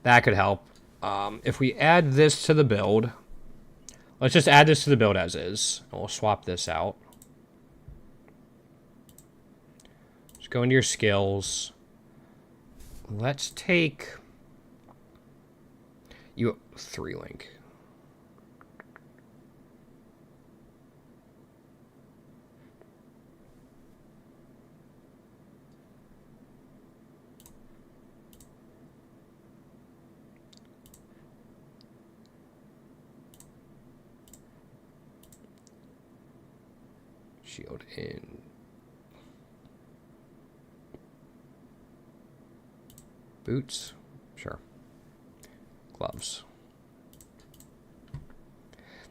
that could help. If we add this to the build... Let's just add this to the build as is. And we'll swap this out. Just go into your skills. Let's take... You 3 link. Shield in. Boots. Sure. Gloves.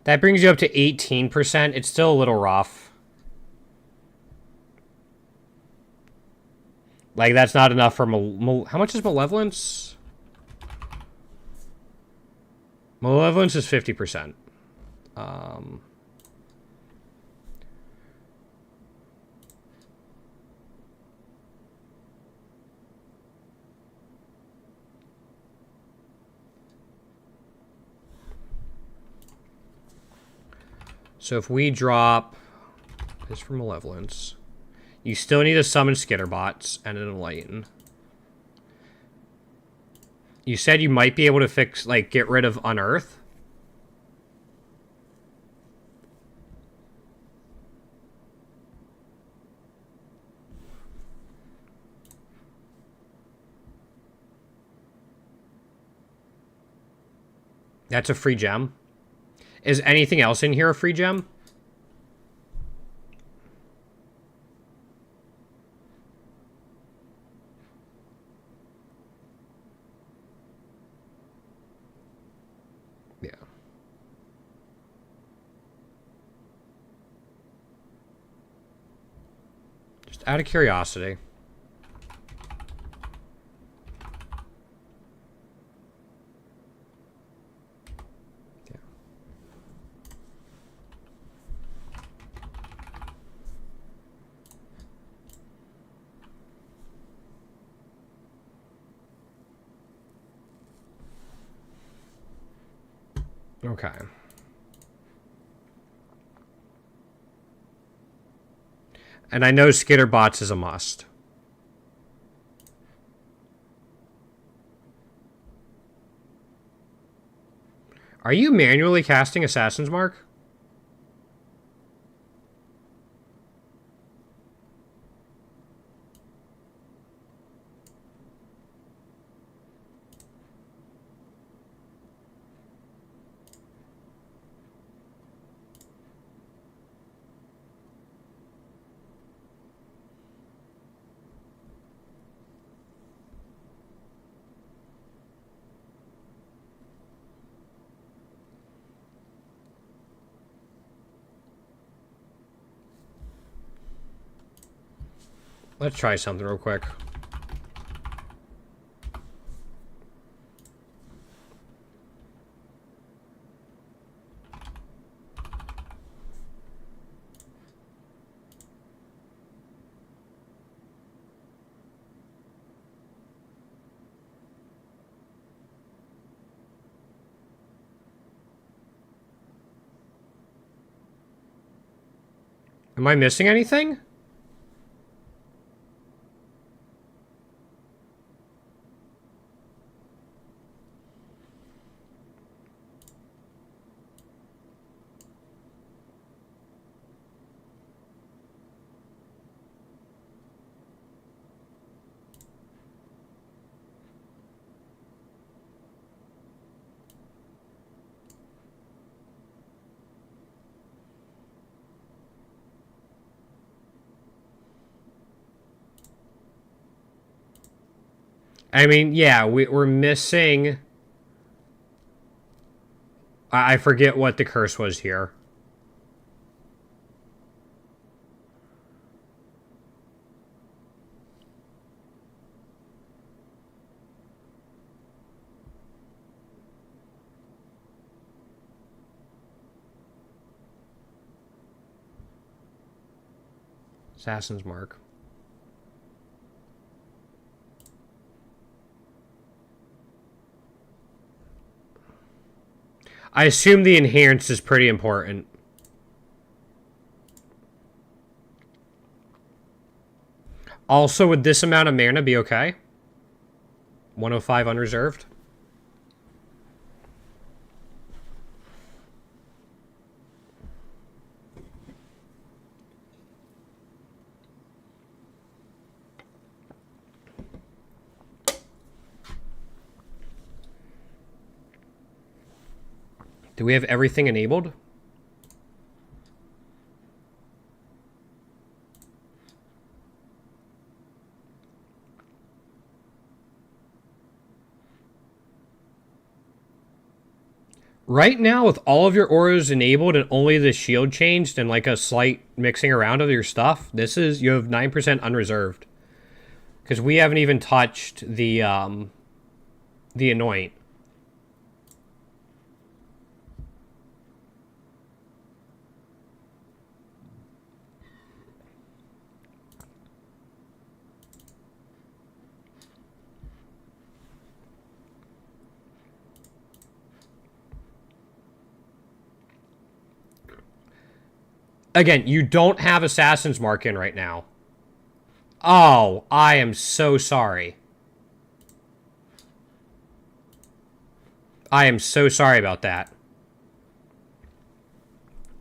That brings you up to 18%. It's still a little rough. Like, that's not enough for... How much is Malevolence? Malevolence is 50%. So if we drop this for Malevolence, you still need to summon Skitterbots and an Enlighten. You said you might be able to fix, like, get rid of Unearth. That's a free gem. Is anything else in here a free gem? Yeah. Just out of curiosity. Okay. And I know Skitterbots is a must. Are you manually casting Assassin's Mark? Let's try something real quick. Am I missing anything? I mean, yeah, we're missing... I forget what the curse was here. Assassin's Mark. I assume the Enhance is pretty important. Also, would this amount of mana be okay? 105 unreserved? Do we have everything enabled? Right now, with all of your auras enabled and only the shield changed and like a slight mixing around of your stuff, you have 9% unreserved. Because we haven't even touched the Anoint. Again, you don't have Assassin's Mark in right now. Oh, I am so sorry. I am so sorry about that.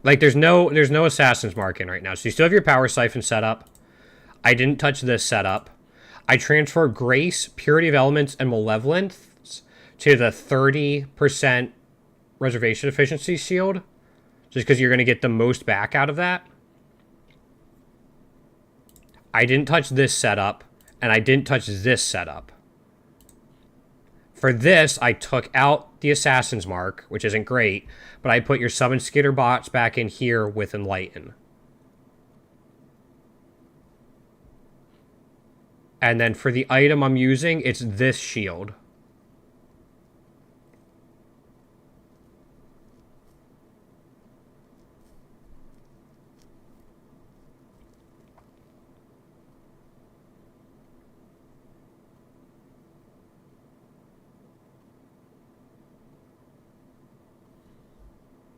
Like, there's no Assassin's Mark in right now. So you still have your Power Siphon set up. I didn't touch this setup. I transferred Grace, Purity of Elements, and Malevolence to the 30% Reservation Efficiency shield. Just because you're going to get the most back out of that. I didn't touch this setup, and I didn't touch this setup. For this, I took out the Assassin's Mark, which isn't great, but I put your Summon Skitter bots back in here with Enlighten. And then for the item I'm using, it's this shield.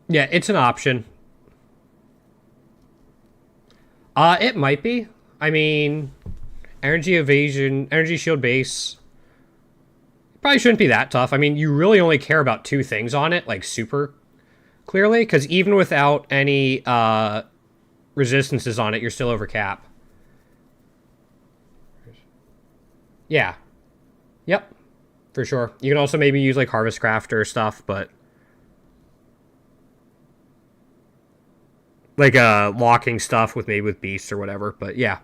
Yeah, it's an option. It might be. I mean, energy evasion, energy shield base. Probably shouldn't be that tough. I mean, you really only care about two things on it, like super clearly, because even without any resistances on it, you're still over cap. Yeah. Yep. For sure. You can also maybe use like Harvest Crafter stuff, but like locking stuff with maybe with beasts or whatever, but yeah.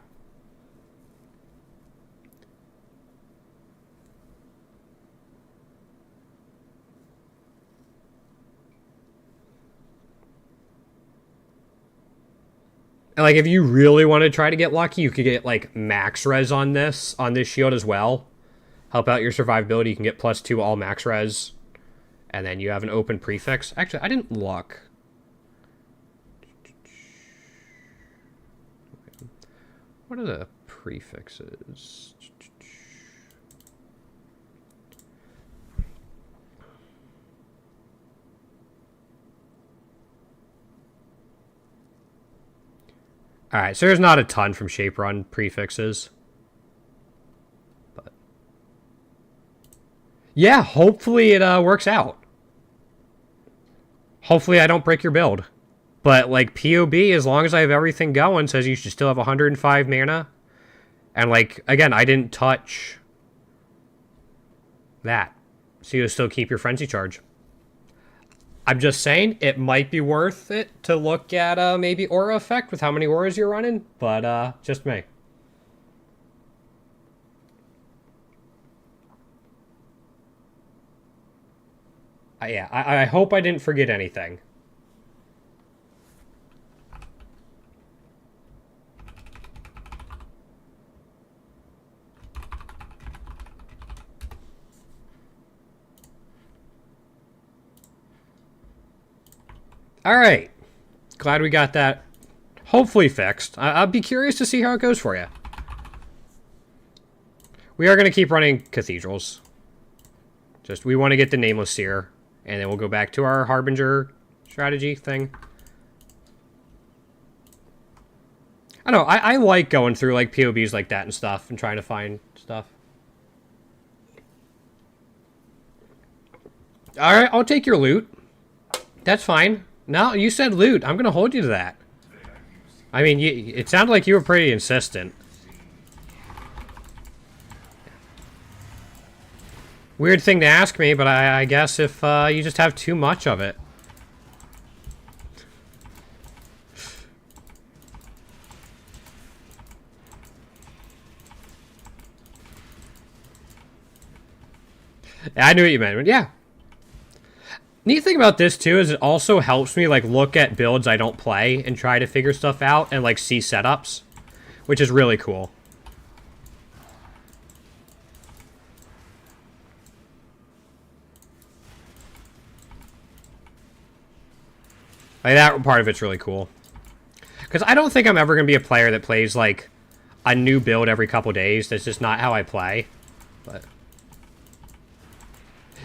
And like if you really want to try to get lucky, you could get like max res on this shield as well. Help out your survivability. You can get +2 all max res. And then you have an open prefix. Actually, I didn't look. What are the prefixes? Alright, so there's not a ton from Shape Run prefixes. But yeah, hopefully it works out. Hopefully I don't break your build. But, like, POB, as long as I have everything going, says you should still have 105 mana. And, like, again, I didn't touch that. So you'll still keep your Frenzy Charge. I'm just saying, it might be worth it to look at maybe Aura Effect with how many Auras you're running. But, just me. Yeah, I hope I didn't forget anything. Alright. Glad we got that hopefully fixed. I'll be curious to see how it goes for you. We are going to keep running cathedrals. Just, we want to get the Nameless Seer. And then we'll go back to our Harbinger strategy thing. I don't know, I like going through, like, POBs like that and stuff. And trying to find stuff. Alright, I'll take your loot. That's fine. No, you said loot. I'm going to hold you to that. I mean, it sounded like you were pretty insistent. Weird thing to ask me, but I guess if you just have too much of it. I knew what you meant. Yeah. Neat thing about this, too, is it also helps me, like, look at builds I don't play and try to figure stuff out and, like, see setups, which is really cool. Like, that part of it's really cool. Because I don't think I'm ever going to be a player that plays, like, a new build every couple days. That's just not how I play. But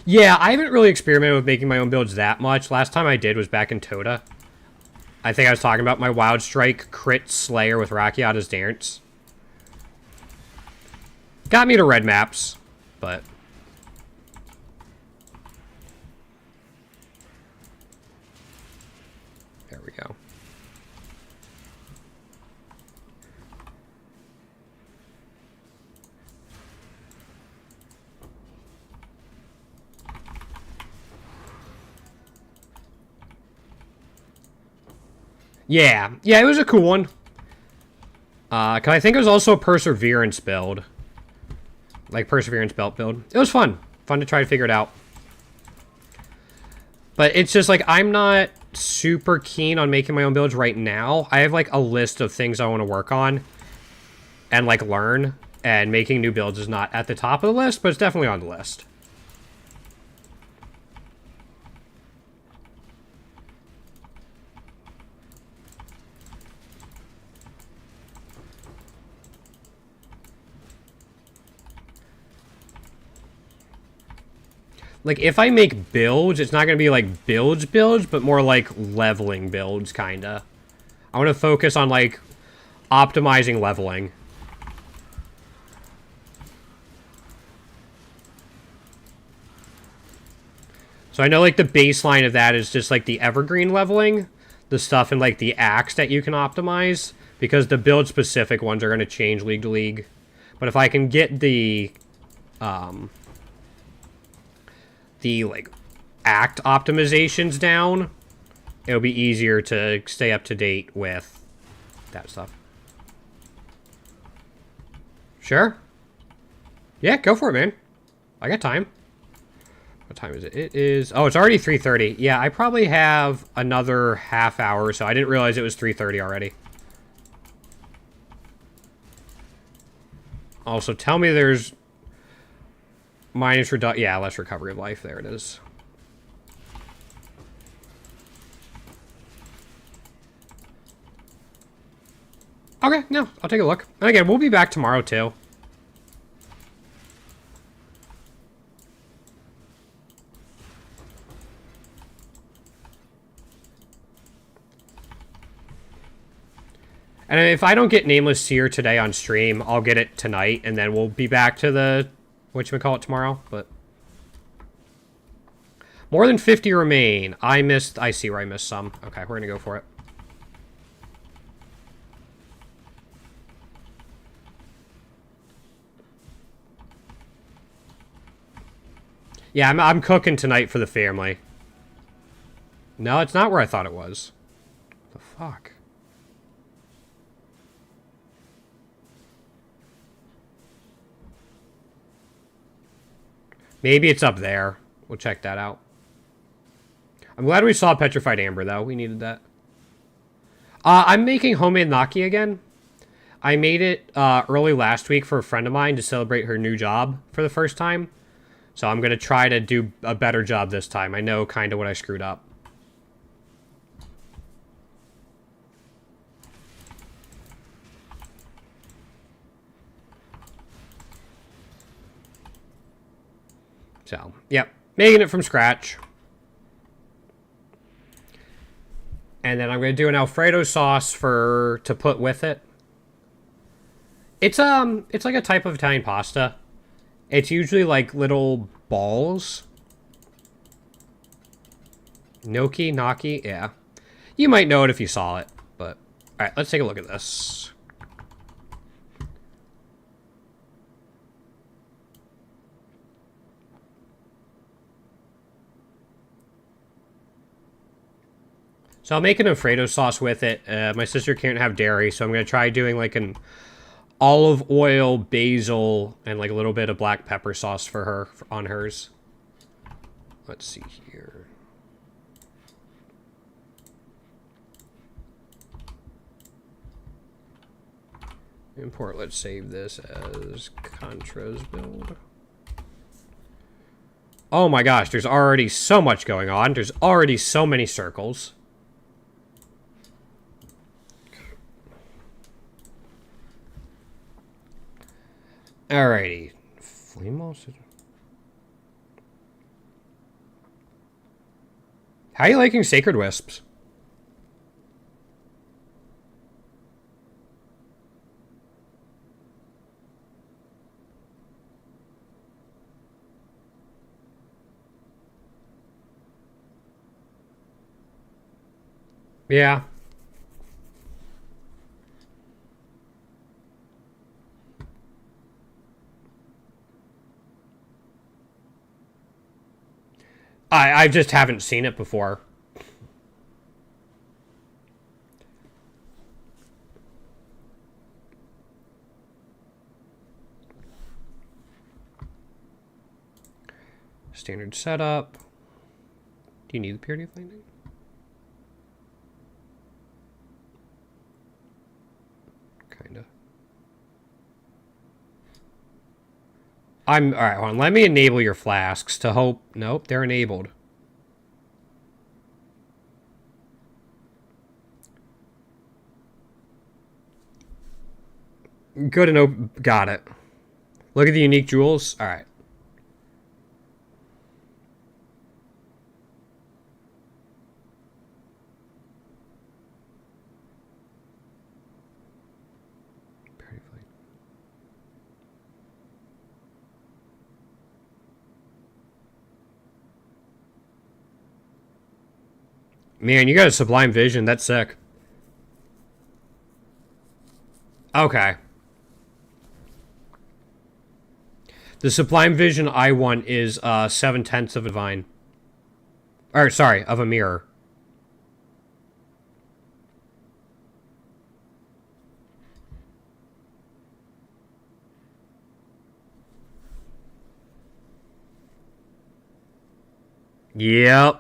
yeah, I haven't really experimented with making my own builds that much. Last time I did was back in Toda. I think I was talking about my Wild Strike crit Slayer with Rakiata's Dance. Got me to red maps, but there we go. Yeah, it was a cool one. Cause I think it was also a Perseverance build. Like, Perseverance belt build. It was fun. Fun to try to figure it out. But it's just, like, I'm not super keen on making my own builds right now. I have, like, a list of things I want to work on. And, like, learn. And making new builds is not at the top of the list, but it's definitely on the list. Like, if I make builds, it's not going to be, like, builds, but more, like, leveling builds, kind of. I want to focus on, like, optimizing leveling. So I know, like, the baseline of that is just, like, the evergreen leveling. The stuff in, like, the axe that you can optimize. Because the build-specific ones are going to change league to league. But if I can get the like, act optimizations down, it'll be easier to stay up to date with that stuff. Sure. Yeah, go for it, man. I got time. What time is it? It is... Oh, it's already 3:30. Yeah, I probably have another half hour, so I didn't realize it was 3:30 already. Also, tell me there's... Minus reduction. Yeah, less recovery of life. There it is. Okay, no, I'll take a look. And again, we'll be back tomorrow, too. And if I don't get Nameless Seer today on stream, I'll get it tonight, and then we'll be back to the... whatchamacallit tomorrow, but... More than 50 remain. I see where I missed some. Okay, we're gonna go for it. Yeah, I'm cooking tonight for the family. No, it's not where I thought it was. The fuck? Maybe it's up there. We'll check that out. I'm glad we saw Petrified Amber, though. We needed that. I'm making homemade gnocchi again. I made it early last week for a friend of mine to celebrate her new job for the first time. So I'm going to try to do a better job this time. I know kind of what I screwed up. So, yep. Making it from scratch. And then I'm going to do an Alfredo sauce to put with it. It's like a type of Italian pasta. It's usually like little balls. Gnocchi, yeah. You might know it if you saw it, but all right, let's take a look at this. So I'll make an Alfredo sauce with it. My sister can't have dairy, so I'm going to try doing like an olive oil, basil, and like a little bit of black pepper sauce for her on hers. Let's see here. Import, let's save this as Contras build. Oh my gosh, there's already so much going on. There's already so many circles. Alrighty. How are you liking Sacred Wisps? Yeah. I just haven't seen it before. Standard setup. Do you need the purity of lightning? Kinda. Alright, hold on. Let me enable your flasks to hope. Nope, they're enabled. Good to know. Got it. Look at the unique jewels. Alright. Man, you got a Sublime Vision. That's sick. Okay. The Sublime Vision I want is 7/10 of a divine. Or, sorry, of a mirror. Yep.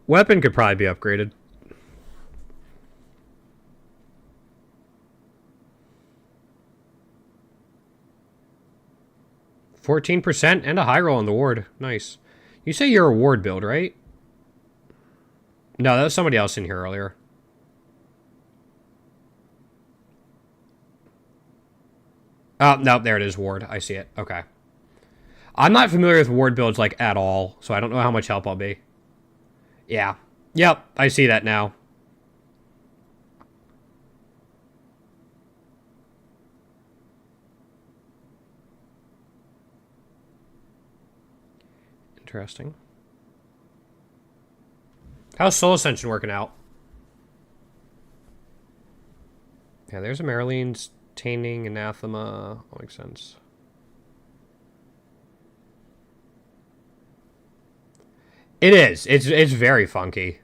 Weapon could probably be upgraded. %, and a high roll on the ward. Nice. You say you're a ward build, right? No, that was somebody else in here earlier. Oh, no, there it is, ward. I see it. Okay. I'm not familiar with ward builds, like, at all, so I don't know how much help I'll be. Yeah. Yep, I see that now. Interesting. How's Soul Ascension working out? Yeah, there's a Marlene's Tainting, Anathema. All makes sense. It is. It's very funky.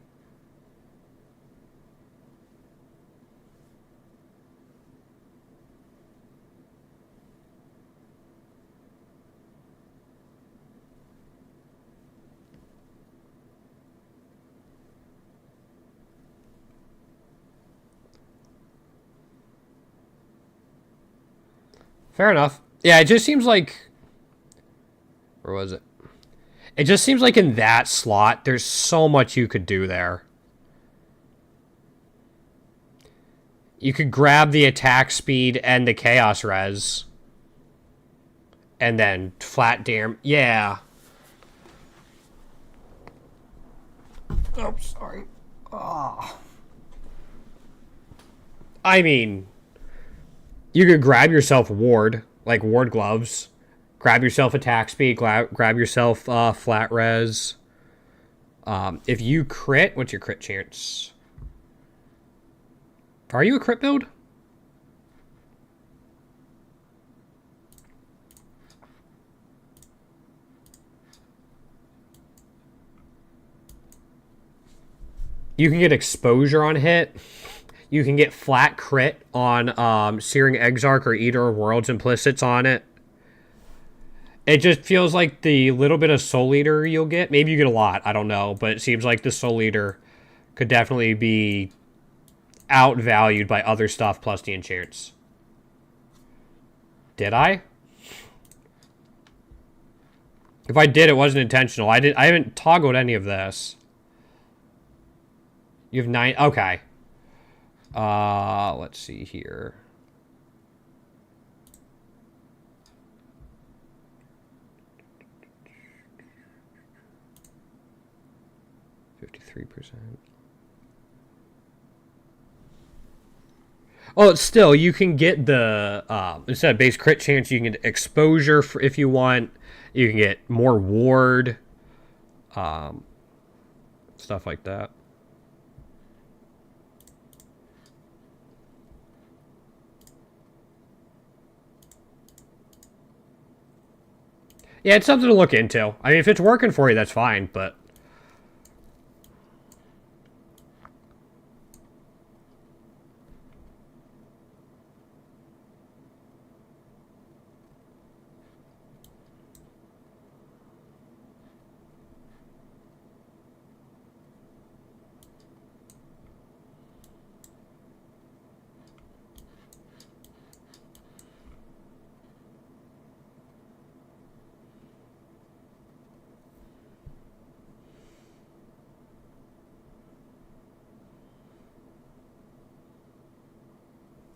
Fair enough. Yeah, it just seems like... Where was it? It just seems like in that slot, there's so much you could do there. You could grab the attack speed and the chaos res. And then flat damn... Yeah. Oh, sorry. Oh. I mean... You could grab yourself ward, like ward gloves. Grab yourself attack speed, grab yourself flat res. If you crit, what's your crit chance? Are you a crit build? You can get exposure on hit. You can get flat crit on Searing Exarch or Eater of Worlds implicits on it. It just feels like the little bit of Soul Eater you'll get. Maybe you get a lot, I don't know. But it seems like the Soul Eater could definitely be outvalued by other stuff plus the enchants. Did I? If I did, it wasn't intentional. I haven't toggled any of this. You have 9. Okay. Let's see here. %. Oh, still, you can get the, instead of base crit chance, you can get exposure for, if you want. You can get more ward. Stuff like that. Yeah, it's something to look into. I mean, if it's working for you, that's fine, but...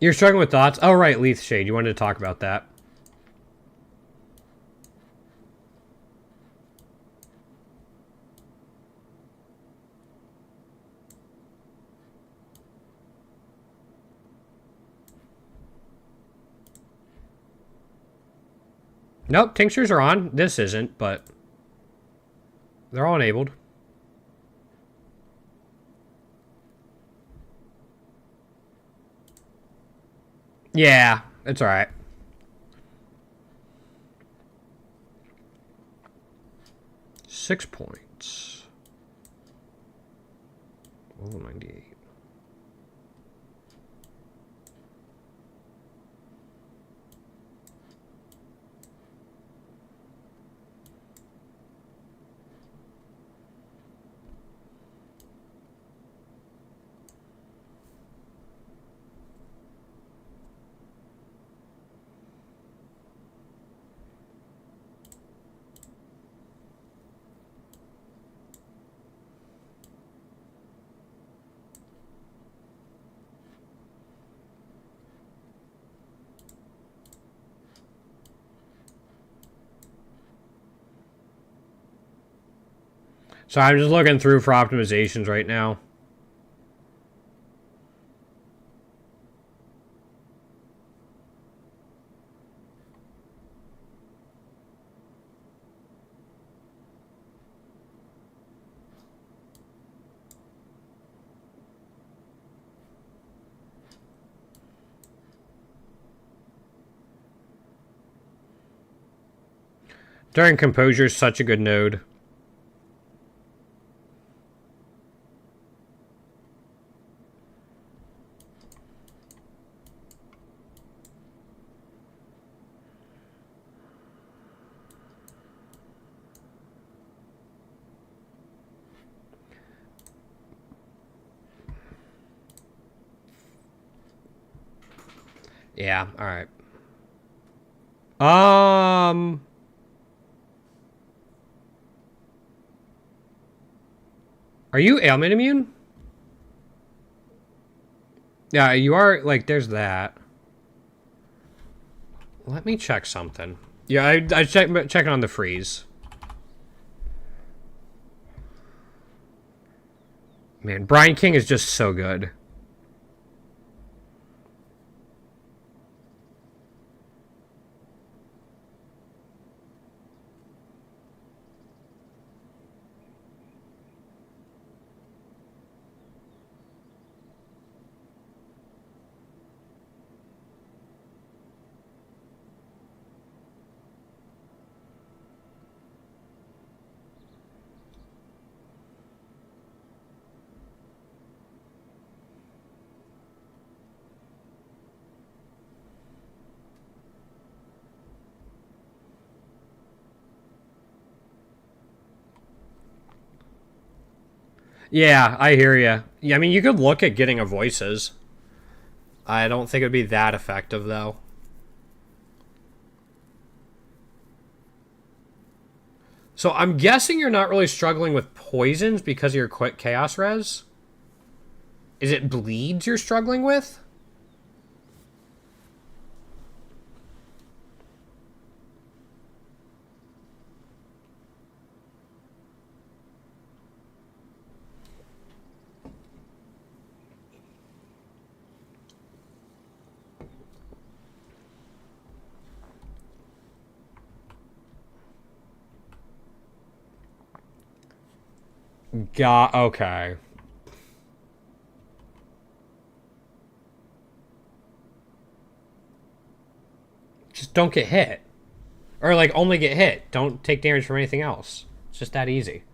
You're struggling with thoughts? Oh, right, Leith Shade. You wanted to talk about that. Nope, tinctures are on. This isn't, but... They're all enabled. Yeah, it's alright. Six points. Oh, 98. So I'm just looking through for optimizations right now. During Composure is such a good node. Yeah, alright. Um... Are you ailment immune? Yeah, you are, like, there's that. Let me check something. Yeah, I checking on the freeze. Man, Brian King is just so good. Yeah, I hear you. Yeah, I mean, you could look at getting a voices. I don't think it would be that effective, though. So I'm guessing you're not really struggling with poisons because of your quick chaos res? Is it bleeds you're struggling with? Got okay. Just don't get hit. Or like only get hit. Don't take damage from anything else. It's just that easy.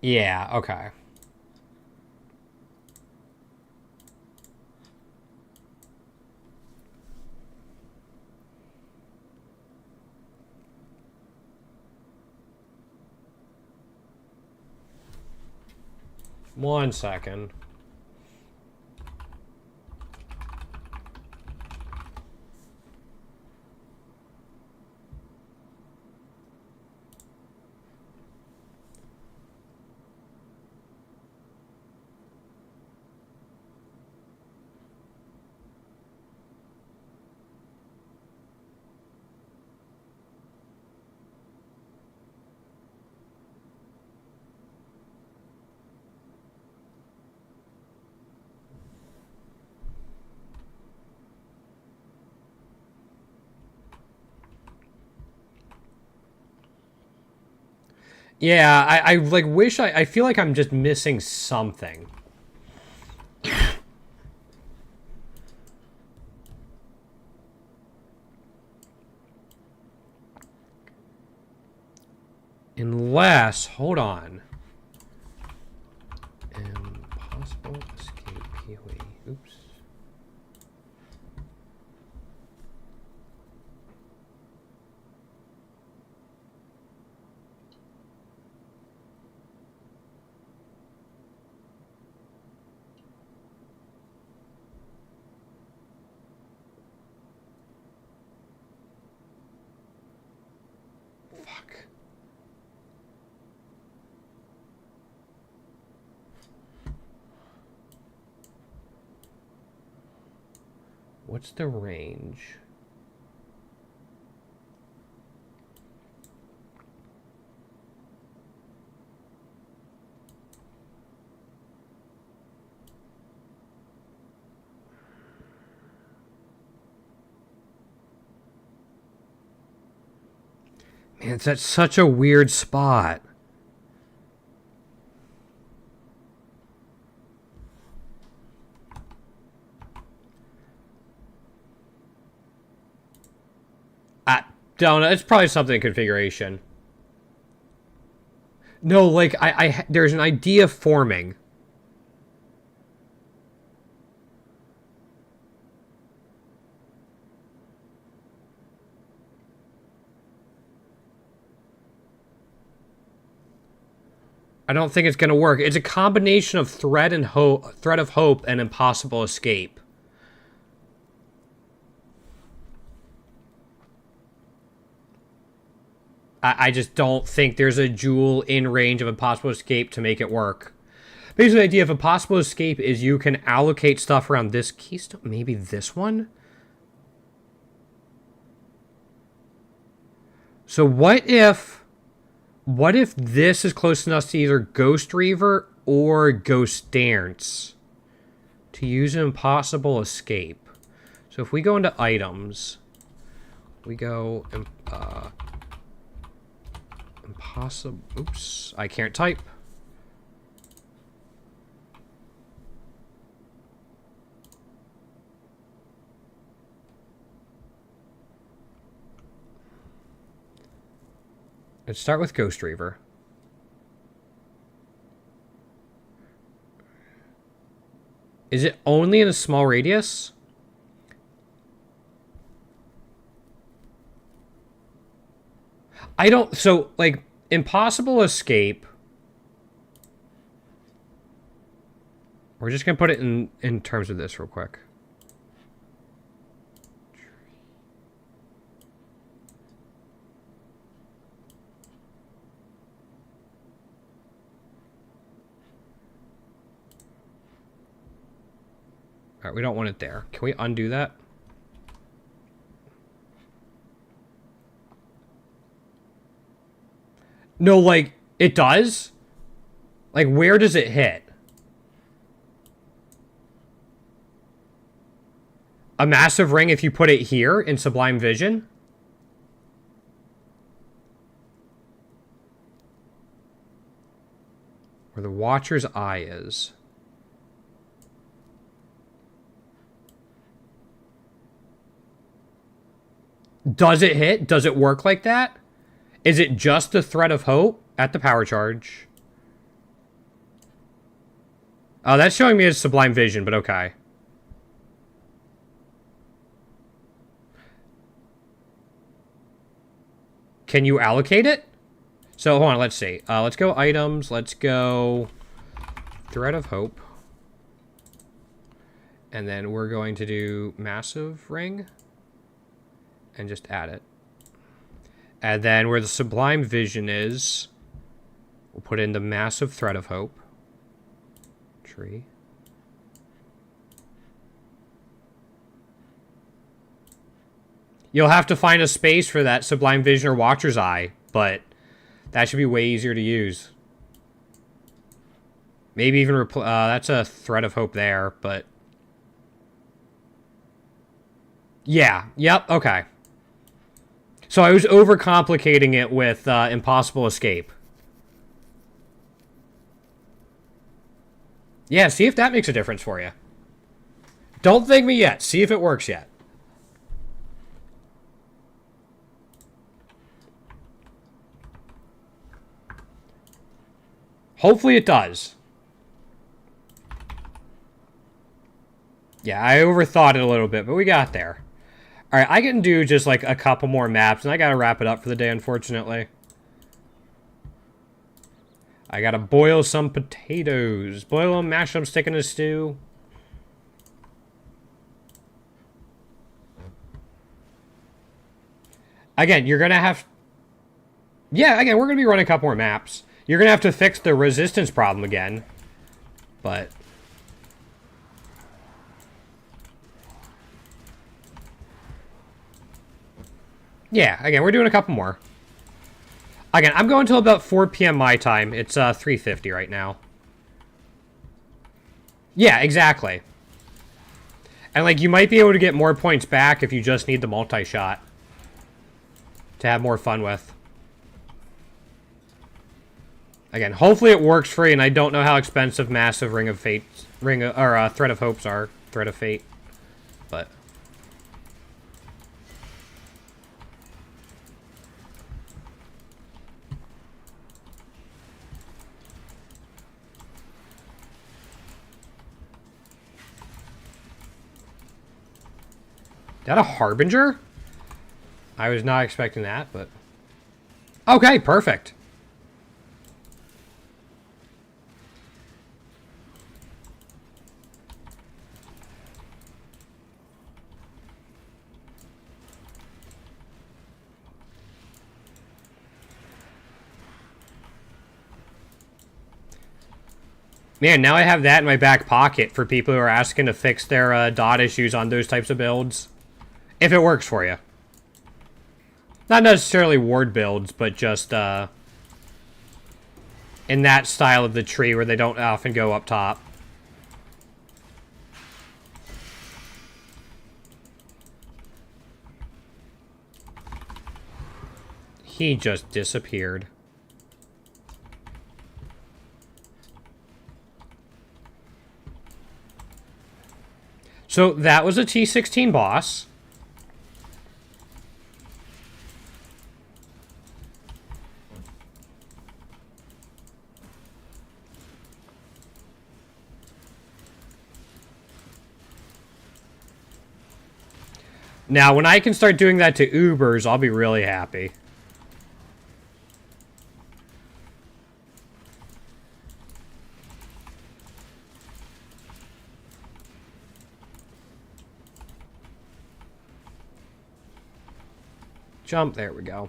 Yeah, okay. One second. Yeah, I like wish I feel like I'm just missing something. Unless, hold on. Impossible escape PoE. Oops. Fuck. What's the range? Man, it's at such a weird spot. I don't know. It's probably something in configuration. No, like there's an idea forming. I don't think it's going to work. It's a combination of threat of hope and impossible escape. I just don't think there's a jewel in range of impossible escape to make it work. Basically, the idea of impossible escape is you can allocate stuff around this keystone. Maybe this one? So what if this is close enough to either Ghost Reaver or Ghost Dance to use an impossible escape? So if we go into items, we go impossible. Oops, I can't type. Let's start with Ghost Reaver. Is it only in a small radius? I don't... So, like, impossible escape... We're just going to put it in terms of this real quick. Alright, we don't want it there. Can we undo that? No, like, it does? Like, where does it hit? A massive ring if you put it here in Sublime Vision? Where the Watcher's Eye is. Does it hit? Does it work like that? Is it just the Thread of Hope at the power charge? Oh, that's showing me as Sublime Vision, but okay. Can you allocate it? So, hold on, let's see. Let's go items. Let's go Thread of Hope. And then we're going to do Massive Ring. And just add it. And then where the Sublime Vision is, we'll put in the Massive Thread of Hope. Tree. You'll have to find a space for that Sublime Vision or Watcher's Eye, but that should be way easier to use. Maybe even that's a Thread of Hope there, but... Yeah, yep, okay. So I was overcomplicating it with Impossible Escape. Yeah, see if that makes a difference for you. Don't thank me yet. See if it works yet. Hopefully it does. Yeah, I overthought it a little bit, but we got there. Alright, I can do just like a couple more maps, and I gotta wrap it up for the day, unfortunately. I gotta boil some potatoes. Boil them, mash them, stick in a stew. Again, you're gonna have... Yeah, again, we're gonna be running a couple more maps. You're gonna have to fix the resistance problem again. But... yeah, again, we're doing a couple more. Again, I'm going till about 4 p.m. my time. It's 3:50 right now. Yeah, exactly. And, like, you might be able to get more points back if you just need the multi-shot to have more fun with. Again, hopefully it works for you, and I don't know how expensive Massive Ring of Fate... Thread of Hopes are. Thread of Fate. But... Is that a Harbinger? I was not expecting that, but... Okay, perfect. Man, now I have that in my back pocket for people who are asking to fix their dot issues on those types of builds. If it works for you. Not necessarily ward builds, but just in that style of the tree where they don't often go up top. He just disappeared. So that was a T16 boss. Now, when I can start doing that to Ubers, I'll be really happy. Jump, there we go.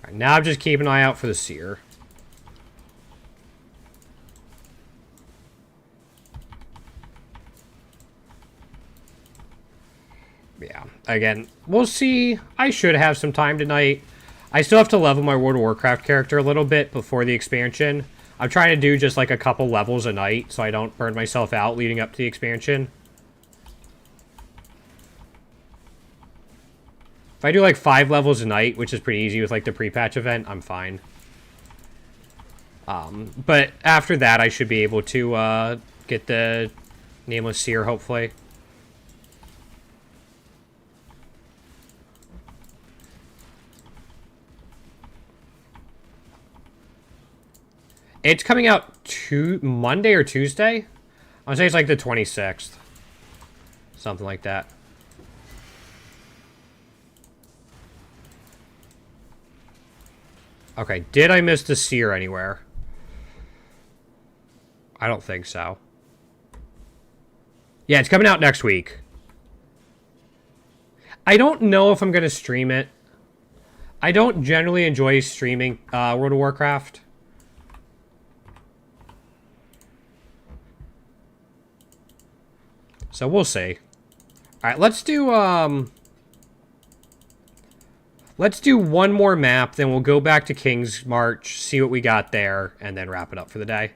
Alright, now I'm just keeping an eye out for the seer. Yeah, again, we'll see. I should have some time tonight. I still have to level my World of Warcraft character a little bit before the expansion. I'm trying to do just like a couple levels a night so I don't burn myself out leading up to the expansion. If I do like 5 levels a night, which is pretty easy with like the pre-patch event, I'm fine. But after that, I should be able to get the Nameless Seer, hopefully. It's coming out Monday or Tuesday? I would say it's like the 26th. Something like that. Okay, did I miss the seer anywhere? I don't think so. Yeah, it's coming out next week. I don't know if I'm going to stream it. I don't generally enjoy streaming World of Warcraft. So we'll see. Alright, let's do one more map, then we'll go back to King's March, see what we got there, and then wrap it up for the day.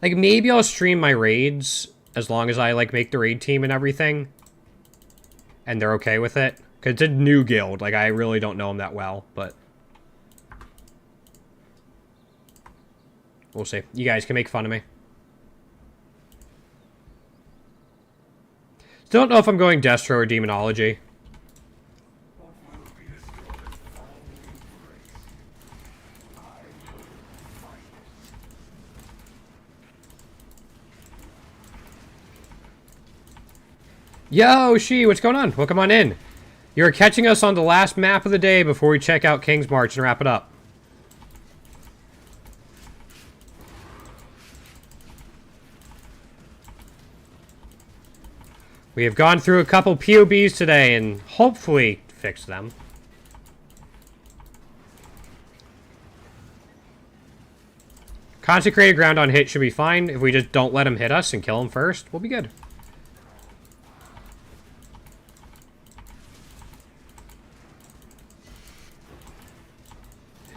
Like, maybe I'll stream my raids, as long as I, like, make the raid team and everything. And they're okay with it. Because it's a new guild. Like, I really don't know them that well, but... we'll see. You guys can make fun of me. Still don't know if I'm going Destro or Demonology. Yo, She, what's going on? Welcome on in. You're catching us on the last map of the day before we check out King's March and wrap it up. We have gone through a couple POBs today and hopefully fixed them. Consecrated ground on hit should be fine. If we just don't let him hit us and kill him first, we'll be good.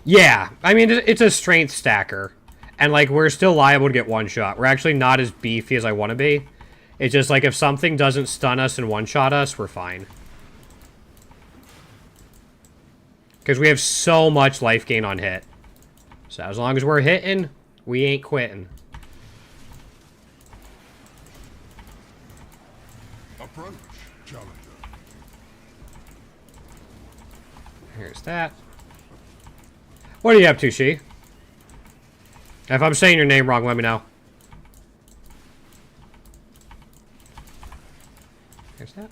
Yeah, I mean, it's a strength stacker. And, like, we're still liable to get one shot. We're actually not as beefy as I want to be. It's just, like, if something doesn't stun us and one-shot us, we're fine. Because we have so much life gain on hit. So as long as we're hitting, we ain't quitting. Approach, challenger. Here's that. What are you up to, She? If I'm saying your name wrong, let me know. Here's that.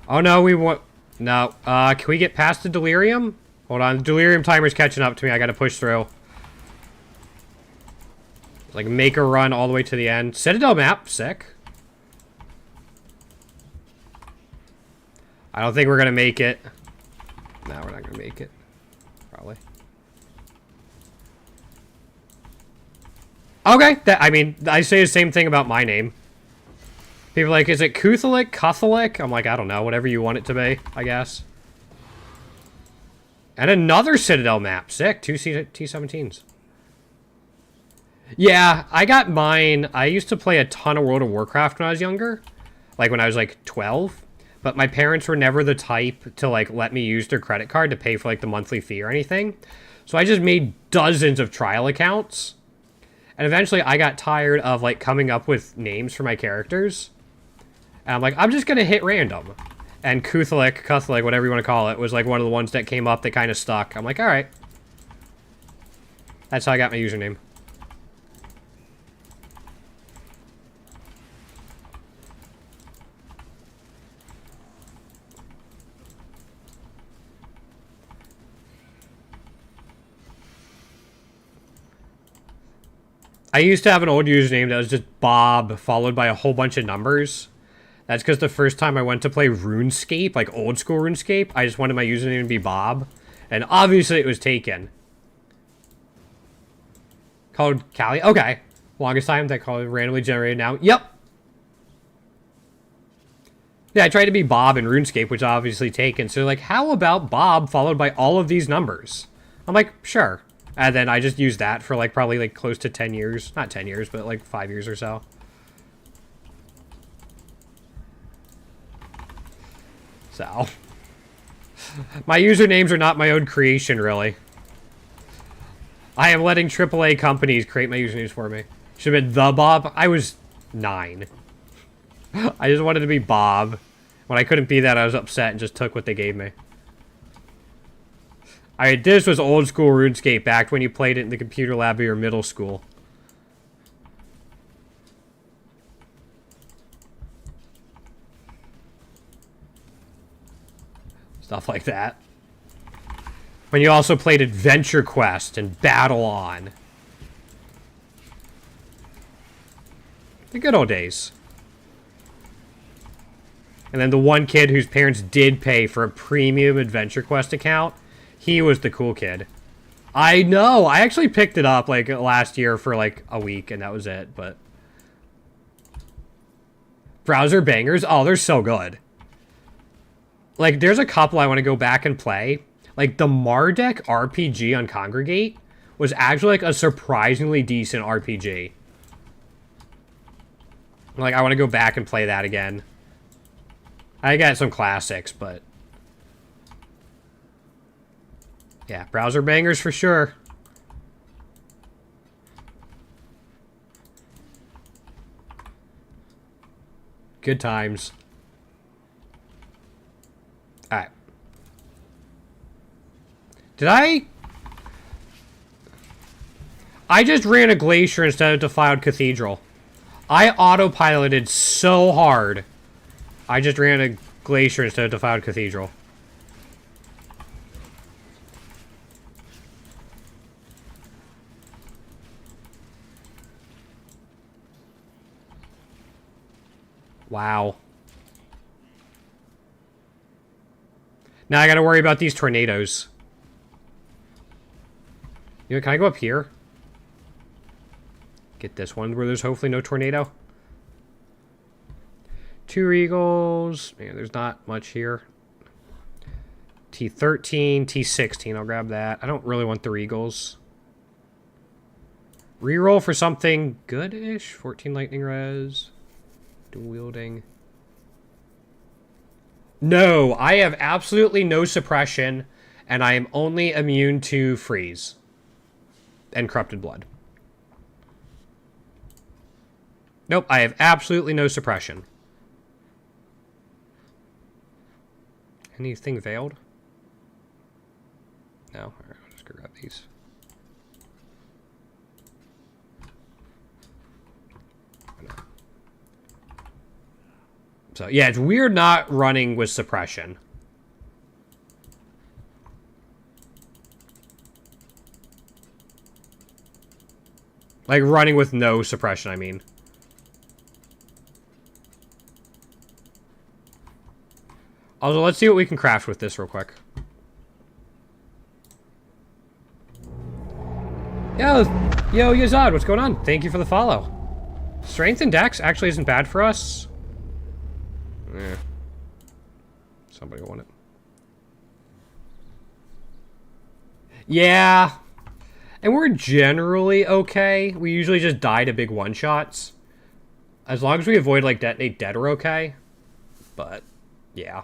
Oh no, we want... No. Can we get past the delirium? Hold on, delirium timer's catching up to me. I gotta push through. Like, make a run all the way to the end. Citadel map, sick. I don't think we're gonna make it. No, we're not gonna make it. Probably. Okay, I mean, I say the same thing about my name. People are like, is it Kuthalik? Cuthalik? I'm like, I don't know, whatever you want it to be, I guess. And another Citadel map. Sick. 2 T-17s. Yeah, I got mine. I used to play a ton of World of Warcraft when I was younger. Like, when I was, like, 12. But my parents were never the type to, like, let me use their credit card to pay for, like, the monthly fee or anything. So I just made dozens of trial accounts. And eventually I got tired of, like, coming up with names for my characters. And I'm like, I'm just going to hit random. And Kuthalik, whatever you want to call it, was like one of the ones that came up that kind of stuck. I'm like, alright. That's how I got my username. I used to have an old username that was just Bob, followed by a whole bunch of numbers. That's because the first time I went to play RuneScape, like old school RuneScape, I just wanted my username to be Bob. And obviously it was taken. Called Callie? Okay. Longest time that call randomly generated now. Yep. Yeah, I tried to be Bob in RuneScape, which is obviously taken. So like, how about Bob followed by all of these numbers? I'm like, sure. And then I just used that for like probably like close to 10 years. Not 10 years, but like 5 years or so. So, my usernames are not my own creation, really. I am letting AAA companies create my usernames for me. Should have been The Bob. I was 9. I just wanted to be Bob. When I couldn't be that, I was upset and just took what they gave me. This was old school RuneScape back when you played it in the computer lab of your middle school. Stuff like that. When you also played Adventure Quest and Battle On. The good old days. And then the one kid whose parents did pay for a premium Adventure Quest account, he was the cool kid. I know! I actually picked it up, like, last year for, like, a week, and that was it, but... Browser bangers? Oh, they're so good. Like, there's a couple I want to go back and play. Like, the Mardek RPG on Congregate was actually, like, a surprisingly decent RPG. Like, I want to go back and play that again. I got some classics, but... yeah, browser bangers for sure. Good times. Alright. Did I just ran a glacier instead of defiled cathedral. I autopiloted so hard. I just ran a glacier instead of defiled cathedral. Wow. Now I gotta worry about these tornadoes. You know, can I go up here? Get this one where there's hopefully no tornado. 2 eagles. Man, there's not much here. T13, T16. I'll grab that. I don't really want the eagles. Reroll for something good-ish. 14 lightning res. Dual wielding. No, I have absolutely no suppression, and I am only immune to freeze and corrupted blood. Nope, I have absolutely no suppression. Anything veiled? No? Alright, I'll just go grab these. So, yeah, it's weird not running with suppression. Like, running with no suppression, I mean. Also, let's see what we can craft with this real quick. Yo, Yazad, what's going on? Thank you for the follow. Strength and Dex actually isn't bad for us. Eh. Somebody want it. Yeah. And we're generally okay. We usually just die to big one-shots. As long as we avoid, like, detonate dead, we're okay. But, yeah.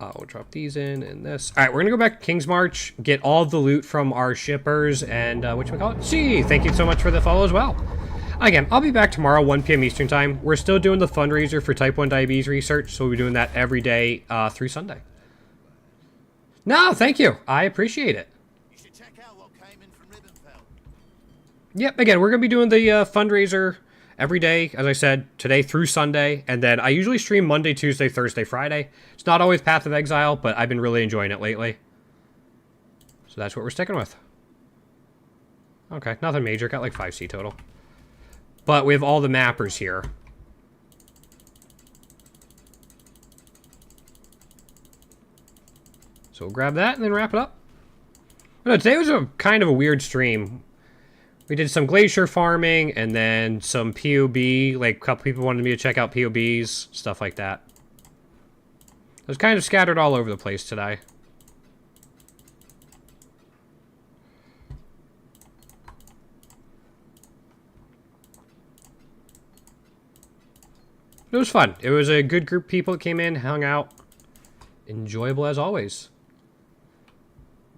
We'll drop these in and this. Alright, we're gonna go back to King's March, get all the loot from our shippers, and, whatchamacallit? Gee, thank you so much for the follow as well. Again, I'll be back tomorrow, 1 p.m. Eastern Time. We're still doing the fundraiser for type 1 diabetes research, so we'll be doing that every day through Sunday. No, thank you. I appreciate it. You should check out what came in from Ribbenfeld. Yep, again, we're going to be doing the fundraiser every day, as I said, today through Sunday, and then I usually stream Monday, Tuesday, Thursday, Friday. It's not always Path of Exile, but I've been really enjoying it lately. So that's what we're sticking with. Okay, nothing major. Got like 5C total. But we have all the mappers here. So we'll grab that and then wrap it up. No, today was a kind of a weird stream. We did some glacier farming and then some POB. Like, a couple people wanted me to check out POBs, stuff like that. It was kind of scattered all over the place today. It was fun. It was a good group of people that came in, hung out. Enjoyable as always.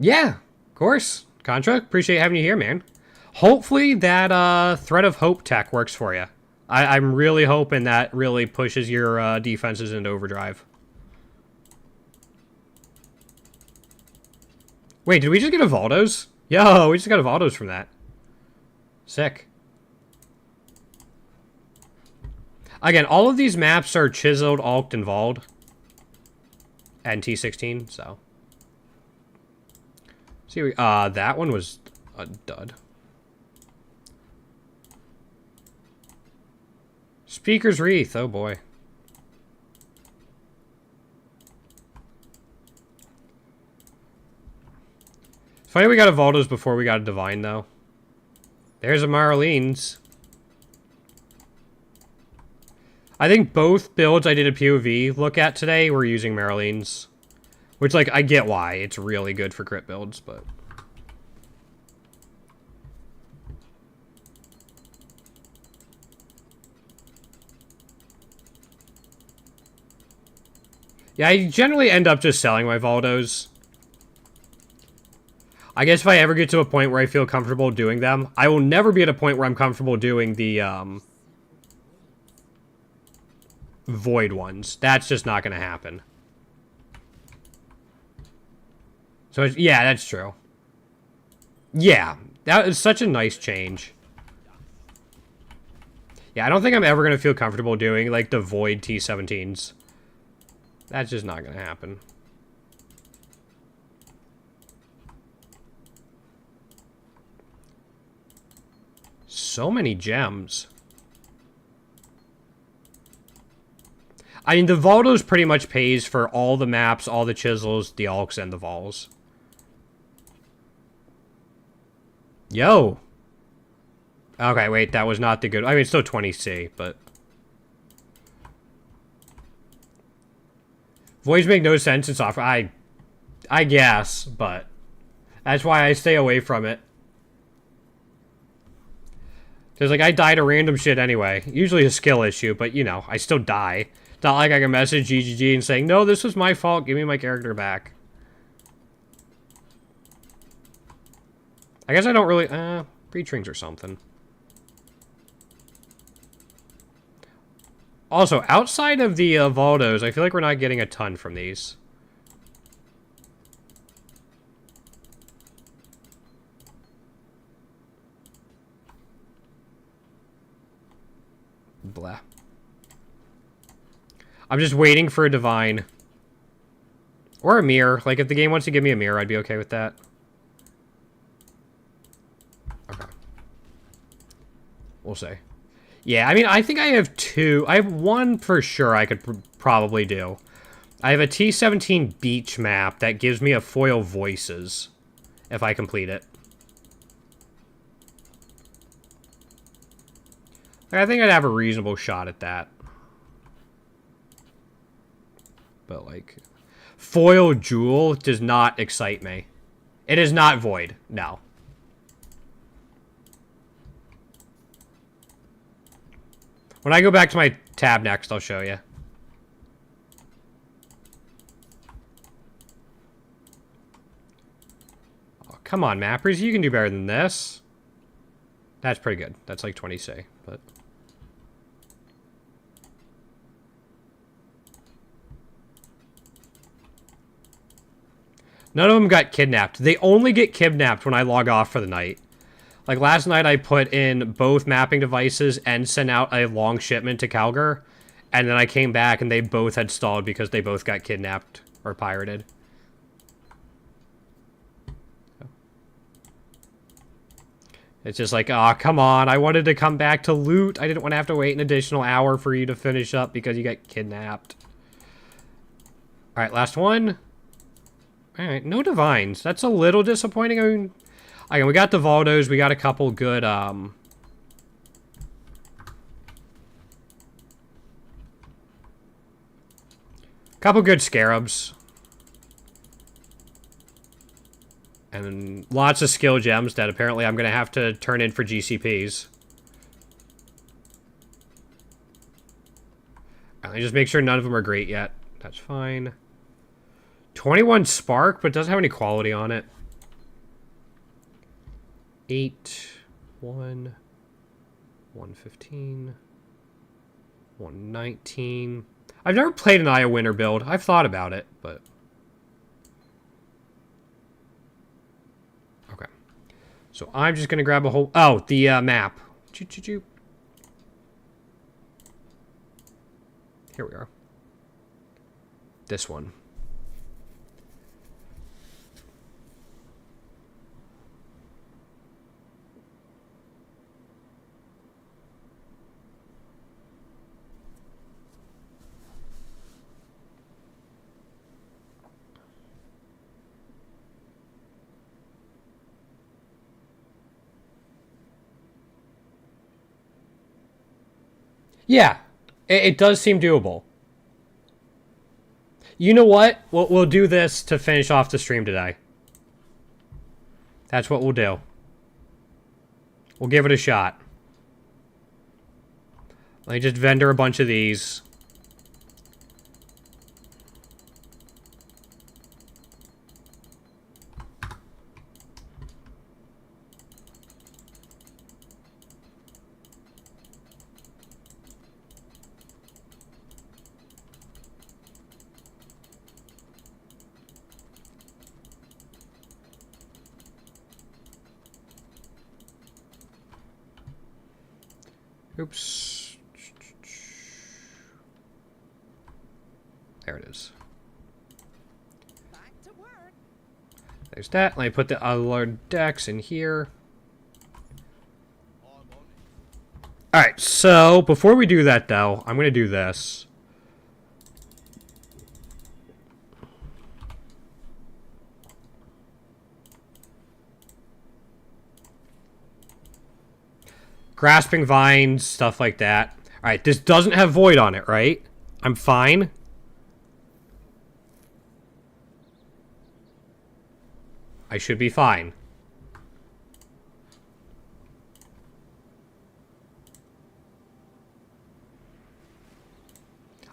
Yeah, of course. Contra, appreciate having you here, man. Hopefully that Thread of Hope tech works for you. I'm really hoping that really pushes your defenses into overdrive. Wait, did we just get a Valdos? Yo, we just got a Valdos from that. Sick. Again, all of these maps are chiseled, alked, and Vald. And T16, so. See, that one was a dud. Speaker's Wreath, oh boy. It's funny we got a Valdos before we got a Divine, though. There's a Marlene's. I think both builds I did a POV look at today were using Marlene's. Which, like, I get why. It's really good for crit builds, but... yeah, I generally end up just selling my Valdos. I guess if I ever get to a point where I feel comfortable doing them, I will never be at a point where I'm comfortable doing the, Void ones. That's just not going to happen. So, yeah, that's true. Yeah, that is such a nice change. Yeah, I don't think I'm ever going to feel comfortable doing, like, the Void T17s. That's just not going to happen. So many gems. I mean, the Valdos pretty much pays for all the maps, all the chisels, the alks, and the vols. Yo! Okay, wait, that was not the good... I mean, it's still 20C, but... Voids make no sense in software. I guess, but... That's why I stay away from it. Because, like, I die to random shit anyway. Usually a skill issue, but, you know, I still die. It's not like I can message GGG and saying, no, this was my fault, give me my character back. I guess I don't really... breach rings or something. Also, outside of the Valdos, I feel like we're not getting a ton from these. Blah. I'm just waiting for a Divine. Or a mirror. Like, if the game wants to give me a mirror, I'd be okay with that. Okay. We'll see. Yeah, I mean, I think I have two. I have one for sure I could probably do. I have a T-17 beach map that gives me a foil voices if I complete it. I think I'd have a reasonable shot at that. But, like, foil jewel does not excite me. It is not void, no. When I go back to my tab next, I'll show you. Oh, come on, mappers. You can do better than this. That's pretty good. That's like 20C, but... None of them got kidnapped. They only get kidnapped when I log off for the night. Like, last night I put in both mapping devices and sent out a long shipment to Calgar. And then I came back and they both had stalled because they both got kidnapped or pirated. It's just like, aw, come on. I wanted to come back to loot. I didn't want to have to wait an additional hour for you to finish up because you got kidnapped. Alright, last one. Alright, no divines. That's a little disappointing. I mean, again, we got the Valdos. We got a couple good, couple good scarabs. And lots of skill gems that apparently I'm going to have to turn in for GCPs. Let me just make sure none of them are great yet. That's fine. 21 spark, but it doesn't have any quality on it. 8, 1, 115, 119. I've never played an Aya Winter build. I've thought about it, but... Okay. So I'm just going to grab a whole... Oh, the map. Choo-choo-choo. Here we are. This one. Yeah, it does seem doable. You know what? We'll do this to finish off the stream today. That's what we'll do. We'll give it a shot. Let me just vendor a bunch of these. Oops. There it is. Back to work. There's that. Let me put the other decks in here. Alright, so before we do that, though, I'm going to do this. Grasping vines, stuff like that. Alright, this doesn't have void on it, right? I'm fine. I should be fine.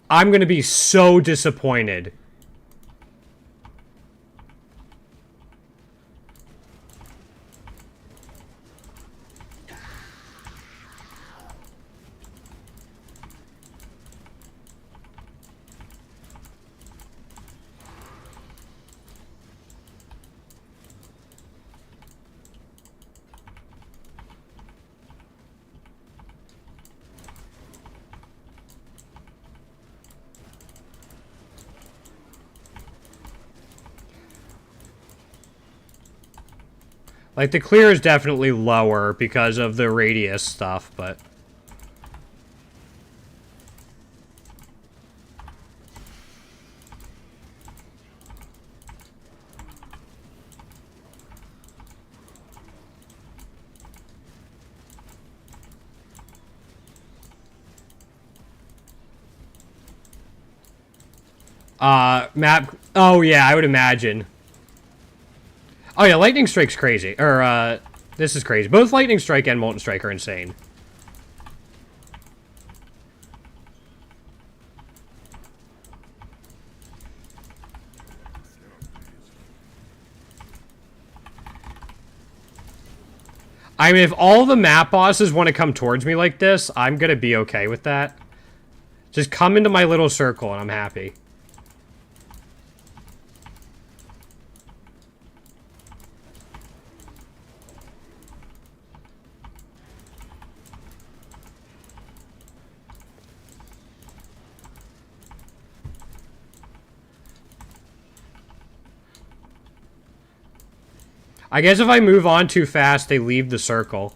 I'm gonna be so disappointed. Like, the clear is definitely lower because of the radius stuff, but... map... Oh, yeah, I would imagine. Oh, yeah, Lightning Strike's crazy. Or, this is crazy. Both Lightning Strike and Molten Strike are insane. I mean, if all the map bosses want to come towards me like this, I'm gonna be okay with that. Just come into my little circle and I'm happy. I guess if I move on too fast, they leave the circle.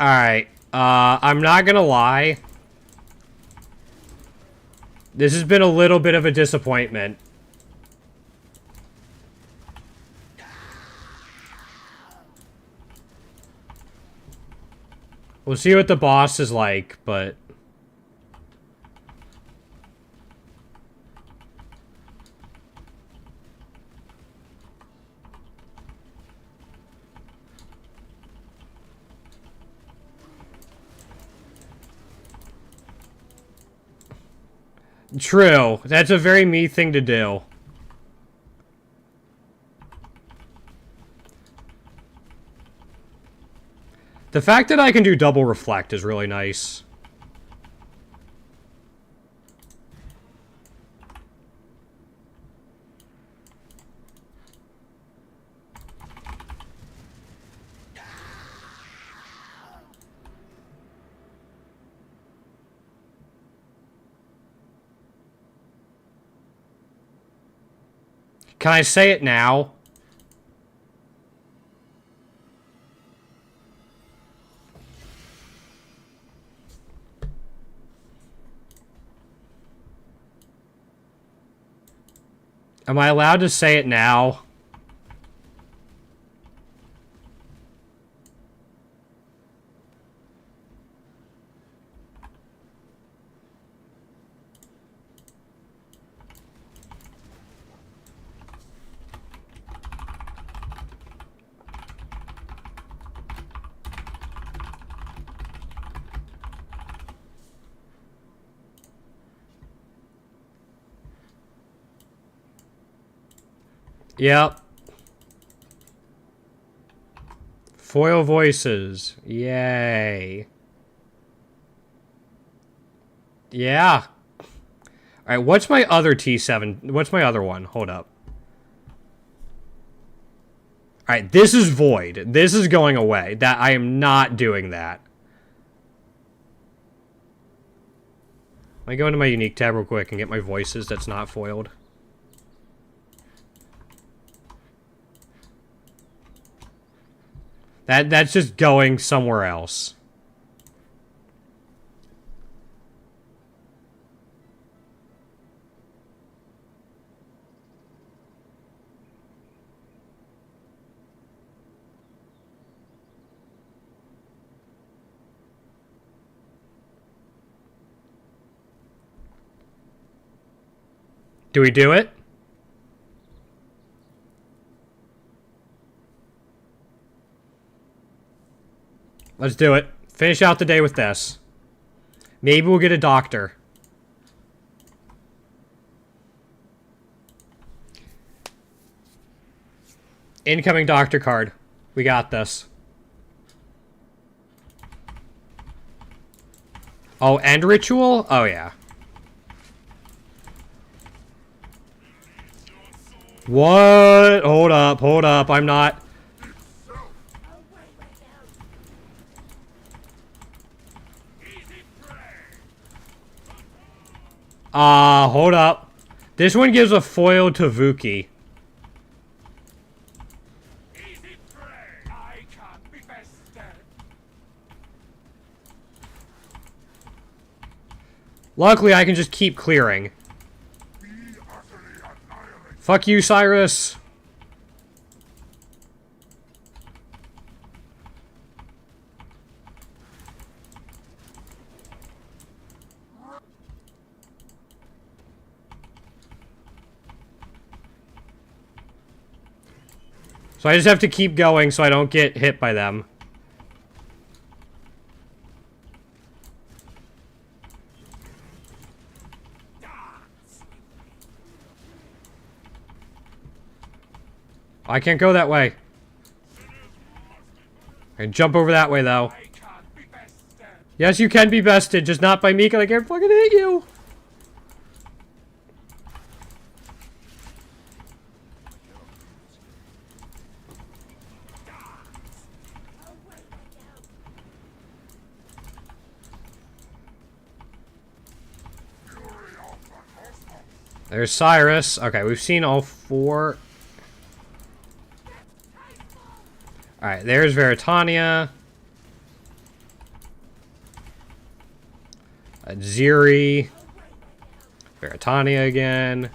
Alright, I'm not gonna lie. This has been a little bit of a disappointment. We'll see what the boss is like, but... True. That's a very me thing to do. The fact that I can do double reflect is really nice. Can I say it now? Am I allowed to say it now? Yep. Foil voices. Yay. Yeah. Alright, what's my other T7? What's my other one? Hold up. Alright, this is void. This is going away. That I am not doing that. Let me go into my unique tab real quick and get my voices that's not foiled. That's just going somewhere else. Do we do it? Let's do it. Finish out the day with this. Maybe we'll get a doctor. Incoming doctor card. We got this. Oh, end ritual? Oh, yeah. What? Hold up, hold up. I'm not... hold up. This one gives a foil to Vuki. Luckily, I can just keep clearing. Fuck you, Cyrus. So I just have to keep going so I don't get hit by them. I can't go that way. I can jump over that way, though. Yes, you can be bested, just not by me, because I can't fucking hit you. There's Cyrus. Okay, we've seen all 4. Alright, there's Veritania. Ziri. Veritania again.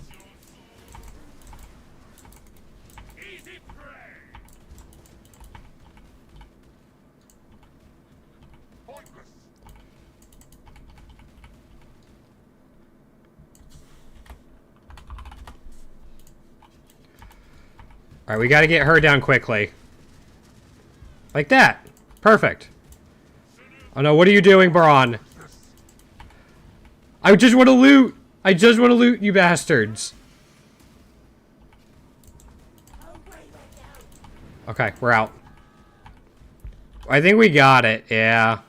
Alright, we gotta get her down quickly. Like that. Perfect. Oh no, what are you doing, Baron? I just want to loot! I just want to loot, you bastards. Okay, we're out. I think we got it, yeah.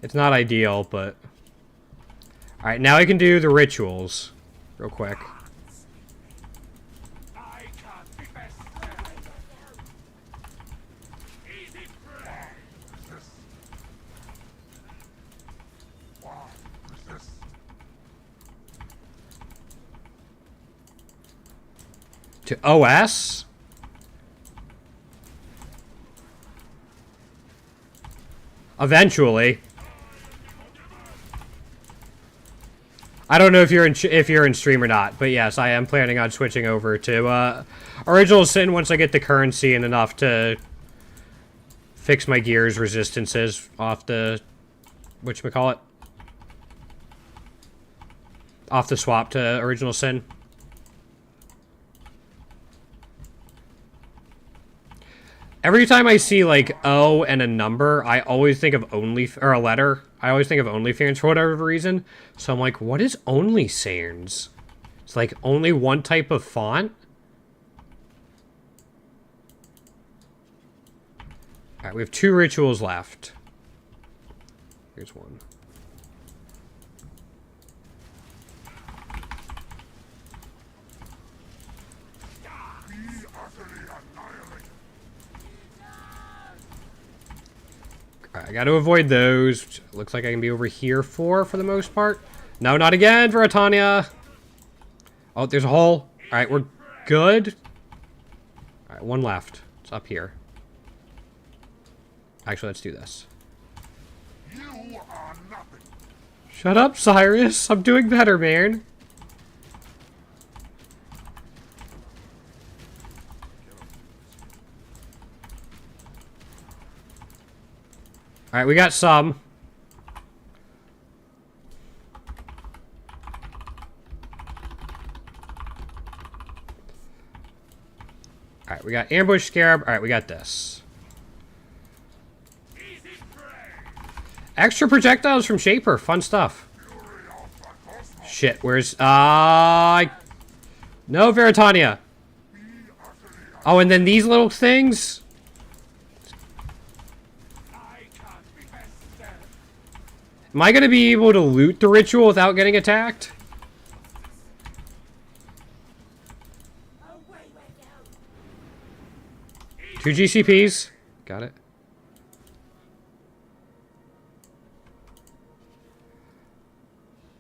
It's not ideal, but... Alright, now I can do the rituals. Real quick. To OS? Eventually. I don't know if you're in stream or not, but yes, I am planning on switching over to Original Sin once I get the currency and enough to fix my gears resistances off the whatchamacallit? Off the swap to Original Sin. Every time I see, like, O and a number, I always think of or a letter. I always think of OnlyFans for whatever reason. So I'm like, what is OnlySans? It's like only one type of font? Alright, we have 2 rituals left. Here's one. I got to avoid those. Which looks like I can be over here for the most part. No, not again, Veritania. Oh, there's a hole. All right, we're good. All right, one left. It's up here. Actually, let's do this. You are nothing. Shut up, Cyrus. I'm doing better, man. Alright, we got some. Alright, we got ambush scarab. Alright, we got this. Extra projectiles from Shaper. Fun stuff. Shit, where's... No, Veritania. Oh, and then these little things... Am I going to be able to loot the ritual without getting attacked? Two GCPs. Got it.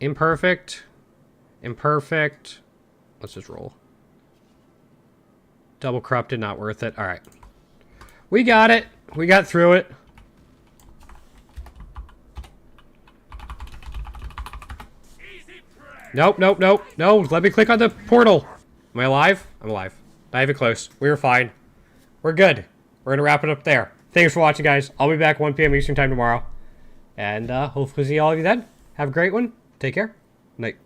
Imperfect. Imperfect. Let's just roll. Double corrupted, not worth it. Alright. We got it. We got through it. Nope, nope, nope. No, let me click on the portal. Am I alive? I'm alive. Not even close. We were fine. We're good. We're going to wrap it up there. Thanks for watching, guys. I'll be back 1 p.m. Eastern Time tomorrow. And hopefully see all of you then. Have a great one. Take care. Night.